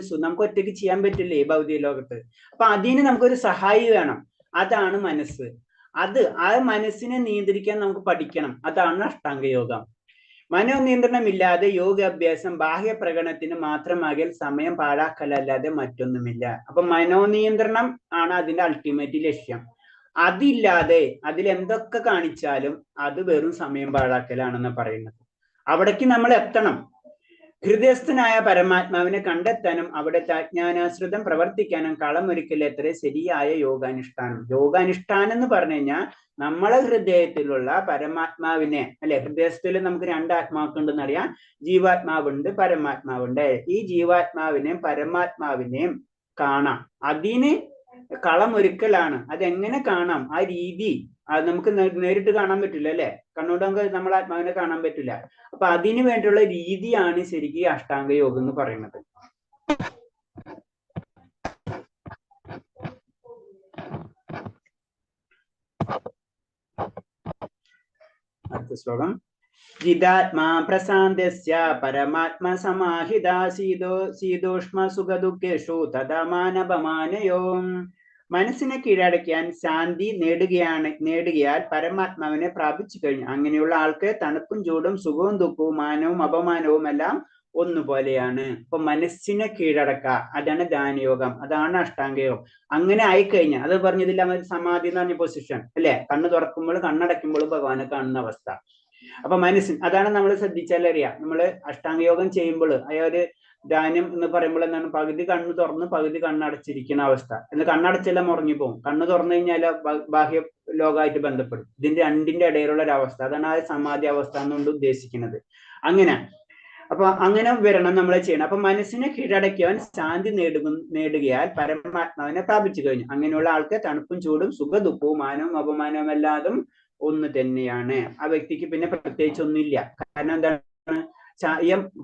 ഒറ്റയ്ക്ക് ചെയ്യാൻ പറ്റില്ലേ ഈ ഭൗതിക ലോകത്ത്. അപ്പൊ അതിന് നമുക്കൊരു സഹായി വേണം. അതാണ് മനസ്സ്. ആ മനസ്സിനെ നിയന്ത്രിക്കാൻ നമുക്ക് പഠിക്കണം. അതാണ് അഷ്ടാംഗ യോഗം. മനോനിയന്ത്രണമില്ലാതെ യോഗാഭ്യാസം ബാഹ്യ പ്രകടനത്തിന് മാത്രമാകിയാൽ സമയം പാഴാക്കലല്ലാതെ മറ്റൊന്നുമില്ല. അപ്പൊ മനോനിയന്ത്രണം ആണ് അതിന്റെ അൾട്ടിമേറ്റ് ലക്ഷ്യം. അതില്ലാതെ അതിലെന്തൊക്കെ കാണിച്ചാലും അത് വെറും സമയം പാഴാക്കലാണെന്ന് പറയുന്നത്. അവിടേക്ക് നമ്മൾ എത്തണം. ഹൃദയസ്ഥനായ പരമാത്മാവിനെ കണ്ടെത്താനും അവിടുത്തെ അജ്ഞാനാശ്രിതം പ്രവർത്തിക്കാനും കളമൊരുക്കൽ എത്ര ശരിയായ യോഗാനുഷ്ഠാനം. യോഗാനുഷ്ഠാനം എന്ന് പറഞ്ഞു കഴിഞ്ഞാൽ നമ്മളെ ഹൃദയത്തിലുള്ള പരമാത്മാവിനെ അല്ലെ, ഹൃദയസ്ഥയിൽ നമുക്ക് 2 ആത്മാക്കളുണ്ടെന്ന് അറിയാം. ജീവാത്മാവുണ്ട്, പരമാത്മാവുണ്ട്. ഈ ജീവാത്മാവിനെയും പരമാത്മാവിനെയും കാണാം. അതിന് കളമൊരുക്കലാണ്. അതെങ്ങനെ കാണാം? ആ രീതി അത് നമുക്ക് നേരിട്ട് കാണാൻ പറ്റില്ല അല്ലെ? കണ്ണോട് നമുക്ക് നമ്മളെ ആത്മാവിനെ കാണാൻ പറ്റില്ല. അപ്പൊ അതിനു വേണ്ടിയുള്ള രീതിയാണ് ശരിക്കും അഷ്ടാംഗ യോഗം എന്ന് പറയുന്നത്. അടുത്ത ശ്ലോകം. ജിതാത്മാ പ്രശാന്തസ്യ പരമാത്മ സമാഹിത ശീതോഷ്മ സുഖദുഃഖേഷു തഥാ മാനപമാനയോ. മനസ്സിനെ കീഴടക്കാൻ ശാന്തി നേടുകയാൽ പരമാത്മാവിനെ പ്രാപിച്ചു കഴിഞ്ഞു. അങ്ങനെയുള്ള ആൾക്ക് തണുപ്പും ചൂടും സുഖവും ദുഃഖവും മാനവും അപമാനവും എല്ലാം ഒന്നുപോലെയാണ്. അപ്പൊ മനസ്സിനെ കീഴടക്കുക, അതാണ് ധ്യാനയോഗം, അതാണ് അഷ്ടാംഗയോഗം. അങ്ങനെ ആയിക്കഴിഞ്ഞാൽ അത് പറഞ്ഞതില്ല, സമാധി എന്ന് പറഞ്ഞ പൊസിഷൻ അല്ലെ? കണ്ണ് തുറക്കുമ്പോഴും കണ്ണടയ്ക്കുമ്പോഴും ഭഗവാനെ കാണുന്ന അവസ്ഥ. അപ്പൊ മനസ്സിന് അതാണ് നമ്മൾ ശ്രദ്ധിച്ചാലറിയാം. നമ്മൾ അഷ്ടാംഗയോഗം ചെയ്യുമ്പോൾ അയാള് ധ്യാനം എന്ന് പറയുമ്പോൾ എന്താണ്, പകുതി കണ്ണ് തുറന്ന് പകുതി കണ്ണടച്ചിരിക്കുന്ന അവസ്ഥ. എന്ന് കണ്ണടച്ചെല്ലാം ഉറങ്ങിപ്പോകും. കണ്ണ് തുറന്നു കഴിഞ്ഞാൽ ബാഹ്യ ലോകമായിട്ട് ബന്ധപ്പെടും. ഇതിന്റെ രണ്ടിന്റെ ഇടയിലുള്ള ഒരു അവസ്ഥ, അതാണ് ആ സമാധി അവസ്ഥ എന്നുകൊണ്ട് ഉദ്ദേശിക്കുന്നത്. അപ്പൊ അങ്ങനെ വരണം നമ്മൾ ചെയ്യണം. അപ്പൊ മനസ്സിനെ കീഴടക്കിയവൻ ശാന്തി നേടുകയാൽ പരമാത്മാവിനെ പ്രാപിച്ചു കഴിഞ്ഞു. അങ്ങനെയുള്ള ആൾക്ക് തണുപ്പും ചൂടും സുഖ ദുഃഖവും മാനവും അപമാനവും എല്ലാതും ഒന്ന് തന്നെയാണ്. ആ വ്യക്തിക്ക് പിന്നെ പ്രത്യേകിച്ച് ഒന്നുമില്ല. കാരണം എന്താണ്,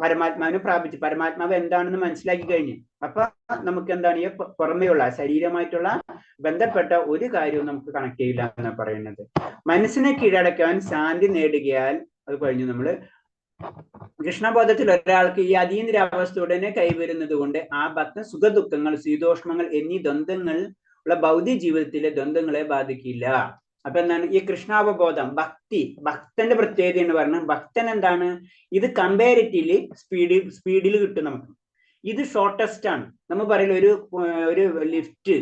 പരമാത്മാവിനെ പ്രാപിച്ചു, പരമാത്മാവ് എന്താണെന്ന് മനസ്സിലാക്കി കഴിഞ്ഞു. അപ്പൊ നമുക്ക് എന്താണ്, ഈ പുറമെയുള്ള ശരീരമായിട്ടുള്ള ബന്ധപ്പെട്ട ഒരു കാര്യവും നമുക്ക് കണക്ട് ചെയ്യില്ല എന്നാണ് പറയുന്നത്. മനസ്സിനെ കീഴടക്കാൻ ശാന്തി നേടുകയാൽ അത് കഴിഞ്ഞു. നമ്മള് കൃഷ്ണബോധത്തിൽ ഒരാൾക്ക് ഈ അതീന്ദ്രാവസ്ഥ ഉടനെ കൈവരുന്നത് കൊണ്ട് ആ ഭക്തൻ സുഖദുഃഖങ്ങൾ, ശീതോഷ്മങ്ങൾ എന്നീ ദ്വന്ദ്ങ്ങൾ ഉള്ള ഭൗതിക ജീവിതത്തിലെ ദ്വന്ദ്ങ്ങളെ ബാധിക്കില്ല. അപ്പൊ എന്താണ് ഈ കൃഷ്ണാവബോധം? ഭക്തന്റെ പ്രത്യേകത എന്ന് പറഞ്ഞാൽ, ഭക്തൻ എന്താണ്, ഇത് കമ്പാരിറ്റീവ്ലി സ്പീഡിൽ കിട്ടും നമുക്ക്. ഇത് ഷോർട്ടസ്റ്റ് ആണ്. നമ്മൾ പറയില്ല, ഒരു ലിഫ്റ്റ്,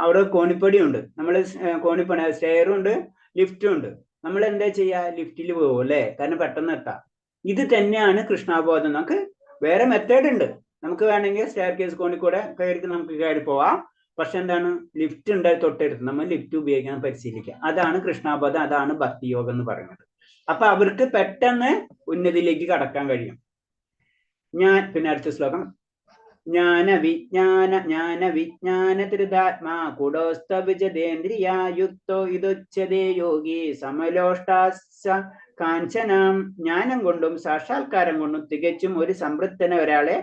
അവിടെ കോണിപ്പടി ഉണ്ട്, നമ്മൾ കോണിപ്പടി സ്റ്റെയറും ഉണ്ട് ലിഫ്റ്റും ഉണ്ട്. നമ്മൾ എന്താ ചെയ്യാ? ലിഫ്റ്റിൽ പോകും അല്ലെ? കാരണം പെട്ടെന്ന് എത്താം. ഇത് തന്നെയാണ് കൃഷ്ണാബോധം. നമുക്ക് വേറെ മെത്തേഡ് ഉണ്ട്. നമുക്ക് വേണമെങ്കിൽ സ്റ്റെയർ കേസ് കോണിൽ കൂടെ നമുക്ക് കയറി പോവാം. പക്ഷെ എന്താണ്, ലിഫ്റ്റ് ഉണ്ട് തൊട്ടടുത്ത്, നമ്മൾ ലിഫ്റ്റ് ഉപയോഗിക്കാൻ പരിശീലിക്കുക. അതാണ് കൃഷ്ണാബോധം, അതാണ് ഭക്തിയോഗം എന്ന് പറയുന്നത്. അപ്പൊ അവർക്ക് പെട്ടെന്ന് ഉന്നതിയിലേക്ക് കടക്കാൻ കഴിയും. പിന്നെ അടുത്ത ശ്ലോകം. ജ്ഞാന വിജ്ഞാന ത്രിതാത്മാ കുടോസ്ഥ വിജതേന്ദ്രിയ യുക്തോ ഇതുച്യതേ യോഗി സമലോഷ്ടാസ കാഞ്ചനം. ജ്ഞാനം കൊണ്ടും സാക്ഷാത്കാരം കൊണ്ടും തികച്ചും ഒരു സംതൃപ്തന ഒരാളെ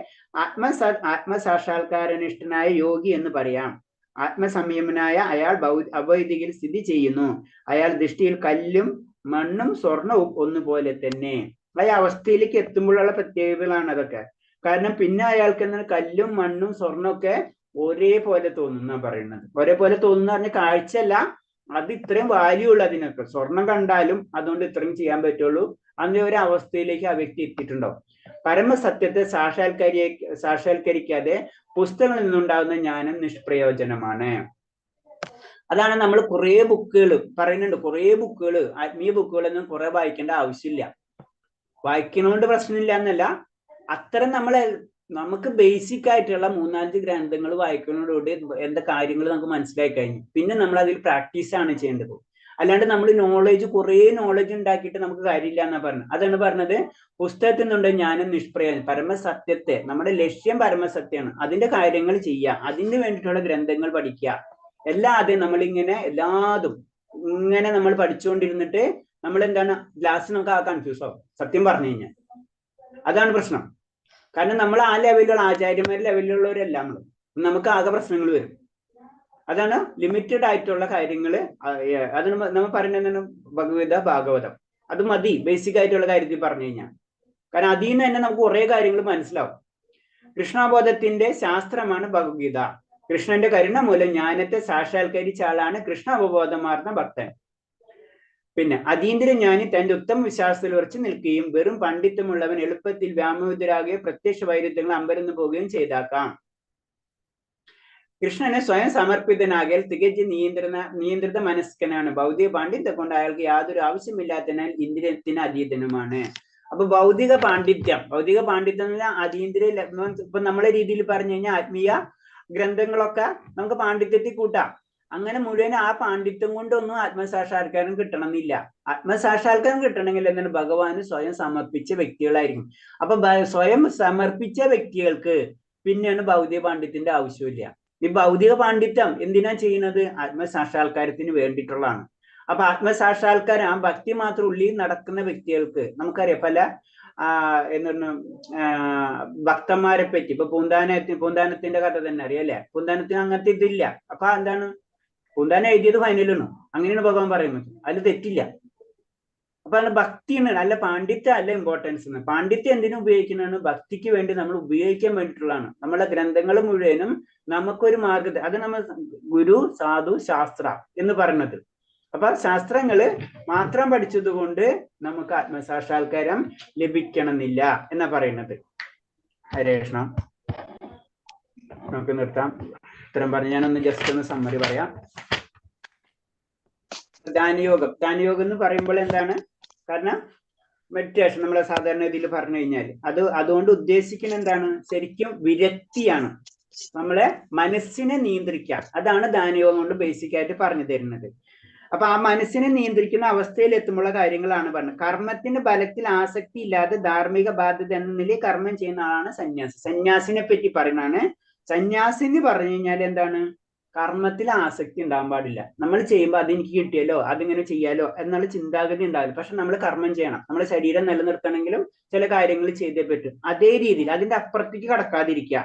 ആത്മസാക്ഷാത്കാരനിഷ്ഠനായ യോഗി എന്ന് പറയാം. ആത്മസംയമനായ അയാൾ അഭൗതികയിൽ സ്ഥിതി ചെയ്യുന്നു. അയാൾ ദൃഷ്ടിയിൽ കല്ലും മണ്ണും സ്വർണവും ഒന്നുപോലെ തന്നെ. ആ അവസ്ഥയിലേക്ക് എത്തുമ്പോഴുള്ള പ്രത്യേകതകളാണ് അതൊക്കെ. കാരണം പിന്നെ അയാൾക്ക് എന്താണ്, കല്ലും മണ്ണും സ്വർണ്ണമൊക്കെ ഒരേപോലെ തോന്നുന്ന പറയുന്നത്. ഒരേപോലെ തോന്നുന്ന പറഞ്ഞ കാഴ്ചയല്ല, അത് ഇത്രയും വാല്യൂ ഉള്ള അതിനൊക്കെ. സ്വർണം കണ്ടാലും അതുകൊണ്ട് ഇത്രയും ചെയ്യാൻ പറ്റുള്ളൂ. അങ്ങനെ ഒരു അവസ്ഥയിലേക്ക് ആ വ്യക്തി എത്തിയിട്ടുണ്ടാവും. പരമസത്യത്തെ സാക്ഷാത്കരിക്കാതെ പുസ്തകങ്ങളിൽ നിന്നുണ്ടാകുന്ന ജ്ഞാനം നിഷ്പ്രയോജനമാണ്. അതാണ് നമ്മൾ കുറെ ബുക്കുകൾ പറയുന്നുണ്ട്. കുറെ ബുക്കുകൾ, ആത്മീയ ബുക്കുകളൊന്നും കുറെ വായിക്കേണ്ട ആവശ്യമില്ല. വായിക്കണോണ്ട് പ്രശ്നമില്ല എന്നല്ല, അത്തരം നമുക്ക് ബേസിക് ആയിട്ടുള്ള 3-4 ഗ്രന്ഥങ്ങൾ വായിക്കുന്നതോടുകൂടി എന്താ കാര്യങ്ങൾ നമുക്ക് മനസ്സിലാക്കി കഴിഞ്ഞു. പിന്നെ നമ്മൾ അതിൽ പ്രാക്ടീസ് ആണ് ചെയ്യേണ്ടത്. അല്ലാണ്ട് നമ്മൾ കുറെ നോളജ് ഉണ്ടാക്കിയിട്ട് നമുക്ക് കാര്യമില്ല എന്നാ പറഞ്ഞത്. അതാണ് പറഞ്ഞത്, പുസ്തകത്തിൽ നിന്നുണ്ട് ജ്ഞാനം നിഷ്പ്രയോജനം. പരമസത്യത്തെ, നമ്മുടെ ലക്ഷ്യം പരമസത്യമാണ്. അതിന്റെ കാര്യങ്ങൾ ചെയ്യുക, അതിന് വേണ്ടിയിട്ടുള്ള ഗ്രന്ഥങ്ങൾ പഠിക്കുക. എല്ലാതും നമ്മളിങ്ങനെ എല്ലാതും ഇങ്ങനെ നമ്മൾ പഠിച്ചുകൊണ്ടിരുന്നിട്ട് നമ്മൾ എന്താണ് ലാസ്റ്റ് നമുക്ക് കൺഫ്യൂസ് ആവും. സത്യം പറഞ്ഞു കഴിഞ്ഞാൽ അതാണ് പ്രശ്നം. കാരണം നമ്മൾ ആ ലെവലിലുള്ള ആചാര്യന്മാർ ലെവലിലുള്ളവരല്ല നമ്മൾ, നമുക്ക് ആകെ പ്രശ്നങ്ങൾ വരും. അതാണ് ലിമിറ്റഡ് ആയിട്ടുള്ള കാര്യങ്ങൾ. അത് നമ്മൾ പറയുന്നത് ഭഗവത ഭാഗവതം, അത് മതി ബേസിക് ആയിട്ടുള്ള കാര്യത്തിൽ പറഞ്ഞു കഴിഞ്ഞാൽ. കാരണം അതിൽ നിന്ന് തന്നെ നമുക്ക് കുറെ കാര്യങ്ങൾ മനസ്സിലാവും. കൃഷ്ണബോധത്തിന്റെ ശാസ്ത്രമാണ് ഭഗവത്ഗീത. കൃഷ്ണന്റെ കരുണ മൂലം ജ്ഞാനത്തെ സാക്ഷാത്കരിച്ച ആളാണ് കൃഷ്ണ അവബോധമാർന്ന ഭക്തൻ. പിന്നെ അതീന്ദ്ര ജ്ഞാനി തന്റെ ഉത്തമ വിശ്വാസത്തിൽ ഉറച്ചു നിൽക്കുകയും വെറും പണ്ഡിത്തമുള്ളവൻ എളുപ്പത്തിൽ വ്യാമോദരാകുകയും പ്രത്യക്ഷ വൈരുദ്ധ്യങ്ങൾ അമ്പരന്ന് പോവുകയും ചെയ്താക്കാം. കൃഷ്ണനെ സ്വയം സമർപ്പിതനാകിയാൽ തികച്ച നിയന്ത്രിത മനസ്കനാണ്. ഭൗതിക പാണ്ഡിത്യം കൊണ്ട് അയാൾക്ക് യാതൊരു ആവശ്യമില്ലാത്തതിനാൽ ഇന്ദ്രിയത്തിന് അതീതനുമാണ്. അപ്പൊ ഭൗതിക പാണ്ഡിത്യം അതീന്ദ്രിയ, ഇപ്പൊ നമ്മളെ രീതിയിൽ പറഞ്ഞു കഴിഞ്ഞാൽ ആത്മീയ ഗ്രന്ഥങ്ങളൊക്കെ നമുക്ക് പാണ്ഡിത്യത്തിൽ കൂട്ടാം. അങ്ങനെ മുഴുവൻ ആ പാണ്ഡിത്യം കൊണ്ടൊന്നും ആത്മസാക്ഷാത്കാരം കിട്ടണമെന്നില്ല. ആത്മസാക്ഷാത്കാരം കിട്ടണമെങ്കിൽ എന്താണ്? ഭഗവാന് സ്വയം സമർപ്പിച്ച വ്യക്തികളായിരിക്കും. അപ്പൊ സ്വയം സമർപ്പിച്ച വ്യക്തികൾക്ക് പിന്നെയാണ് ഭൗതിക പാണ്ഡിത്യത്തിന്റെ ആവശ്യമില്ല. ഈ ഭൗതിക പാണ്ഡിത്യം എന്തിനാ ചെയ്യുന്നത്? ആത്മസാക്ഷാത്കാരത്തിന് വേണ്ടിയിട്ടുള്ളതാണ്. അപ്പൊ ആത്മസാക്ഷാത്കാരം ആ ഭക്തി മാത്രം ഉള്ളിൽ നടക്കുന്ന വ്യക്തികൾക്ക് നമുക്കറിയാം. പല എന്താണ് ഭക്തന്മാരെ പറ്റി ഇപ്പൊ പൂന്താനത്തിന്റെ കഥ തന്നെ അറിയാം അല്ലെ? പൂന്താനത്തിന് അങ്ങനത്തെ ഇതില്ല. അപ്പൊ എന്താണ്? പൂന്താനം എഴുതിയത് ഫൈനലാണ്, അങ്ങനെയാണ് ഭഗവാൻ പറയുന്നത്. അതിൽ തെറ്റില്ല. അപ്പൊ അത് ഭക്തിയാണ്, അല്ല പാണ്ഡിത്യം അല്ല ഇമ്പോർട്ടൻസ്. പാണ്ഡിത്യം എന്തിനു ഉപയോഗിക്കുന്നതാണ്? ഭക്തിക്ക് വേണ്ടി നമ്മൾ ഉപയോഗിക്കാൻ വേണ്ടിയിട്ടുള്ളതാണ്. നമ്മളെ ഗ്രന്ഥങ്ങൾ മുഴുവനും നമുക്കൊരു മാർഗം, അത് നമ്മൾ ഗുരു സാധു ശാസ്ത്ര എന്ന് പറയുന്നത്. അപ്പൊ ശാസ്ത്രങ്ങള് മാത്രം പഠിച്ചത് കൊണ്ട് നമുക്ക് ആത്മസാക്ഷാത്കാരം ലഭിക്കണമെന്നില്ല എന്നാ പറയുന്നത്. ഹരേ കൃഷ്ണ. നമുക്ക് നിർത്താം. ഇത്തരം പറഞ്ഞ് ഞാനൊന്ന് ജസ്റ്റ് ഒന്ന് സമ്മറി പറയാം. ധ്യാനയോഗം എന്ന് പറയുമ്പോൾ എന്താണ്? കാരണം മെഡിറ്റേഷൻ നമ്മളെ സാധാരണ രീതിയിൽ പറഞ്ഞു കഴിഞ്ഞാൽ അതുകൊണ്ട് ഉദ്ദേശിക്കുന്നത് എന്താണ്? ശരിക്കും വിരക്തിയാണ്. നമ്മളെ മനസ്സിനെ നിയന്ത്രിക്കാം. അതാണ് ധ്യാനയോഗം കൊണ്ട് ബേസിക് ആയിട്ട് പറഞ്ഞു തരുന്നത്. അപ്പൊ ആ മനസ്സിനെ നിയന്ത്രിക്കുന്ന അവസ്ഥയിൽ എത്തുമ്പോഴുള്ള കാര്യങ്ങളാണ് പറഞ്ഞത്. കർമ്മത്തിന്റെ ബലത്തിൽ ആസക്തി ഇല്ലാതെ ധാർമ്മിക ബാധ്യത എന്ന നിലയിൽ കർമ്മം ചെയ്യുന്ന ആളാണ് സന്യാസി. സന്യാസിനെ പറ്റി പറയുന്നതാണ്. സന്യാസി എന്ന് പറഞ്ഞു കഴിഞ്ഞാൽ എന്താണ്? കർമ്മത്തിൽ ആസക്തി ഉണ്ടാകാൻ പാടില്ല. നമ്മൾ ചെയ്യുമ്പോൾ അതെനിക്ക് കിട്ടിയല്ലോ, അതിങ്ങനെ ചെയ്യാലോ എന്നുള്ള ചിന്താഗതി ഉണ്ടാവില്ല. പക്ഷെ നമ്മൾ കർമ്മം ചെയ്യണം. നമ്മുടെ ശരീരം നിലനിർത്തണമെങ്കിലും ചില കാര്യങ്ങൾ ചെയ്തേ പറ്റും. അതേ രീതിയിൽ അതിന്റെ അപ്പുറത്തേക്ക് കടക്കാതിരിക്കുക.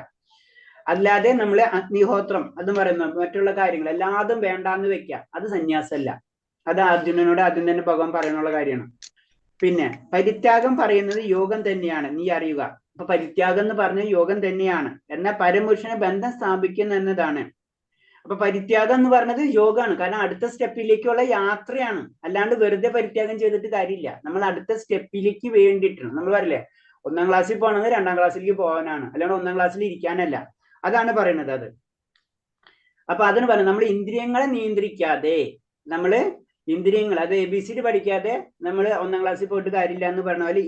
അല്ലാതെ നമ്മള് അഗ്നിഹോത്രം അത് പറയുന്ന മറ്റുള്ള കാര്യങ്ങൾ എല്ലാതും വേണ്ടാന്ന് വെക്കുക, അത് സന്യാസമല്ല. അത് അർജുനനോട് ആദ്യം തന്നെ ഭഗവാൻ പറയാനുള്ള കാര്യമാണ്. പിന്നെ പരിത്യാഗം പറയുന്നത് യോഗം തന്നെയാണ്, നീ അറിയുക. അപ്പൊ പരിത്യാഗം എന്ന് പറഞ്ഞ യോഗം തന്നെയാണ്. എന്നാൽ പരമപുരുഷനെ ബന്ധം സ്ഥാപിക്കുന്ന എന്നതാണ്. അപ്പൊ പരിത്യാഗം എന്ന് പറഞ്ഞത് യോഗമാണ്. കാരണം അടുത്ത സ്റ്റെപ്പിലേക്കുള്ള യാത്രയാണ്. അല്ലാണ്ട് വെറുതെ പരിത്യാഗം ചെയ്തിട്ട് കാര്യമില്ല. നമ്മൾ അടുത്ത സ്റ്റെപ്പിലേക്ക് വേണ്ടിയിട്ടാണ്. നമ്മൾ പറയില്ലേ, 1ാം ക്ലാസ്സിൽ പോകണമെങ്കിൽ 2ാം ക്ലാസ്സിലേക്ക് പോകാനാണ്, അല്ലാണ്ട് 1ാം ക്ലാസ്സിൽ ഇരിക്കാനല്ല. അതാണ് പറയുന്നത് അത്. അപ്പൊ അതിന് പറയുന്നത് നമ്മൾ ഇന്ദ്രിയങ്ങളെ നിയന്ത്രിക്കാതെ, നമ്മള് ഇന്ദ്രിയങ്ങൾ അത് ABCD പഠിക്കാതെ നമ്മൾ 1ാം ക്ലാസ്സിൽ പോയിട്ട് കാര്യമില്ല എന്ന് പറഞ്ഞ പോലെ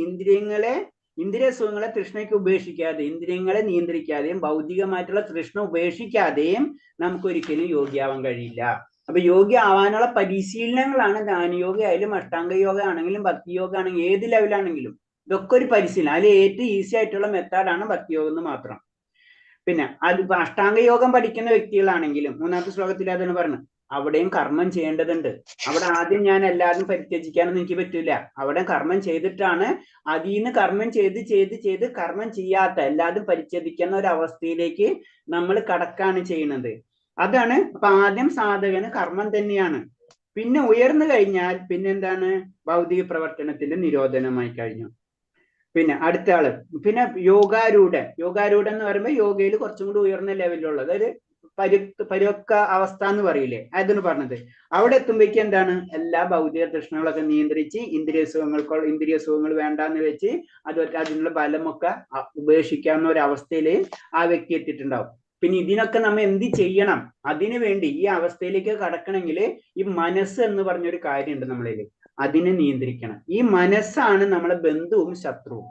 ഇന്ദ്രിയ സുഖങ്ങളെ തൃഷ്ണയ്ക്ക് ഉപേക്ഷിക്കാതെ, ഇന്ദ്രിയങ്ങളെ നിയന്ത്രിക്കാതെയും ഭൗതികമായിട്ടുള്ള തൃഷ്ണ ഉപേക്ഷിക്കാതെയും നമുക്കൊരിക്കലും യോഗ്യാവാൻ കഴിയില്ല. അപ്പൊ യോഗ്യ ആവാനുള്ള പരിശീലനങ്ങളാണ് ധ്യാനയോഗ ആയാലും അഷ്ടാംഗ യോഗ ആണെങ്കിലും ഭക്തിയോഗ ആണെങ്കിലും ഏത് ലെവലാണെങ്കിലും ഇതൊക്കെ ഒരു പരിശീലനം. അതിൽ ഏറ്റവും ഈസി ആയിട്ടുള്ള മെത്തേഡാണ് ഭക്തിയോഗം എന്ന് മാത്രം. പിന്നെ അത് അഷ്ടാംഗ യോഗം പഠിക്കുന്ന വ്യക്തികളാണെങ്കിലും 3ാമത്തെ ശ്ലോകത്തിൽ അതാണ് പറഞ്ഞത്, അവിടെയും കർമ്മം ചെയ്യേണ്ടതുണ്ട്. അവിടെ ആദ്യം ഞാൻ എല്ലാവരും പരിത്യജിക്കാനൊന്നും എനിക്ക് പറ്റില്ല. അവിടെ കർമ്മം ചെയ്തിട്ടാണ് അതിൽ നിന്ന് കർമ്മം ചെയ്ത് കർമ്മം ചെയ്യാത്ത എല്ലാവരും പരിത്യജിക്കുന്ന ഒരു അവസ്ഥയിലേക്ക് നമ്മൾ കടക്കാണ് ചെയ്യുന്നത്. അതാണ്. അപ്പൊ ആദ്യം സാധകന് കർമ്മം തന്നെയാണ്. പിന്നെ ഉയർന്നു കഴിഞ്ഞാൽ പിന്നെന്താണ്? ഭൗതിക പ്രവർത്തനത്തിന്റെ നിരോധനമായി കഴിഞ്ഞു. പിന്നെ അടുത്ത ആള് പിന്നെ യോഗാരൂഢൻ എന്ന് പറയുമ്പോൾ യോഗയിൽ കുറച്ചും കൂടി ഉയർന്ന ലെവലിലുള്ളത്, അതായത് പരുക്ക അവസ്ഥ എന്ന് പറയില്ലേ, അതെന്ന് പറഞ്ഞത്. അവിടെ എത്തുമ്പോഴേക്കും എന്താണ്? എല്ലാ ഭൗതിക തൃഷ്ണകളൊക്കെ നിയന്ത്രിച്ച് ഇന്ദ്രിയ സുഖങ്ങൾ വേണ്ടാന്ന് വെച്ച് അതിനുള്ള ബലമൊക്കെ ഉപേക്ഷിക്കാവുന്ന ഒരു അവസ്ഥയിൽ ആ വ്യക്തി എത്തിയിട്ടുണ്ടാവും. പിന്നെ ഇതിനൊക്കെ നമ്മൾ എന്ത് ചെയ്യണം? അതിനു വേണ്ടി ഈ അവസ്ഥയിലേക്ക് കടക്കണമെങ്കിൽ ഈ മനസ്സ് എന്ന് പറഞ്ഞൊരു കാര്യമുണ്ട് നമ്മളിൽ, അതിനെ നിയന്ത്രിക്കണം. ഈ മനസ്സാണ് നമ്മളെ ബന്ധുവും ശത്രുവും.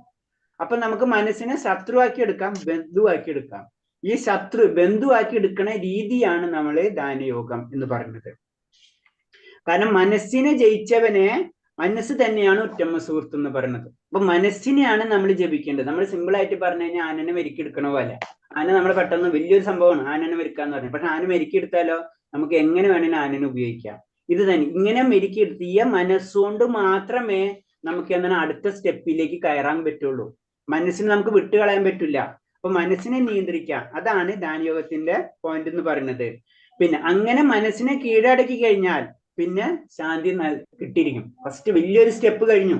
അപ്പൊ നമുക്ക് മനസ്സിനെ ശത്രുവാക്കി എടുക്കാം, ബന്ധുവാക്കി എടുക്കാം. ഈ ബന്ധുവാക്കി എടുക്കുന്ന രീതിയാണ് നമ്മള് ധ്യാനയോഗം എന്ന് പറയുന്നത്. കാരണം മനസ്സിനെ ജയിച്ചവനെ മനസ്സ് തന്നെയാണ് ഉത്തമ സുഹൃത്ത് എന്ന് പറയുന്നത്. അപ്പൊ മനസ്സിനെയാണ് നമ്മൾ ജപിക്കേണ്ടത്. നമ്മൾ സിമ്പിൾ ആയിട്ട് പറഞ്ഞു കഴിഞ്ഞാൽ ആനനെ മെരുക്കിയെടുക്കണ പോലെ. ആന നമ്മൾ പെട്ടെന്ന് വലിയൊരു സംഭവമാണ് ആനനെ മെരുക്കാന്ന് പറഞ്ഞത്. പക്ഷെ ആന മെരുക്കിയെടുത്താലോ നമുക്ക് എങ്ങനെ വേണമെങ്കിലും ആനനെ ഉപയോഗിക്കാം. ഇത് തന്നെ ഇങ്ങനെ മെരുക്കിയെടുത്ത് ഈ മനസ്സുകൊണ്ട് മാത്രമേ നമുക്ക് എന്താണ് അടുത്ത സ്റ്റെപ്പിലേക്ക് കയറാൻ പറ്റുള്ളൂ. മനസ്സിനെ നമുക്ക് വിട്ടുകളയാൻ പറ്റില്ല. അപ്പൊ മനസ്സിനെ നിയന്ത്രിക്കാം, അതാണ് ധ്യാനയോഗത്തിന്റെ പോയിന്റ് എന്ന് പറയുന്നത്. പിന്നെ അങ്ങനെ മനസ്സിനെ കീഴടക്കി കഴിഞ്ഞാൽ പിന്നെ ശാന്തി കിട്ടിയിരിക്കും. ഫസ്റ്റ് വലിയൊരു സ്റ്റെപ്പ് കഴിഞ്ഞു,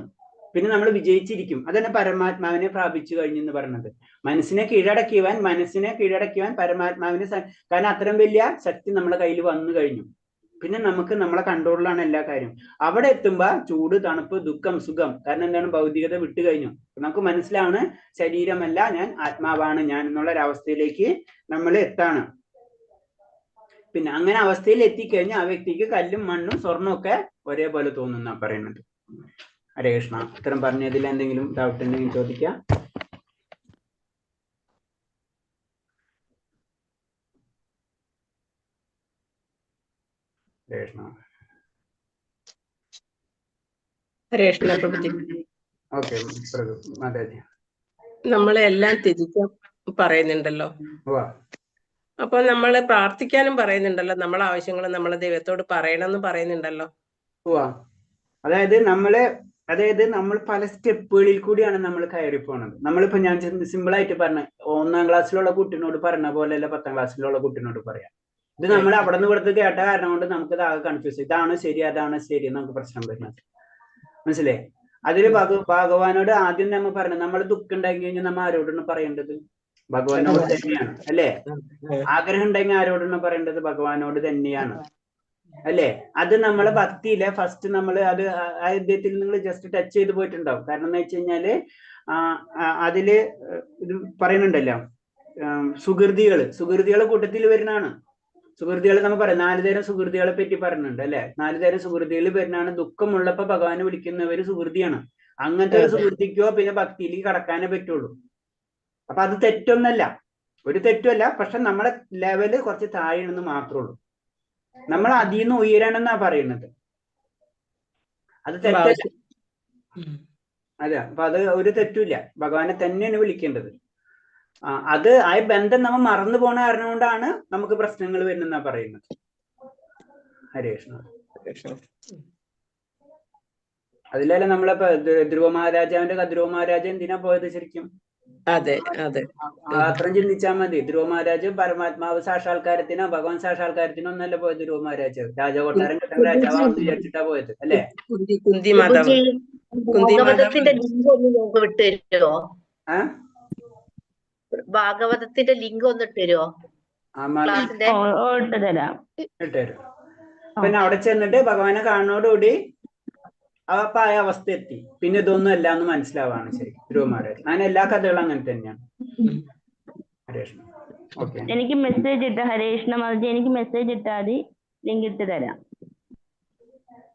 പിന്നെ നമ്മൾ വിജയിച്ചിരിക്കും. അതന്നെ പരമാത്മാവിനെ പ്രാപിച്ചു കഴിഞ്ഞു എന്ന് പറയുന്നത്. മനസ്സിനെ കീഴടക്കുവാൻ പരമാത്മാവിനെ, കാരണം അത്രയും വലിയ ശക്തി നമ്മുടെ കയ്യിൽ വന്നു കഴിഞ്ഞു. പിന്നെ നമുക്ക് നമ്മളെ കൺട്രോളിലാണ് എല്ലാ കാര്യം. അവിടെ എത്തുമ്പോ ചൂട്, തണുപ്പ്, ദുഃഖം, സുഖം, കാരണം എന്താണ്, ഭൗതികത വിട്ടു കഴിഞ്ഞു. നമുക്ക് മനസ്സിലാണ് ശരീരമല്ല ഞാൻ, ആത്മാവാണ് ഞാൻ എന്നുള്ള ഒരവസ്ഥയിലേക്ക് നമ്മൾ എത്താണ്. പിന്നെ അങ്ങനെ അവസ്ഥയിൽ എത്തിക്കഴിഞ്ഞാൽ ആ വ്യക്തിക്ക് കല്ലും മണ്ണും സ്വർണ്ണവും ഒക്കെ ഒരേപോലെ തോന്നുന്ന പറയുന്നത്. ഹരേ കൃഷ്ണ. ഇത്തരം പറഞ്ഞതിൽ എന്തെങ്കിലും ഡൗട്ട് ഉണ്ടെങ്കിൽ ചോദിക്കാം. ഹരേ കൃഷ്ണ. ഹരേ കൃഷ്ണ പ്രഭുജി. ഓക്കെ മാതാജി. നമ്മളെ എല്ലാം ത്യജിക്കാൻ പറയുന്നുണ്ടല്ലോ. അപ്പൊ നമ്മള് പ്രാർത്ഥിക്കാനും പറയുന്നുണ്ടല്ലോ, നമ്മളെ ആവശ്യങ്ങൾ നമ്മളെ ദൈവത്തോട് പറയണമെന്ന് പറയുന്നുണ്ടല്ലോ. അതായത് നമ്മൾ പല സ്റ്റെപ്പുകളിൽ കൂടിയാണ് നമ്മൾ കയറി പോണത്. നമ്മളിപ്പോ ഞാൻ സിമ്പിൾ ആയിട്ട് പറഞ്ഞ 1ാം ക്ലാസ്സിലുള്ള കുട്ടിനോട് പറഞ്ഞ പോലെയല്ല 10ാം ക്ലാസ്സിലുള്ള കുട്ടിനോട് പറയാം. ഇത് നമ്മൾ അവിടെ നിന്ന് ഇവിടുത്തെ കേട്ട കാരണം കൊണ്ട് നമുക്ക് ഇത് ആകെ കൺഫ്യൂസ്. ഇതാണ് ശരി, അതാണ് ശരി, നമുക്ക് പ്രശ്നം വരുന്നത്. മനസ്സിലായി? അതില് ഭഗവാനോട് ആദ്യം നമ്മൾ പറഞ്ഞത്, നമ്മൾ ദുഃഖം ഉണ്ടാക്കി കഴിഞ്ഞാൽ നമ്മൾ ആരോടാണ് പറയേണ്ടത്? ഭഗവാനോട് തന്നെയാണ് അല്ലേ? ആഗ്രഹം ഉണ്ടെങ്കിൽ ആരോടാണ് പറയേണ്ടത്? ഭഗവാനോട് തന്നെയാണ് അല്ലേ? അത് നമ്മളെ ഭക്തിയിലെ ഫസ്റ്റ് നമ്മൾ അത് ആദ്യത്തിൽ നിങ്ങൾ ജസ്റ്റ് ടച്ച് ചെയ്ത് പോയിട്ടുണ്ടാവും. കാരണം എന്ന് വെച്ച് കഴിഞ്ഞാല് അതില് ഇത് പറയുന്നുണ്ടല്ലോ, സുഹൃതികളെ കൂട്ടത്തിൽ വരുന്നതാണ്. സുഹൃതികൾ നമ്മൾ പറയാം, 4 തരം സുഹൃതികളെ പറ്റി പറയുന്നുണ്ട് അല്ലെ? 4 തരം സുഹൃതികളിൽ വരുന്നതാണ്. ദുഃഖമുള്ളപ്പോ ഭഗവാനെ വിളിക്കുന്നവര് സുഹൃതിയാണ്. അങ്ങനത്തെ ഒരു സുഹൃത്തിക്കോ പിന്നെ ഭക്തിയിലേക്ക് കടക്കാനേ പറ്റുള്ളൂ. അപ്പൊ അത് തെറ്റൊന്നല്ല, ഒരു തെറ്റുമല്ല. പക്ഷെ നമ്മളെ ലെവല് കുറച്ച് താഴെയാണെന്ന് മാത്രമേ ഉള്ളൂ. നമ്മൾ അതിൽ നിന്ന് ഉയരണമെന്നാ പറയുന്നത്. അത് തെറ്റല്ല. അതെ, അപ്പൊ അത് ഒരു തെറ്റുമില്ല. ഭഗവാനെ തന്നെയാണ് വിളിക്കേണ്ടത്. അത് ആ ബന്ധം നമ്മൾ മറന്നു പോണ കാരണം കൊണ്ടാണ് നമുക്ക് പ്രശ്നങ്ങൾ വരുന്നെന്നാ പറയുന്നത്. ഹരേ കൃഷ്ണ. അതിലല്ലേ നമ്മളിപ്പോ ധ്രുവ മഹാരാജാവിന്റെ ധ്രുവ മഹാരാജ എന്തിനാ പോയത് ശരിക്കും? അതെ അതെ, അത്രയും ചിന്തിച്ചാൽ മതി. ധ്രുവ മഹാരാജ് പരമാത്മാവ് സാക്ഷാത്കാരത്തിനോ ഭഗവാൻ സാക്ഷാത്കാരത്തിനോ ഒന്നല്ല പോയത്. ധ്രുവ മഹാരാജ് രാജകൊട്ടാരം കിട്ടാൻ രാജാവാണെന്ന് വിചാരിച്ചിട്ടാ പോയത് അല്ലേ? കുന്തി മാതാവ്. ഭാഗവതത്തിന്റെ ലിങ്ക് ഒന്ന് നമുക്ക് വിട്ടുതരുമോ? ഭാഗവതത്തിന്റെ ലിങ്ക് ഒന്ന് ഇട്ടുതരുമോ? ഇട്ടുതരും. പിന്നെ അവിടെ ചെന്നിട്ട് ഭഗവാനെ കാണുന്നതോടുകൂടി അപ്പൊ ആ അവസ്ഥ എത്തി. പിന്നെ ഇതൊന്നും അല്ല എന്ന് മനസ്സിലാവാണ് ശരി ധ്രുവ മഹാരാജ്. അങ്ങനെ എല്ലാ കഥകളും അങ്ങനെ തന്നെയാണ്. ഹരേഷ്ണ. ഓക്കെ, എനിക്ക് മെസ്സേജ് ഇട്ട ഹരേഷ്ണ മാതാജി, എനിക്ക് മെസ്സേജ് ഇട്ടാൽ മതി, ലിങ്ക് ഇട്ട് തരാം.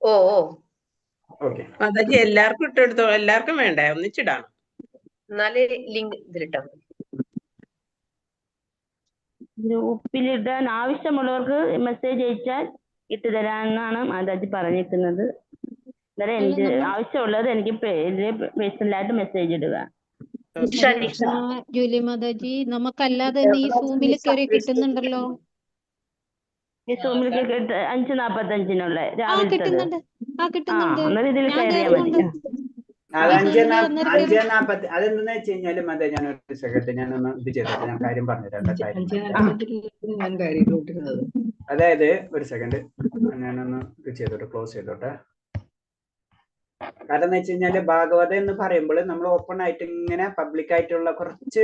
ഓ ഓക്കെ മാതാജി, എല്ലാവർക്കും ഇട്ടെടുത്തോ? എല്ലാവർക്കും വേണ്ടേ? ഒന്നിച്ചിടാം. എന്നാല് ലിങ്ക് ഇതിലിട്ടോ. ഗ്രൂപ്പിലിടാൻ ആവശ്യമുള്ളവർക്ക് മെസ്സേജ് അയച്ചാൽ ഇട്ട് തരാമെന്നാണ് മാതാജി പറഞ്ഞിരിക്കുന്നത്. എനിക്ക് ആവശ്യമുള്ളത് എനിക്ക് പേഴ്സണലായിട്ട് മെസ്സേജ് ഇടുക. ജൂലി മാതാജി, നമുക്കല്ലാതെ തന്നെ ഈ സൂമിൽ കയറി കിട്ടുന്നുണ്ടല്ലോ. ഈ സൂമിൽ 5:45 രാവിലെ കിട്ടുന്നുണ്ട്. ഇതിൽ കയറിയാൽ മതി. അത് 5:40. അതെന്താന്ന് വെച്ച് കഴിഞ്ഞാല് മതി, ഞാൻ ഒരു സെക്കൻഡ് ഞാനൊന്ന് ഇത് ചെയ്തോട്ടെ, ഞാൻ കാര്യം പറഞ്ഞുതരാം. അതായത് ഒരു സെക്കൻഡ് ഞാനൊന്ന് ഇത് ചെയ്തോട്ടെ, ക്ലോസ് ചെയ്തോട്ടെ. കാരണം എന്ന് വെച്ച് കഴിഞ്ഞാല് ഭാഗവതം എന്ന് പറയുമ്പോൾ നമ്മൾ ഓപ്പൺ ആയിട്ട് ഇങ്ങനെ പബ്ലിക് ആയിട്ടുള്ള കുറച്ച്